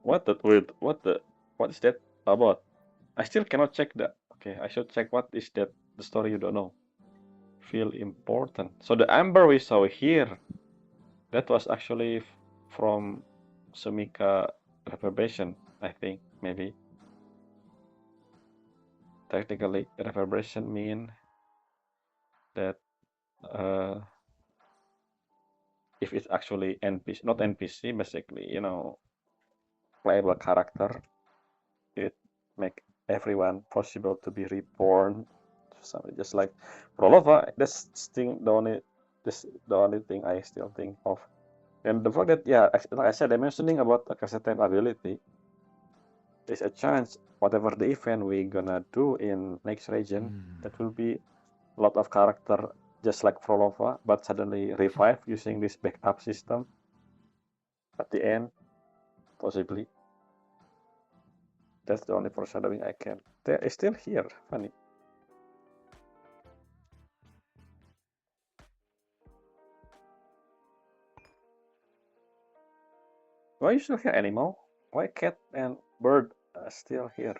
Speaker 1: What is that about? I still cannot check that. Okay, I should check what is that the story you don't know. Feel important. So the amber we saw here, that was actually from Sumika reverberation, I think, maybe. Technically, reverberation mean that if it's actually NPC, not NPC, basically, playable character, it make everyone possible to be reborn. Something just like Prolova. That's the only thing I still think of. And the fact that, yeah, like I said, I'm mentioning about a certain ability. There's a chance whatever the event we gonna do in next region, that will be a lot of character just like Prolova, but suddenly revive using this backup system at the end, possibly. That's the only foreshadowing I can. They're still here. Funny. Why you still here, animal? Why cat and bird are still here?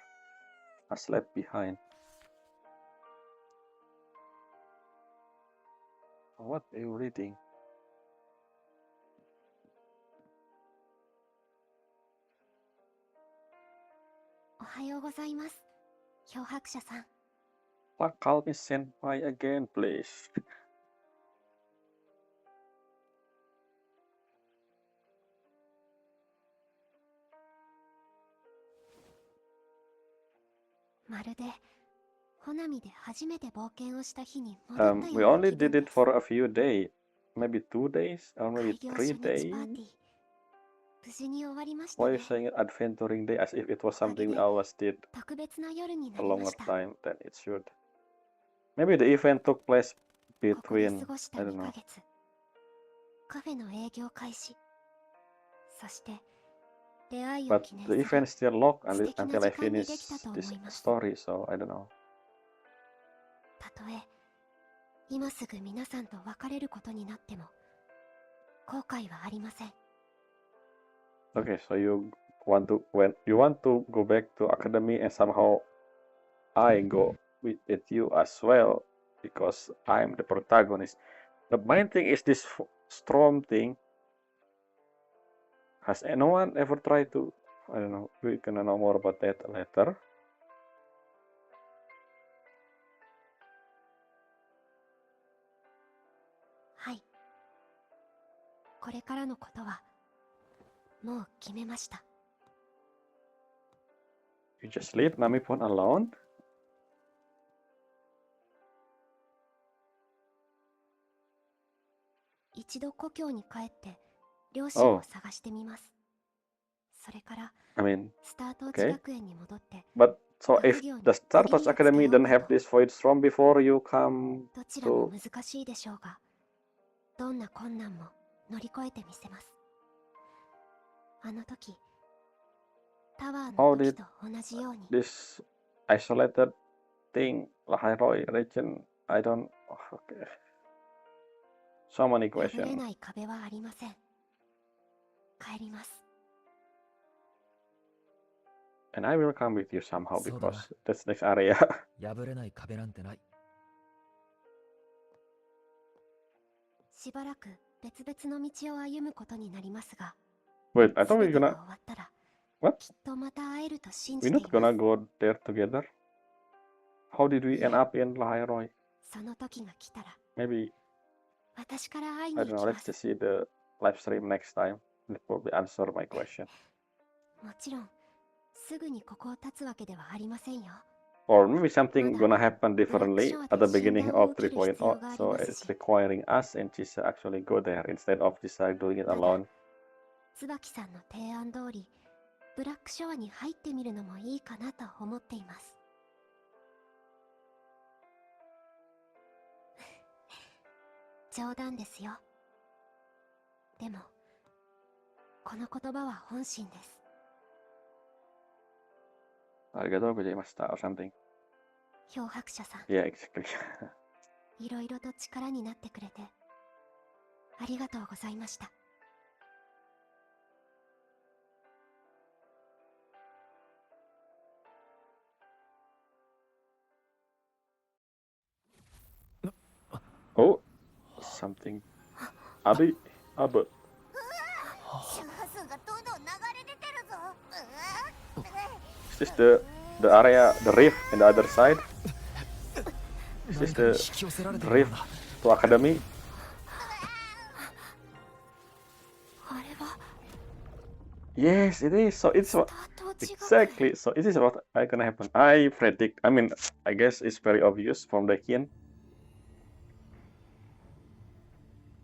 Speaker 1: Are left behind. What are you reading?
Speaker 4: おはようございます、漂白者さん。
Speaker 1: Call me senpai again, please.
Speaker 4: まるでホナミで初めて冒険をした日に戻ったような気
Speaker 1: We
Speaker 4: 分
Speaker 1: only
Speaker 4: で
Speaker 1: did it
Speaker 4: す。
Speaker 1: for a few days, maybe 2 days or
Speaker 4: 開
Speaker 1: maybe
Speaker 4: 業
Speaker 1: 3
Speaker 4: 初日
Speaker 1: days.
Speaker 4: パーティー、無事に終わりました
Speaker 1: Why are
Speaker 4: ね。
Speaker 1: you saying adventuring day as if it was something we
Speaker 4: おかげで
Speaker 1: always did
Speaker 4: 特別な夜にな
Speaker 1: a
Speaker 4: りま
Speaker 1: longer
Speaker 4: した。
Speaker 1: time than it should? Maybe the event took place
Speaker 4: ここで
Speaker 1: between,
Speaker 4: 過ごした
Speaker 1: I
Speaker 4: 2
Speaker 1: don't
Speaker 4: ヶ
Speaker 1: know.
Speaker 4: 月、カフェの営業開始、そして出会いを
Speaker 1: But
Speaker 4: 記念
Speaker 1: the
Speaker 4: する
Speaker 1: event still locked
Speaker 4: 素敵な
Speaker 1: until I
Speaker 4: 時間に
Speaker 1: finish
Speaker 4: できたと思
Speaker 1: this
Speaker 4: います。
Speaker 1: story, so I don't know.
Speaker 4: たとえ今すぐ皆さんと別れることになっても後悔はありません。
Speaker 1: Okay, so when you want to go back to academy and somehow I go with you as well because I'm the protagonist. The main thing is this storm thing. Has anyone ever tried to? I don't know. We're gonna know more about that later.
Speaker 4: はい。これからのことはもう決めました。
Speaker 1: You just leave Namipon alone?
Speaker 4: 一度故郷に帰って両親を
Speaker 1: Oh,
Speaker 4: 探してみます。それから
Speaker 1: I mean,
Speaker 4: スタートーチ
Speaker 1: okay.
Speaker 4: 学園に戻って
Speaker 1: But so if
Speaker 4: 学業に
Speaker 1: the
Speaker 4: 区切
Speaker 1: Startorch
Speaker 4: りをつけ
Speaker 1: Academy
Speaker 4: よう
Speaker 1: didn't
Speaker 4: か
Speaker 1: have
Speaker 4: と。
Speaker 1: this void storm before you come
Speaker 4: どちらも
Speaker 1: to
Speaker 4: 難しいでしょうが、どんな困難も乗り越えてみせます。あの時、タワー
Speaker 1: how
Speaker 4: の時
Speaker 1: did
Speaker 4: と同じように。
Speaker 1: this isolated thing, Lahai-Roi region, I don't. Okay. So many
Speaker 4: 破れ
Speaker 1: questions.
Speaker 4: ない壁はありません。帰ります。
Speaker 1: And I will come with you somehow
Speaker 2: そうだな。
Speaker 1: because that's next area.
Speaker 2: 破れない壁なんてない。
Speaker 4: しばらく別々の道を歩むことになりますが、
Speaker 1: Wait, I thought
Speaker 4: 全
Speaker 1: we
Speaker 4: て
Speaker 1: were
Speaker 4: が
Speaker 1: gonna.
Speaker 4: 終わったら
Speaker 1: What?
Speaker 4: きっとまた会えると信
Speaker 1: We're
Speaker 4: じてい
Speaker 1: not
Speaker 4: ま
Speaker 1: gonna
Speaker 4: す。
Speaker 1: go there together. How did we end up in Lahai-Roi?
Speaker 4: その時が来たら
Speaker 1: Maybe,
Speaker 4: 私から会い
Speaker 1: I
Speaker 4: に
Speaker 1: don't
Speaker 4: 行
Speaker 1: know,
Speaker 4: きま
Speaker 1: let's just
Speaker 4: す。
Speaker 1: see the live stream next time. That probably answer my question.
Speaker 4: もちろんすぐにここを立つわけではありませんよ。
Speaker 1: Or maybe something
Speaker 4: Mada.
Speaker 1: gonna happen differently
Speaker 4: Black
Speaker 1: at the
Speaker 4: Shot
Speaker 1: beginning
Speaker 4: Shindan
Speaker 1: of
Speaker 4: を受ける
Speaker 1: 3.0,
Speaker 4: 必要があり
Speaker 1: so
Speaker 4: ます
Speaker 1: it's
Speaker 4: し、
Speaker 1: requiring us and Chisa actually go there instead of Chisa doing it
Speaker 4: ただ
Speaker 1: alone.
Speaker 4: 椿さんの提案通り、ブラックショアに入ってみるのもいいかなと思っています。冗談ですよ。でも、この言葉は本心です。
Speaker 1: Arigatou gozaimashita or something.
Speaker 4: 漂白者さん、
Speaker 1: Yeah, exactly.
Speaker 4: いろいろと力になってくれて、ありがとうございました。
Speaker 1: Oh, something. Abi, Abu.
Speaker 5: 周波数がどんどん流れ出てるぞ。
Speaker 1: Is this the area, the rift in the other side? Is
Speaker 2: 何
Speaker 1: this
Speaker 2: かに
Speaker 1: the
Speaker 2: 引き寄せられてるよう
Speaker 1: rift
Speaker 2: な。
Speaker 1: to Academy?
Speaker 4: あれは
Speaker 1: Yes, it is. So it's
Speaker 4: スタ
Speaker 1: what
Speaker 4: ートーチ学園。
Speaker 1: exactly. So it is what I gonna happen. I predict. I mean, I guess it's very obvious from the hint.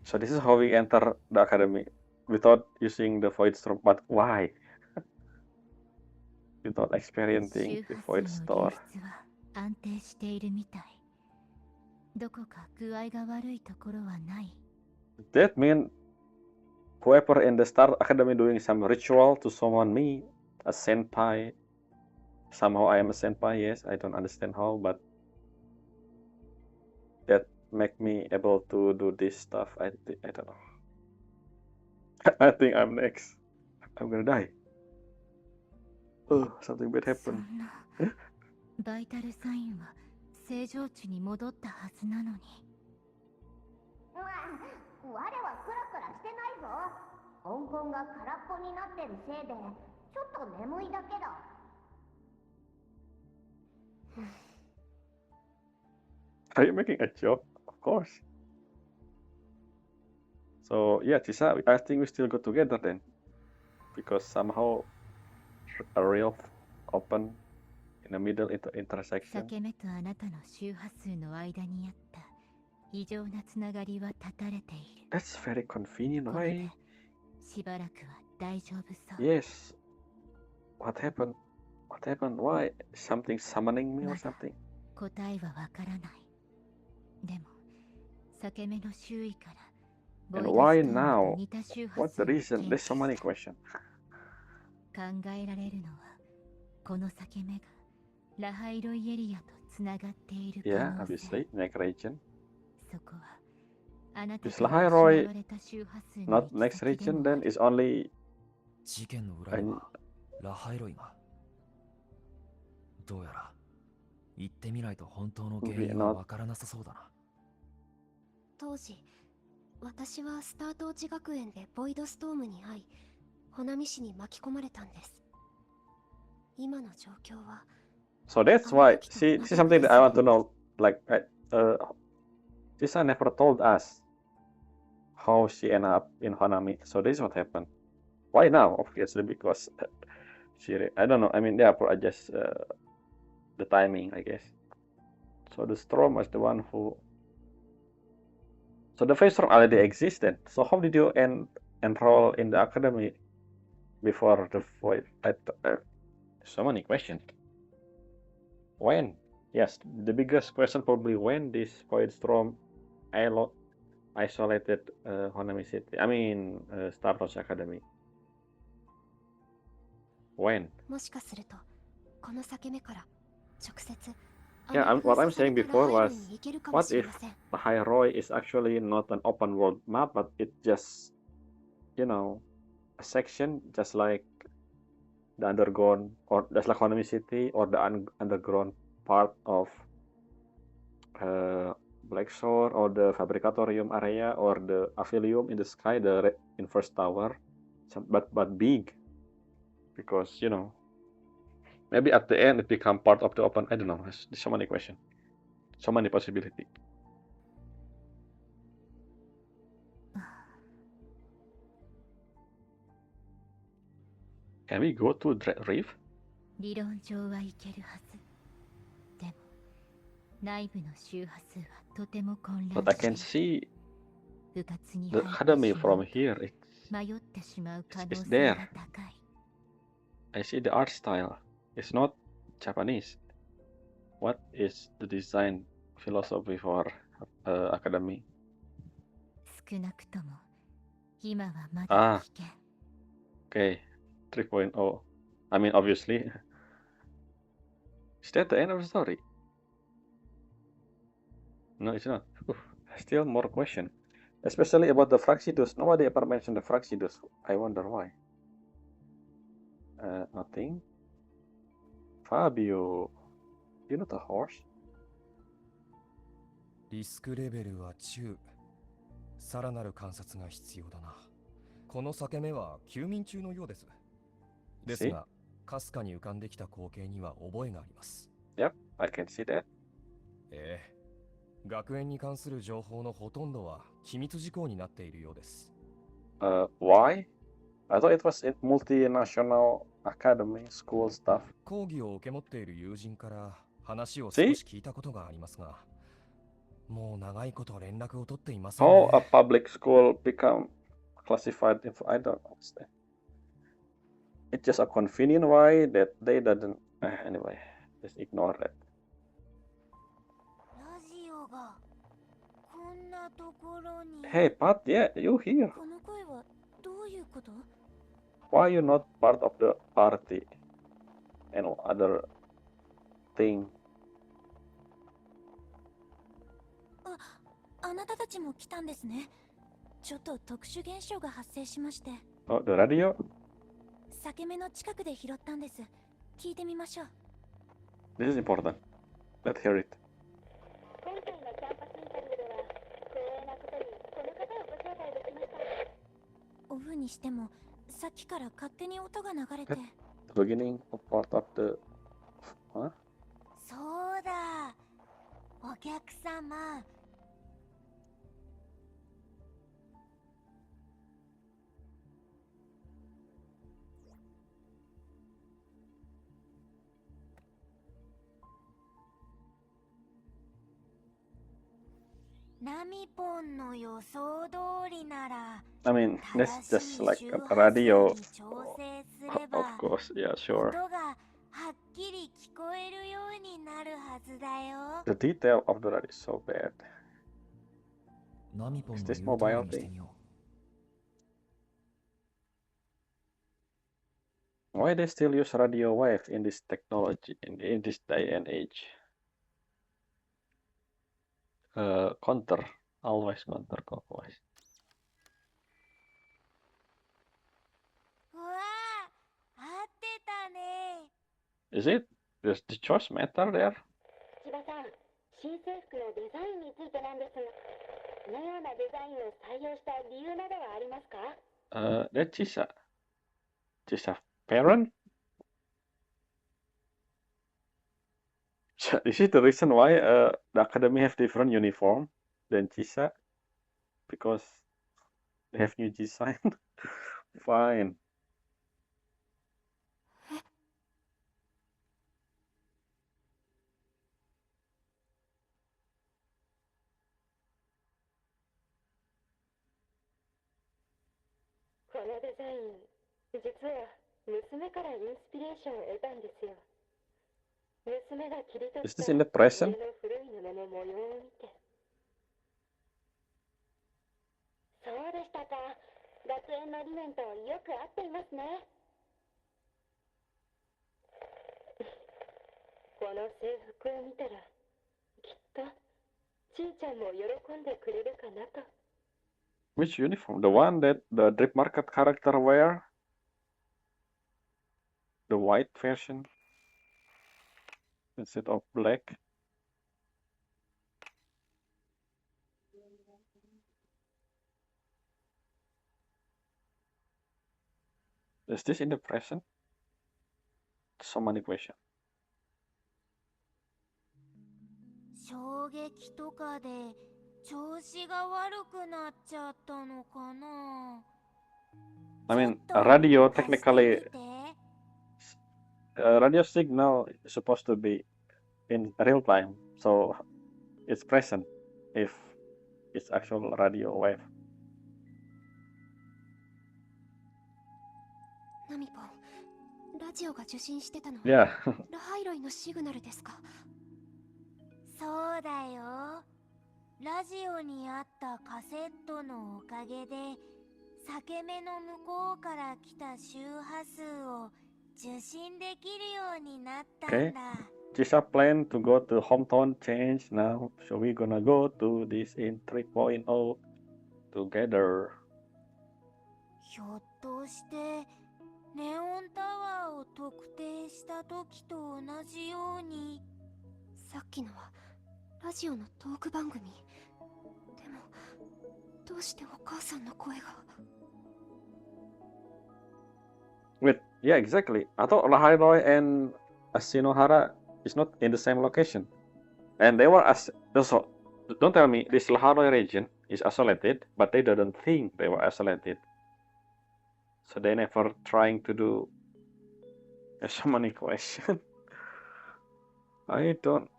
Speaker 1: So this is how we enter the academy without using the void storm. But why? Without experiencing
Speaker 9: 周
Speaker 1: the
Speaker 9: 波
Speaker 1: void
Speaker 9: 数の
Speaker 1: storm.
Speaker 9: 流出は安定しているみたい。どこか具合が悪いところはない。
Speaker 1: That mean whoever in the Star Academy doing some ritual to summon me, a senpai. Somehow I am a senpai. Yes, I don't understand how, but that make me able to do this stuff. I don't know. I think I'm next. I'm gonna die. Oh, something bad
Speaker 9: そ
Speaker 1: happened.
Speaker 9: んな
Speaker 1: え
Speaker 9: バイタルサインは正常値に戻ったはずなのに。
Speaker 5: 我はクラクラしてないぞ。温存が空っぽになってるせいで、ちょっと眠いだけだ。
Speaker 1: Are you making a joke? Of course. So yeah, Chisa, I think we still go together then, because somehow a real open in the middle intersection.
Speaker 9: 裂け目とあなたの周波数の間にあった異常なつながりは断たれている。
Speaker 1: That's very convenient
Speaker 9: これ
Speaker 1: way.
Speaker 9: でしばらくは大丈夫そう。
Speaker 1: Yes. What happened? What happened? Why? Something summoning me or
Speaker 9: まだ
Speaker 1: something?
Speaker 9: 答えはわからない。でも、裂け目の周囲からボイ
Speaker 1: And
Speaker 9: ド
Speaker 1: why
Speaker 9: ストーム
Speaker 1: now?
Speaker 9: と似た周波
Speaker 1: What's
Speaker 9: 数
Speaker 1: the
Speaker 9: を
Speaker 1: reason?
Speaker 9: 検
Speaker 1: There's
Speaker 9: 知
Speaker 1: so many
Speaker 9: した。
Speaker 1: questions.
Speaker 9: 考えられるのは、この裂け目がラハイロイエリアとつながっている可
Speaker 1: Yeah,
Speaker 9: 能性。
Speaker 1: obviously, next region.
Speaker 9: そこはあなた
Speaker 1: Is
Speaker 9: から
Speaker 1: Lahai-Roi
Speaker 9: 失われた周波数の
Speaker 1: not
Speaker 9: 行き
Speaker 1: next
Speaker 9: 先で
Speaker 1: region
Speaker 9: もあ
Speaker 1: then?
Speaker 9: る。
Speaker 1: Is only
Speaker 2: 事件の裏にはラハイロイが。どうやら行ってみないと本当の原因はわからなさそうだな。
Speaker 4: 当時、私はスタートーチ学園でボイドストームに遭い、穂波市に巻き込まれたんです。今の状況は
Speaker 1: so that's why. See, this is something that I want to know. Like, Chisa never told us how she ended up in Hanami. So this is what happened. Why now? Obviously because I don't know. I mean, yeah, for just the timing, I guess. So the storm was the one who So the phase storm already existed. So how did you enroll in the academy before the void? So many questions. When? Yes, the biggest question probably when this void storm isolated Honami City. I mean, Startorch Academy. When?
Speaker 4: もしかするとこの裂け目から直接
Speaker 1: Yeah, what I'm saying before was, what if Lahai-Roi is actually not an open world map, but it's just, you know, a section just like the underground, or just like Honami City, or the underground part of Black Shore, or the Fabricatorium area, or the Affilium in the sky, the inverse tower, but big, because, you know, maybe at the end it become part of the open. I don't know. There's so many questions, so many possibilities. Can we go to Dread Reef?
Speaker 9: 理論上はいけるはず。でも内部の周波数はとても混
Speaker 1: But
Speaker 9: 乱
Speaker 1: I can
Speaker 9: してい
Speaker 1: see
Speaker 9: る。部活に
Speaker 1: the
Speaker 9: 入って
Speaker 1: academy
Speaker 9: しま
Speaker 1: from
Speaker 9: うと
Speaker 1: here.
Speaker 9: 迷ってしまう可能
Speaker 1: It's
Speaker 9: 性
Speaker 1: there.
Speaker 9: が高い。
Speaker 1: I see the art style. It's not Japanese. What is the design philosophy for academy?
Speaker 9: 少なくとも今はまだ
Speaker 1: Ah,
Speaker 9: 危険。
Speaker 1: okay. 3.0. I mean, obviously. Is that the end of the story? No, it's not. Oof, still more question. Especially about the Fracsidus. Nobody ever mentioned the Fracsidus. I wonder why. Nothing. Fabio. You not a horse?
Speaker 10: リスクレベルは中。さらなる観察が必要だな。この裂け目は休眠中のようです。ですが、かすかに浮かんできた光景には覚えがあります。
Speaker 1: Yep, I can see that.
Speaker 10: ええ。学園に関する情報のほとんどは機密事項になっているようです。
Speaker 1: Why? I thought it was in multinational academy school stuff.
Speaker 10: 講義を受け持っている友人から話を少し聞いたことがありますが、もう長いこと連絡を取っていませんね。
Speaker 1: How a public school become classified info? I don't understand. It's just a convenient way that they doesn't. Anyway, just ignore that.
Speaker 5: ラジオがこんなところに。
Speaker 1: Hey, Pat, yeah, you here?
Speaker 5: この声はどういうこと？
Speaker 1: Why you not part of the party? And other thing.
Speaker 5: あなたたちも来たんですね。ちょっと特殊現象が発生しまして。
Speaker 1: Oh, the radio?
Speaker 5: 裂け目の近くで拾ったんです。聞いてみましょう。
Speaker 1: This is important. Let's hear it.
Speaker 6: 今回のキャンパスインタビューでは光栄なことにこの方をご招待できました。
Speaker 5: オフにしてもさっきから勝手に音が流れて。
Speaker 1: The beginning of part of the. Huh?
Speaker 5: そうだ。お客様。ナミポンの予想通りなら
Speaker 1: I mean, that's just like a radio.
Speaker 5: 調整すれ
Speaker 1: Of
Speaker 5: ば
Speaker 1: course, yeah, sure.
Speaker 5: 音がはっきり聞こえるようになるはずだよ。
Speaker 1: The detail of the radio is so bad.
Speaker 2: ナミポン
Speaker 1: Is
Speaker 2: の
Speaker 1: this
Speaker 2: 言う通り
Speaker 1: mobile
Speaker 2: にして
Speaker 1: thing?
Speaker 2: みよ
Speaker 1: Why they still use radio wave in this technology in this day and age? Counter, always counter clockwise.
Speaker 5: うわあ、合ってたね。
Speaker 1: Is it? Does the choice matter there?
Speaker 6: 千葉さん、新制服のデザインについてなんですが、このようなデザインを採用した理由などはありますか？
Speaker 1: That's Chisa. Chisa parent? Is it the reason why the academy have different uniform than Chisa? Because they have new design? Fine.
Speaker 6: このデザイン、実は娘からインスピレーションを得たんですよ。娘が切り取
Speaker 1: Is
Speaker 6: った
Speaker 1: this in the
Speaker 6: 家
Speaker 1: present?
Speaker 6: の古い布の模様を見て。そうでしたか。学園の理念とよく合っていますね。この制服を見たら、きっとちーちゃんも喜んでくれるかなと。
Speaker 1: Which uniform? The one that the Drip Market character wear? The white version instead of black? Is this in the present? So many questions.
Speaker 5: 衝撃とかで調子が悪くなっちゃったのかな。
Speaker 1: I
Speaker 5: ちょっ
Speaker 1: mean,
Speaker 5: と
Speaker 1: a radio
Speaker 5: 貸して
Speaker 1: technically,
Speaker 5: みて。
Speaker 1: radio signal is supposed to be in real time, so it's present if it's actual radio wave.
Speaker 4: ナミポン、ラジオが受信してたのは
Speaker 1: Yeah.
Speaker 4: ラハイロイのシグナルですか？
Speaker 5: そうだよ。ラジオにあったカセットのおかげで裂け目の向こうから来た周波数を受信できるようになったんだ。
Speaker 1: Chisa plan to go to hometown change now, so we're gonna go to this in 3.0 together.
Speaker 5: ひょっとしてネオンタワーを特定した時と同じように。
Speaker 4: さっきのはラジオのトーク番組。でもどうしてお母さんの声が。
Speaker 1: Wait, yeah, exactly. I thought Lahai-Roi and Ashinohara is not in the same location. And they were also, don't tell me this Lahai-Roi region is isolated, but they didn't think they were isolated. So they never trying to do. There's so many questions. I don't.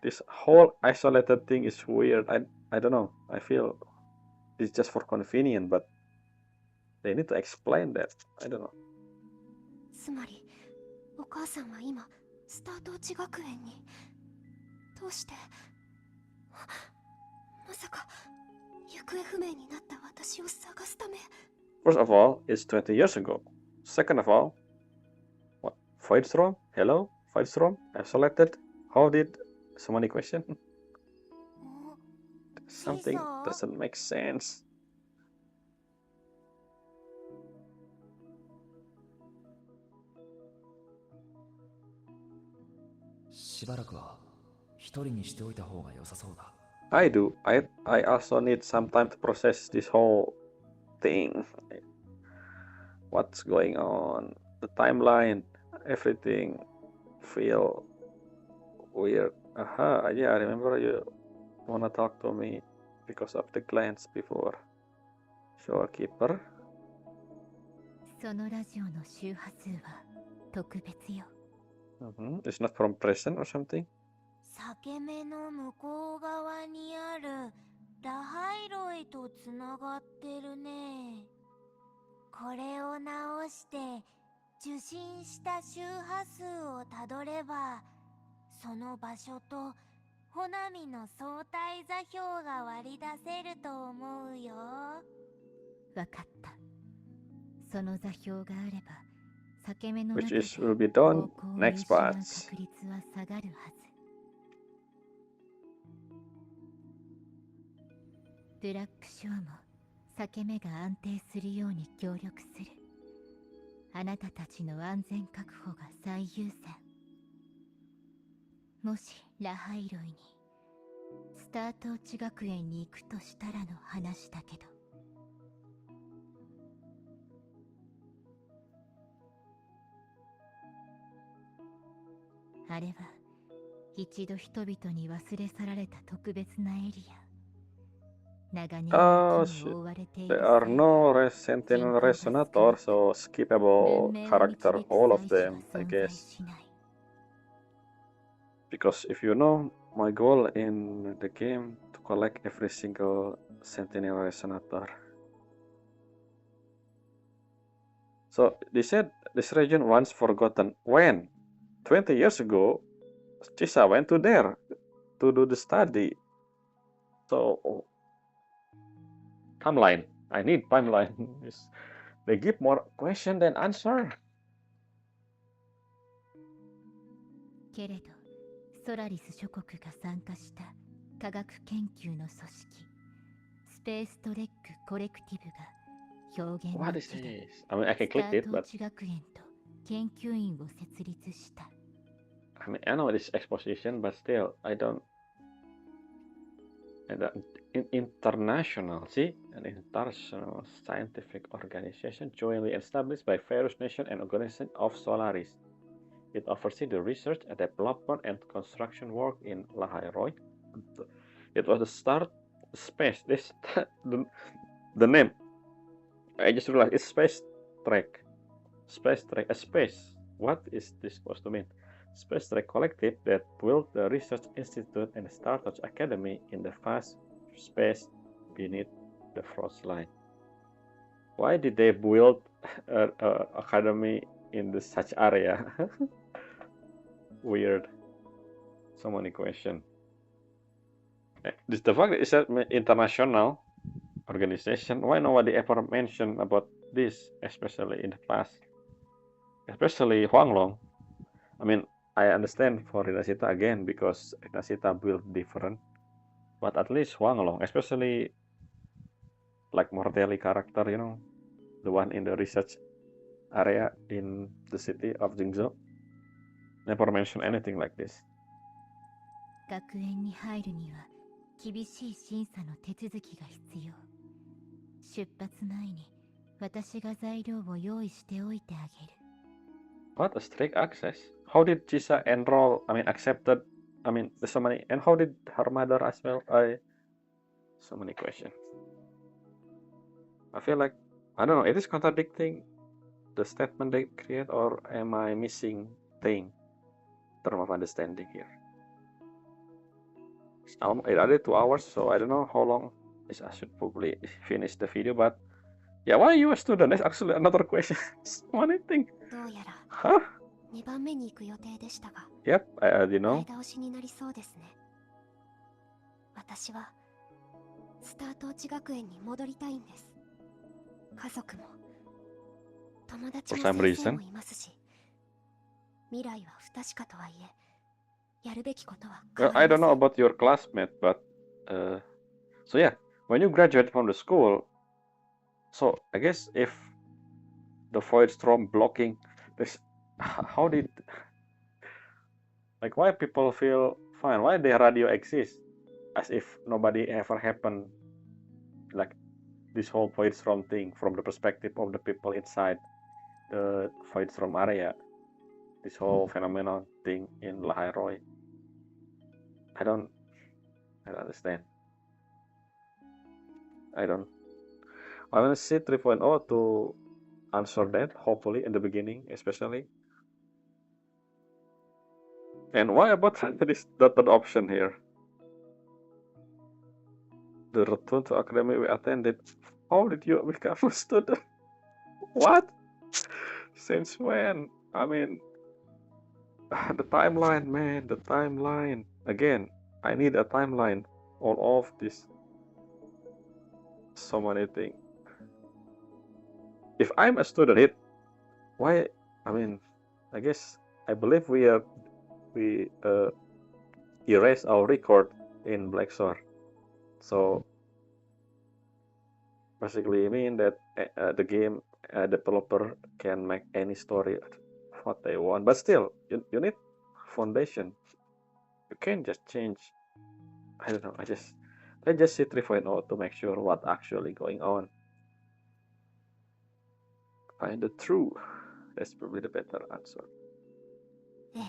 Speaker 1: This whole isolated thing is weird. I don't know. I feel it's just for convenience, but they need to explain that. I don't know.
Speaker 4: つまりお母さんは今スタートーチ学園に。どうして。まさか行方不明になった私を探すため。
Speaker 1: First of all, it's 20 years ago. Second of all, what? Voidstrom? Hello? Voidstrom? Isolated? How did? So many questions. Something
Speaker 5: Chisa?
Speaker 1: doesn't make sense.
Speaker 2: しばらくは一人にしておいた方が良さそうだ。
Speaker 1: I do. I also need some time to process this whole thing. What's going on? The timeline, everything feel weird. Aha, yeah, I remember you wanna talk to me because of the glance before. Shorekeeper.
Speaker 9: そのラジオの周波数は特別よ。
Speaker 1: It's not from present or something?
Speaker 5: 裂け目の向こう側にあるラハイロイとつながってるね。これを直して受信した周波数をたどれば、その場所とホナミの相対座標が割り出せると思うよ。
Speaker 9: わかった。その座標があれば裂け目の
Speaker 1: Which
Speaker 9: 中で
Speaker 1: is will be
Speaker 9: 方
Speaker 1: done
Speaker 9: 向を見
Speaker 1: next
Speaker 9: 失う
Speaker 1: parts.
Speaker 9: 確率は下がるはず。ブラックショーも裂け目が安定するように協力する。あなたたちの安全確保が最優先。もしラハイロイにスタートーチ学園に行くとしたらの話だけど。あれは一度人々に忘れ去られた特別なエリア。長年
Speaker 1: Oh
Speaker 9: 雪に
Speaker 1: shit.
Speaker 9: 覆われている
Speaker 1: There are
Speaker 9: せいで
Speaker 1: no Sentinel Resonator, so skippable
Speaker 9: 文明を
Speaker 1: character,
Speaker 9: 導く
Speaker 1: all of
Speaker 9: 祭司は
Speaker 1: them, I
Speaker 9: 存在
Speaker 1: guess.
Speaker 9: しない。
Speaker 1: Because if you know, my goal in the game to collect every single Sentinel Resonator. So they said this region once forgotten. When? 20 years ago, Chisa went to there to do the study. So, timeline. I need timeline. They give more question than answer.
Speaker 9: けれどソラリス諸国が参加した科学研究の組織スペーストレックコレクティブが表現
Speaker 1: What
Speaker 9: 日
Speaker 1: is
Speaker 9: 記で
Speaker 1: this? I mean, I
Speaker 9: ス
Speaker 1: can
Speaker 9: タ
Speaker 1: click
Speaker 9: ー
Speaker 1: it,
Speaker 9: トー
Speaker 1: but
Speaker 9: チ学園と研究員を設立した
Speaker 1: I mean, I know it's exposition, but still, I don't international, see, an international scientific organization jointly established by various nations and organizations of Solaris. It oversees the research, development, and construction work in Lahai-Roi. It was the start space. This the name. I just realized it's space track. Space track. A space. What is this supposed to mean? Space Track Collective that built the Research Institute and Startorch Academy in the vast space beneath the frost line. Why did they build an academy in such area? Weird. So many questions. This the fact that it's an international organization. Why nobody ever mentioned about this, especially in the past? Especially Huanglong. I mean, I understand for Rinasita again because Rinasita built different, but at least Huanglong, especially like Mortelli character, you know, the one in the research area in the city of Jingzhou, never mentioned anything like this.
Speaker 9: 学園に入るには厳しい審査の手続きが必要出発前に私が材料を用意しておいてあげる
Speaker 1: What a strict access. How did Chisa enroll? I mean, accepted. I mean, there's so many. And how did her mother as well? So many questions. I feel like, I don't know, it is contradicting the statement they create, or am I missing thing in terms of understanding here? It added 2 hours, so I don't know how long I should probably finish the video, but yeah, why are you a student? That's actually another question. So many things.
Speaker 4: どうやら
Speaker 1: Huh?
Speaker 4: 2番目に行く予定でしたが
Speaker 1: Yep, you know.
Speaker 4: 前倒しになりそうですね。私はスタートーチ学園に戻りたいんです。家族も友達も
Speaker 1: For some
Speaker 4: 先生
Speaker 1: reason.
Speaker 4: もいますし、未来は不確かとはいえ、やるべきことは変
Speaker 1: Well,
Speaker 4: わ
Speaker 1: I
Speaker 4: り
Speaker 1: don't
Speaker 4: ま
Speaker 1: know
Speaker 4: せん。
Speaker 1: about your classmate, but so yeah, when you graduate from the school, so I guess if the void storm blocking this, how did, like, why people feel fine? Why the radio exist as if nobody ever happened, like this whole void storm thing from the perspective of the people inside the void storm area, this whole phenomenon thing in Lahai-Roi. I don't understand. I want to see 3.0 to answer that, hopefully, in the beginning, especially. And why about this dotted option here? The return to academy we attended. How did you become a student? What? Since when? I mean, the timeline, man, the timeline. Again, I need a timeline. All of this. So many things. If I'm a student, why? I mean, I guess I believe we erase our record in Blackshore. So basically, mean that the game developer can make any story what they want, but still, you need foundation. You can't just change. I don't know. Let's just see 3.0 to make sure what actually going on. Find the true. That's probably the better answer.
Speaker 4: ええ、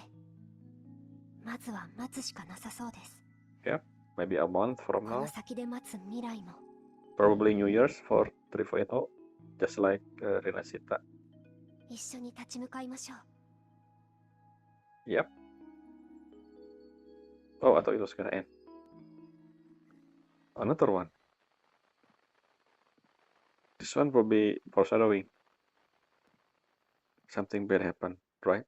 Speaker 4: まずは待つしかなさそうです。
Speaker 1: Yeah, maybe a month from
Speaker 4: この
Speaker 1: now.
Speaker 4: 先で待つ未来も
Speaker 1: Probably New Year's for 3.0, just like Renacita.
Speaker 4: 一緒に立ち向かいましょう。
Speaker 1: Yep. Oh, I thought it was gonna end. Another one. This one probably foreshadowing. something bad happened, right?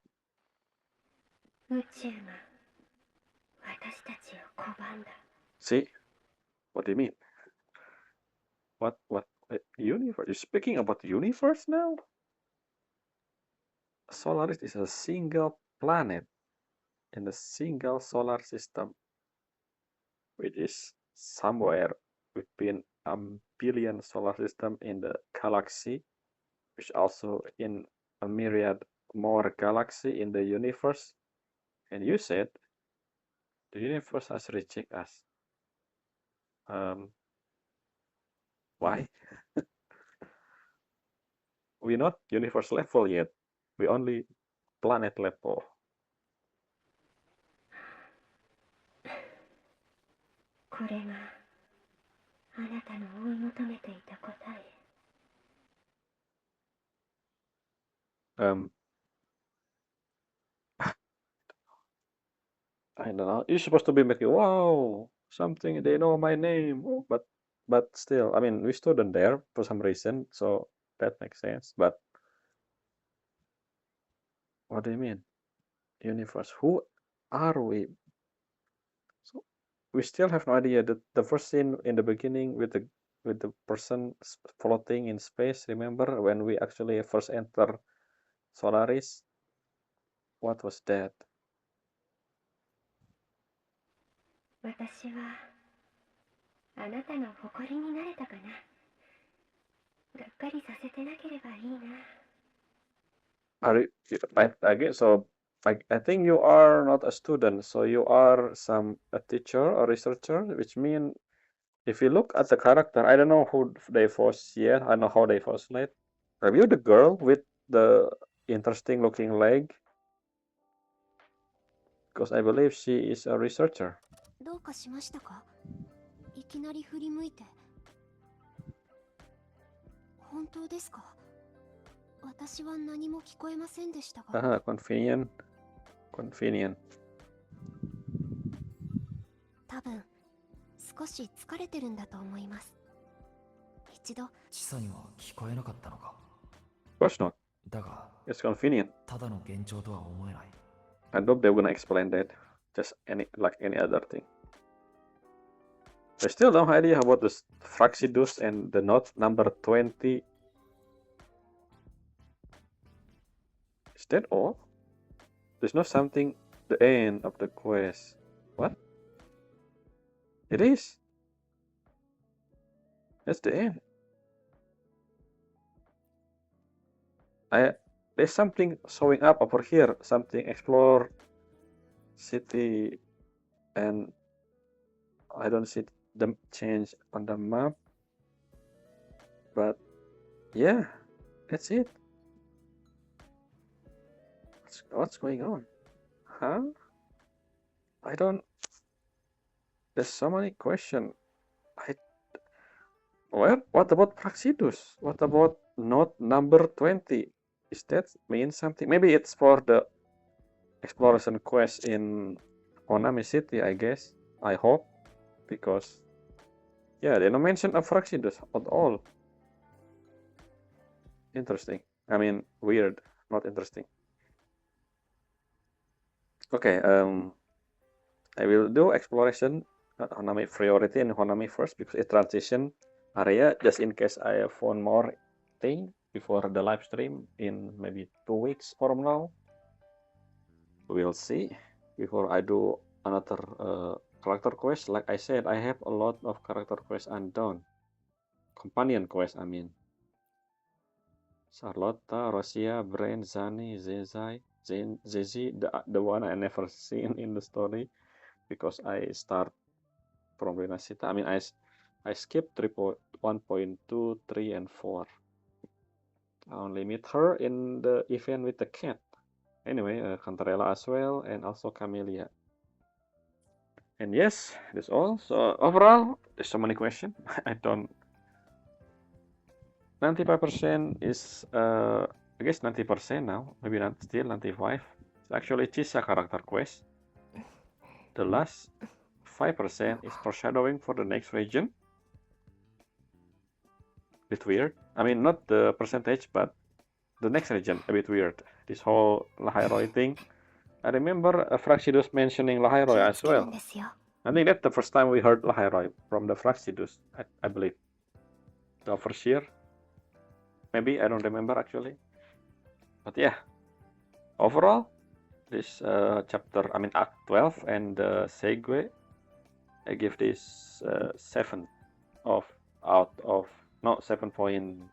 Speaker 4: 宇宙が私たちを拒んだ。
Speaker 1: See? What do you mean? What? Universe? You're speaking about the universe now? Solaris is a single planet in a single solar system, which is somewhere within a billion solar system in the galaxy, which also in a myriad more galaxy in the universe. And you said the universe has rejected us. Why? We're not universe level yet. We're only planet level.
Speaker 4: これがあなたの追い求めていた答え。
Speaker 1: I don't know. You're supposed to be making wow something. They know my name, but still, I mean, we student there for some reason, so that makes sense. But what do you mean, universe? Who are we? So we still have no idea. The first scene in the beginning with the person floating in space. Remember when we actually first enter Solaris? What was that?
Speaker 4: 私はあなたの誇りになれたかな。がっかりさせてなければいいな。
Speaker 1: Are you, I guess so. I think you are not a student, so you are a teacher or researcher, which mean if you look at the character, I don't know who they voice yet. I know how they voice late. Are you the girl with the interesting looking leg? Because I believe she is a researcher.
Speaker 4: どうかしましたか？いきなり振り向いて。本当ですか？私は何も聞こえませんでしたが。
Speaker 1: Convenient.
Speaker 4: 多分少し疲れてるんだと思います。一度。
Speaker 2: チサには聞こえなかったのか。
Speaker 1: Of course not.
Speaker 2: だが、
Speaker 1: It's convenient.
Speaker 2: ただの幻聴とは思えない。
Speaker 1: I hope they're gonna explain that. Just like any other thing. I still don't have idea about the Fracsidus and the note number 20. Is that all? There's no something the end of the quest. What? It is. That's the end. There's something showing up over here. Something explore city, and I don't see the change on the map. But yeah, that's it. What's going on? Huh? I don't. There's so many questions. What about Fracsidus? What about note number 20? Is that mean something? Maybe it's for the exploration quest in Onami City, I guess. I hope. Because, yeah, they don't mention a Fracsidus at all. Interesting. I mean, weird, not interesting. Okay, I will do exploration Honami priority and Honami first because it transition area just in case I found more thing before the live stream in maybe 2 weeks from now. We'll see before I do another character quest. Like I said, I have a lot of character quests undone. Companion quest, I mean. Charlotta, Rosia, Brain, Zani, Zezai, Zezi, the one I never seen in the story because I start from Renacita. I mean, I skipped 1.2, 3, and 4. I only meet her in the event with the cat. Anyway, Cantarella as well, and also Camellia. And yes, that's all. So overall, there's so many questions. I don't. 95% is, I guess 90% now. Maybe not still 95. It's actually Chisa character quest. The last 5% is foreshadowing for the next region. Bit weird. I mean, not the percentage, but the next region a bit weird. This whole Lahai-Roi thing. I remember Fracsidus mentioning Lahai-Roi as well. I think that's the first time we heard Lahai-Roi from the Fracsidus, I believe. The overseer. Maybe, I don't remember actually. But yeah, overall, this chapter, I mean Act 12 and Segue, I give this 7 out of, no, 7.6.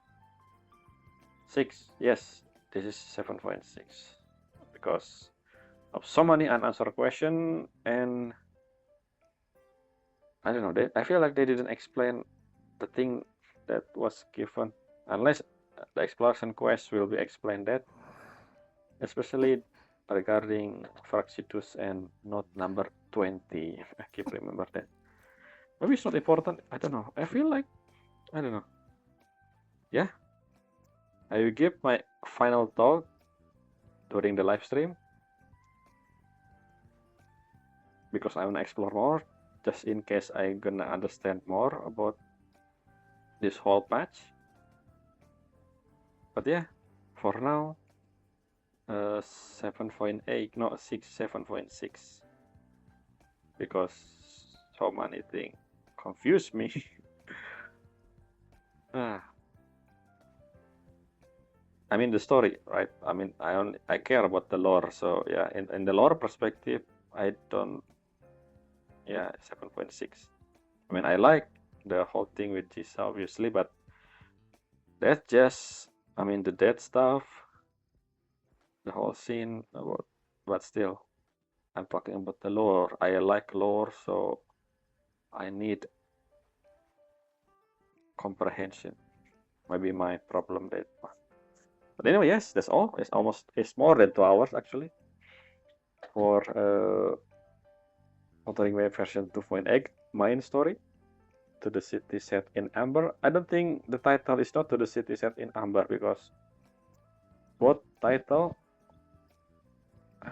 Speaker 1: Yes, this is 7.6 because of so many unanswered questions, and I don't know, I feel like they didn't explain the thing that was given, unless the exploration quest will be explained that, especially regarding Fracsidus and note number 20. I keep remember that. Maybe it's not important, I don't know. I feel like, I don't know. Yeah, I will give my final thought during the live stream, because I want to explore more, just in case I gonna understand more about this whole patch. But yeah, for now, 7.8, no, 7.6, because so many things confuse me. I mean the story, right? I mean I care about the lore, so yeah, in the lore perspective, I don't. Yeah, 7.6. I mean, I like the whole thing with Chisa, obviously, but that's just, I mean, the dead stuff, the whole scene, but still, I'm talking about the lore. I like lore, so I need comprehension. Maybe my problem that. But anyway, yes, that's all. It's more than 2 hours actually for Wuthering Waves version 2.8 main story. To the city set in Amber. I don't think the title is not to the city set in Amber, because both title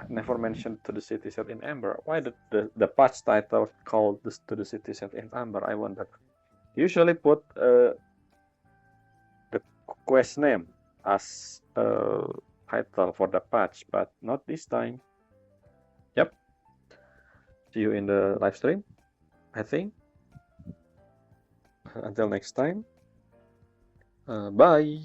Speaker 1: never mentioned to the city set in Amber. Why the patch title called this to the city set in Amber? I wonder. Usually put the quest name as title for the patch, but not this time. Yep. See you in the live stream, I think. Until next time, bye.